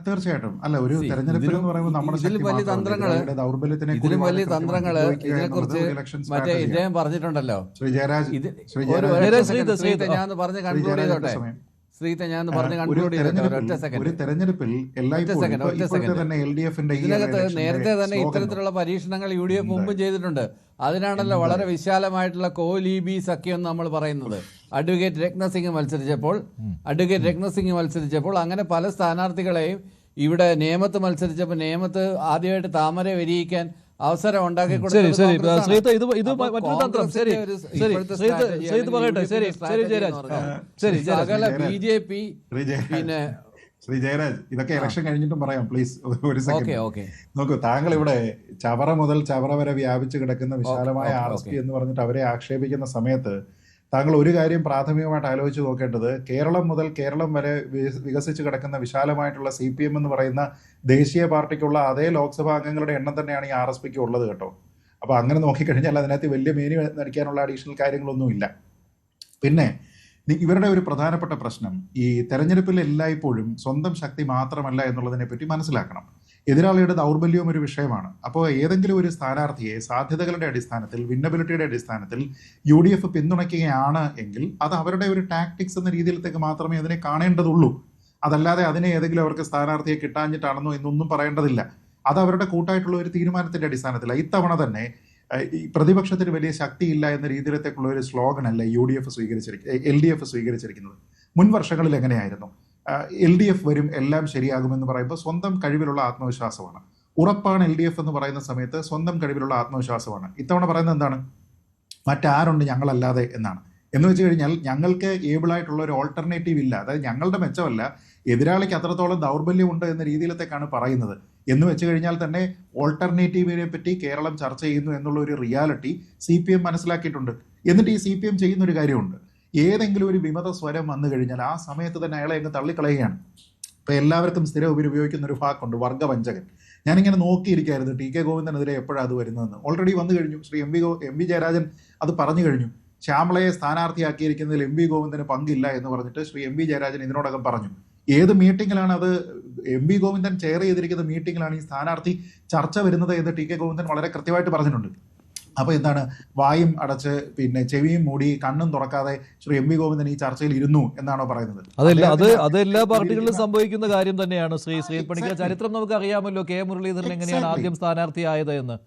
തീർച്ചയായിട്ടും. അല്ല, ഒരു തെരഞ്ഞെടുപ്പിൽ എന്ന് പറയുമ്പോൾ നമ്മുടെ വലിയ തന്ത്രങ്ങള് ഇതിനെക്കുറിച്ച് മറ്റേ ഇദ്ദേഹം പറഞ്ഞിട്ടുണ്ടല്ലോ. ശ്രീ ജയരാജ് ഞാൻ പറഞ്ഞ് കൺക്ലൂഡ് ചെയ്തോട്ടെ. ഒരു തെരഞ്ഞെടുപ്പിൽ നേരത്തെ തന്നെ ഇത്തരത്തിലുള്ള പരീക്ഷണങ്ങൾ UDF മുമ്പും ചെയ്തിട്ടുണ്ട്. അതിനാണല്ലോ വളരെ വിശാലമായിട്ടുള്ള കോലീബി സഖ്യം എന്ന് നമ്മൾ പറയുന്നത്. അഡ്വക്കേറ്റ് രത്നസിംഗ് മത്സരിച്ചപ്പോൾ അങ്ങനെ പല സ്ഥാനാർത്ഥികളെയും ഇവിടെ നേമത്ത് മത്സരിച്ചപ്പോൾ നേമത്ത് ആദ്യമായിട്ട് താമര വിരിയിക്കാൻ അവസരം ഉണ്ടാക്കി BJP. പിന്നെ ശ്രീ ജയരാജ്, ഇതൊക്കെ ഇലക്ഷൻ കഴിഞ്ഞിട്ടും പറയാം പ്ലീസ്, ഒരു സെക്കൻഡ്. നോക്കൂ, താങ്കൾ ഇവിടെ ചവറ മുതൽ ചവറ വരെ വ്യാപിച്ചു കിടക്കുന്ന വിശാലമായ RSP എന്ന് പറഞ്ഞിട്ട് അവരെ ആക്ഷേപിക്കുന്ന സമയത്ത് താങ്കൾ ഒരു കാര്യം പ്രാഥമികമായിട്ട് ആലോചിച്ച് നോക്കേണ്ടത്, കേരളം മുതൽ കേരളം വരെ വികസിച്ച് കിടക്കുന്ന വിശാലമായിട്ടുള്ള CPM എന്ന് പറയുന്ന ദേശീയ പാർട്ടിക്കുള്ള അതേ ലോക്സഭാ അംഗങ്ങളുടെ എണ്ണം തന്നെയാണ് ഈ RSPക്ക് ഉള്ളത് കേട്ടോ. അപ്പോൾ അങ്ങനെ നോക്കിക്കഴിഞ്ഞാൽ അതിനകത്ത് വലിയ മേനി നടിക്കാനുള്ള അഡീഷണൽ കാര്യങ്ങളൊന്നുമില്ല. പിന്നെ ഇവരുടെ ഒരു പ്രധാനപ്പെട്ട പ്രശ്നം, ഈ തെരഞ്ഞെടുപ്പിൽ എല്ലായ്പ്പോഴും സ്വന്തം ശക്തി മാത്രമല്ല എന്നുള്ളതിനെ പറ്റി മനസ്സിലാക്കണം. എതിരാളിയുടെ ദൗർബല്യവും ഒരു വിഷയമാണ്. അപ്പോൾ ഏതെങ്കിലും ഒരു സ്ഥാനാർത്ഥിയെ സാധ്യതകളുടെ അടിസ്ഥാനത്തിൽ, വിന്നബിലിറ്റിയുടെ അടിസ്ഥാനത്തിൽ UDF പിന്തുണയ്ക്കുകയാണ് എങ്കിൽ അത് അവരുടെ ഒരു ടാക്ടിക്സ് എന്ന രീതിയിലത്തേക്ക് മാത്രമേ അതിനെ കാണേണ്ടതുള്ളൂ. അതല്ലാതെ അതിനെ ഏതെങ്കിലും അവർക്ക് സ്ഥാനാർത്ഥിയെ കിട്ടാഞ്ഞിട്ടാണെന്നോ എന്നൊന്നും പറയേണ്ടതില്ല. അത് അവരുടെ കൂട്ടായിട്ടുള്ള ഒരു തീരുമാനത്തിന്റെ അടിസ്ഥാനത്തിലാണ്. ഇത്തവണ തന്നെ ഈ പ്രതിപക്ഷത്തിന് വലിയ ശക്തിയില്ല എന്ന രീതിയിലത്തേക്കുള്ള ഒരു സ്ലോഗൻ അല്ല LDF സ്വീകരിച്ചിരിക്കുന്നത്. മുൻ വർഷങ്ങളിൽ എങ്ങനെയായിരുന്നു? LDF വരും, എല്ലാം ശരിയാകുമെന്ന് പറയുമ്പോൾ സ്വന്തം കഴിവിലുള്ള ആത്മവിശ്വാസമാണ്. ഉറപ്പാണ് LDF എന്ന് പറയുന്ന സമയത്ത് സ്വന്തം കഴിവിലുള്ള ആത്മവിശ്വാസമാണ്. ഇത്തവണ പറയുന്നത് എന്താണ്? മറ്റാരുണ്ട് ഞങ്ങളല്ലാതെ എന്നാണ്. എന്ന് വെച്ച് കഴിഞ്ഞാൽ ഞങ്ങൾക്ക് ഏബിളായിട്ടുള്ള ഒരു ഓൾട്ടർനേറ്റീവ് ഇല്ല. അതായത് ഞങ്ങളുടെ മെച്ചമല്ല, എതിരാളിക്ക് അത്രത്തോളം ദൗർബല്യമുണ്ട് എന്ന രീതിയിലത്തേക്കാണ് പറയുന്നത്. എന്ന് വെച്ച് കഴിഞ്ഞാൽ തന്നെ ഓൾട്ടർനേറ്റീവിനെ പറ്റി കേരളം ചർച്ച ചെയ്യുന്നു എന്നുള്ള ഒരു റിയാലിറ്റി CPM മനസ്സിലാക്കിയിട്ടുണ്ട്. എന്നിട്ട് ഈ CPM ചെയ്യുന്ന ഒരു കാര്യമുണ്ട്, ഏതെങ്കിലും ഒരു വിമത സ്വരം വന്നു കഴിഞ്ഞാൽ ആ സമയത്ത് തന്നെ അയാളെ അങ്ങ് തള്ളിക്കളയുകയാണ്. ഇപ്പം എല്ലാവർക്കും സ്ഥിരം ഉപയോഗിക്കുന്ന ഒരു വാക്കുണ്ട്, വർഗവഞ്ചകൻ. ഞാനിങ്ങനെ നോക്കിയിരിക്കായിരുന്നു TK ഗോവിന്ദനെതിരെ എപ്പോഴാണ് അത് വരുന്നതെന്ന്. ഓൾറെഡി വന്നു കഴിഞ്ഞു. ശ്രീ MV ജയരാജൻ അത് പറഞ്ഞു കഴിഞ്ഞു. ശ്യാമളയെ സ്ഥാനാർത്ഥിയാക്കിയിരിക്കുന്നതിൽ MV ഗോവിന്ദന് പങ്കില്ല എന്ന് പറഞ്ഞിട്ട് ശ്രീ MV ജയരാജൻ ഇതിനോടകം പറഞ്ഞു. ഏത് മീറ്റിങ്ങിലാണ് അത്? MV ഗോവിന്ദൻ ചെയർ ചെയ്തിരിക്കുന്ന മീറ്റിങ്ങിലാണ് ഈ സ്ഥാനാർത്ഥി ചർച്ച വരുന്നത് എന്ന് TK ഗോവിന്ദൻ വളരെ കൃത്യമായിട്ട് പറഞ്ഞിട്ടുണ്ട്. അപ്പോൾ എന്താണ്, വായും അടച്ച് പിന്നെ ചെവിയും മൂടി കണ്ണും തുറക്കാതെ ശ്രീ MV ഗോവിന്ദൻ ഈ ചർച്ചയിൽ ഇരുന്നു എന്നാണോ പറയുന്നത്? അത് എല്ലാ പാർട്ടികളിലും സംഭവിക്കുന്ന കാര്യം തന്നെയാണ്. ശ്രീ പണിക്കർ, ചരിത്രം നമുക്ക് അറിയാമല്ലോ. K മുരളീധരൻ എങ്ങനെയാണ് ആദ്യം സ്ഥാനാർത്ഥിയായത് എന്ന്.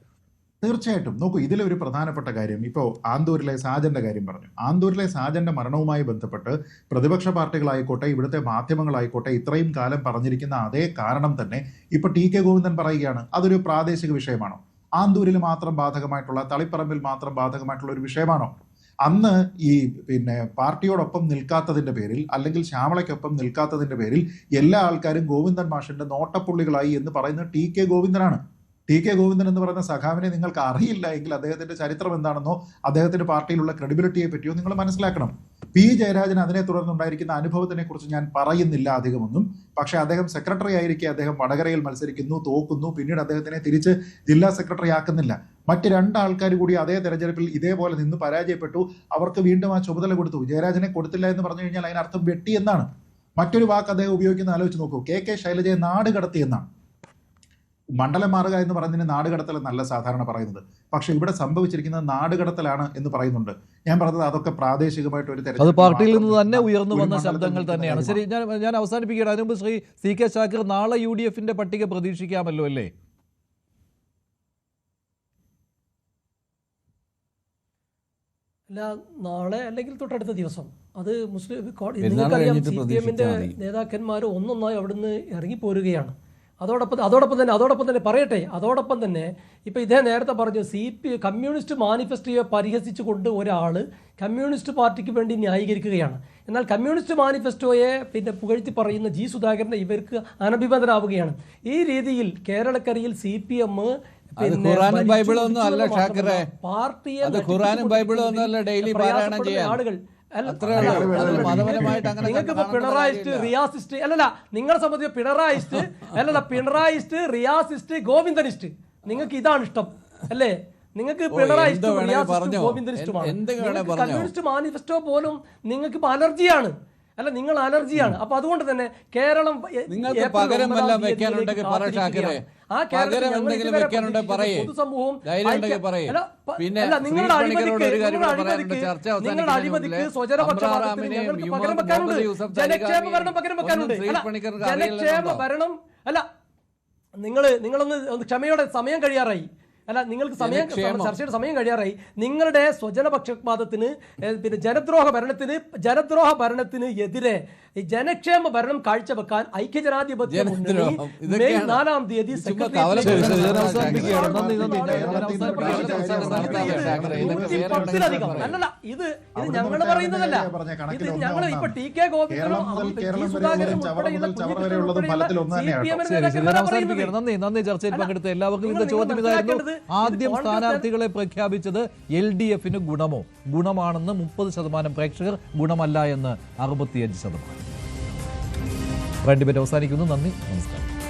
തീർച്ചയായിട്ടും നോക്കൂ, ഇതിലൊരു പ്രധാനപ്പെട്ട കാര്യം, ഇപ്പോൾ ആന്തൂരിലെ സാജന്റെ കാര്യം പറഞ്ഞു. ആന്തൂരിലെ സാജന്റെ മരണവുമായി ബന്ധപ്പെട്ട് പ്രതിപക്ഷ പാർട്ടികളായിക്കോട്ടെ, ഇവിടുത്തെ മാധ്യമങ്ങളായിക്കോട്ടെ, ഇത്രയും കാലം പറഞ്ഞിരിക്കുന്ന അതേ കാരണം തന്നെ ഇപ്പൊ TK ഗോവിന്ദൻ പറയുകയാണ്. അതൊരു പ്രാദേശിക വിഷയമാണോ? ആന്തൂരിൽ മാത്രം ബാധകമായിട്ടുള്ള, തളിപ്പറമ്പിൽ മാത്രം ബാധകമായിട്ടുള്ള ഒരു വിഷയമാണോ? അന്ന് ഈ പിന്നെ പാർട്ടിയോടൊപ്പം നിൽക്കാത്തതിന്റെ പേരിൽ, അല്ലെങ്കിൽ ശ്യാമളയ്ക്കൊപ്പം നിൽക്കാത്തതിന്റെ പേരിൽ എല്ലാ ആൾക്കാരും ഗോവിന്ദൻ മാഷിന്റെ നോട്ടപ്പുള്ളികളായി എന്ന് പറയുന്നത് TK ഗോവിന്ദനാണ്. TK ഗോവിന്ദൻ എന്ന് പറയുന്ന സഖാവിനെ നിങ്ങൾക്ക് അറിയില്ല എങ്കിൽ അദ്ദേഹത്തിന്റെ ചരിത്രം എന്താണെന്നോ അദ്ദേഹത്തിന്റെ പാർട്ടിയിലുള്ള ക്രെഡിബിലിറ്റിയെ പറ്റിയോ നിങ്ങൾ മനസ്സിലാക്കണം. P ജയരാജൻ അതിനെ തുടർന്നുണ്ടായിരിക്കുന്ന അനുഭവത്തിനെ കുറിച്ച് ഞാൻ പറയുന്നില്ല അധികമൊന്നും. പക്ഷേ അദ്ദേഹം സെക്രട്ടറി ആയിരിക്കെ അദ്ദേഹം വടകരയിൽ മത്സരിക്കുന്നു, തോക്കുന്നു, പിന്നീട് അദ്ദേഹത്തിനെ തിരിച്ച് ജില്ലാ സെക്രട്ടറി ആക്കുന്നില്ല. മറ്റ് 2 ആൾക്കാർ കൂടി അതേ തെരഞ്ഞെടുപ്പിൽ ഇതേപോലെ നിന്ന് പരാജയപ്പെട്ടു. അവർക്ക് വീണ്ടും ആ ചുമതല കൊടുത്തു. ജയരാജനെ കൊടുത്തില്ല എന്ന് പറഞ്ഞു കഴിഞ്ഞാൽ അതിനർത്ഥം വെട്ടി എന്നാണ്. മറ്റൊരു വാക്ക് അദ്ദേഹം ഉപയോഗിക്കുന്ന ആലോചിച്ച് നോക്കൂ, KK ശൈലജയെ നാട് കടത്തി എന്നാണ്. മണ്ഡലം മാറുക എന്ന് പറഞ്ഞതിന് നാടുകടത്തൽ എന്നല്ല സാധാരണ പറയുന്നത്. പക്ഷെ ഇവിടെ സംഭവിച്ചിരിക്കുന്നത് നാടുകടത്തലാണ് എന്ന് പറയുന്നുണ്ട്. ഞാൻ പറഞ്ഞത് അതൊക്കെ പ്രാദേശികമായിട്ട് ഒരു അത് പാർട്ടിയിൽ നിന്ന് തന്നെ ഉയർന്നു വന്ന ശബ്ദങ്ങൾ തന്നെയാണ്. ശരി, ഞാൻ അവസാനിപ്പിക്കുകയാണ്. അതിനു മുമ്പ് ശ്രീ CK ഷാക്കിർ, നാളെ UDFന്റെ പട്ടിക പ്രതീക്ഷിക്കാമല്ലോ അല്ലേ? അല്ല, നാളെ അല്ലെങ്കിൽ തൊട്ടടുത്ത ദിവസം. അത് നിങ്ങൾക്കറിയാം, CPMന്റെ നേതാക്കന്മാർ ഒന്നൊന്നായി അവിടുന്ന് ഇറങ്ങിപ്പോരുകയാണ്. അതോടൊപ്പം തന്നെ പറയട്ടെ, അതോടൊപ്പം തന്നെ ഇപ്പോൾ ഇതേ നേരത്തെ പറഞ്ഞു, കമ്മ്യൂണിസ്റ്റ് മാനിഫെസ്റ്റോയെ പരിഹസിച്ചുകൊണ്ട് ഒരാൾ കമ്മ്യൂണിസ്റ്റ് പാർട്ടിക്ക് വേണ്ടി ന്യായീകരിക്കുകയാണ്. എന്നാൽ കമ്മ്യൂണിസ്റ്റ് മാനിഫെസ്റ്റോയെ പുകഴ്ത്തി പറയുന്ന G സുധാകരനെ ഇവർക്ക് അനഭിമതരാവുകയാണ്. ഈ രീതിയിൽ കേരളക്കരയിൽ CPM ഖുറാനും ബൈബിളും ഒന്നും അല്ല ഷാക്കിറെ, അത് ഖുറാനും ബൈബിളും ഒന്നും അല്ല ഡെയിലി പാരായണം ചെയ്യാൻ. ആളുകൾ നിങ്ങൾക്കിപ്പോ പിണറായിസ്റ്റ്, റിയാസിസ്റ്റ് അല്ലല്ല, നിങ്ങളെ സംബന്ധിച്ച് പിണറായിസ്റ്റ്, റിയാസിസ്റ്റ്, ഗോവിന്ദനിസ്റ്റ്, നിങ്ങൾക്ക് ഇതാണ് ഇഷ്ടം അല്ലേ? നിങ്ങൾക്ക് പിണറായിസ്റ്റ്, ഗോവിന്ദനിസ്റ്റുമാണ്. കമ്മ്യൂണിസ്റ്റ് മാനിഫെസ്റ്റോ പോലും നിങ്ങൾക്ക് അലർജിയാണ്. അല്ല, നിങ്ങൾ അലർജിയാണ്. അപ്പൊ അതുകൊണ്ട് തന്നെ കേരളം നിങ്ങൾക്ക് പകരം എല്ലാം വെക്കാനുണ്ടെങ്കിൽ പറ ഷാക്കിറെ, പകരം എന്തെങ്കിലും വെക്കാനുണ്ടെങ്കിൽ പറയേ, പിന്നെ നിങ്ങളുടെ അഴിമതിക്ക് സ്വജനപക്ഷപാതത്തിന് പകരം വെക്കാനുണ്ട്. ജനക്ഷേമ ഭരണം പകരം വെക്കാനുണ്ട്. ജനക്ഷേമ ഭരണം അല്ല, നിങ്ങളൊന്ന് ക്ഷമയോടെ, സമയം കഴിയാറായി. അല്ല, നിങ്ങൾക്ക് ചർച്ചയുടെ സമയം കഴിയാറായി. നിങ്ങളുടെ സ്വജനപക്ഷപാതത്തിന്, ജനദ്രോഹ ഭരണത്തിന് എതിരെ ജനക്ഷേമ ഭരണം കാഴ്ചവെക്കാൻ ഐക്യജനാധിപത്യ മുന്നണി മെയ് 4-ാം തീയതി അല്ലല്ല, ഇത് ഞങ്ങൾ പറയുന്നതല്ല. ഇത് ഞങ്ങൾ ഇപ്പൊ TK ഗോവിന്ദനും നന്ദി. ചർച്ചയിൽ പങ്കെടുത്ത എല്ലാവർക്കും ഇന്ന് ചോദ്യം ഇതായിരുന്നു, ആദ്യം സ്ഥാനാർത്ഥികളെ പ്രഖ്യാപിച്ചത് LDFന് ഗുണമാണെന്ന് 30% പ്രേക്ഷകർ, ഗുണമല്ല എന്ന് 65%. ഡിബേറ്റ് അവസാനിക്കുന്നു. നന്ദി, നമസ്കാരം.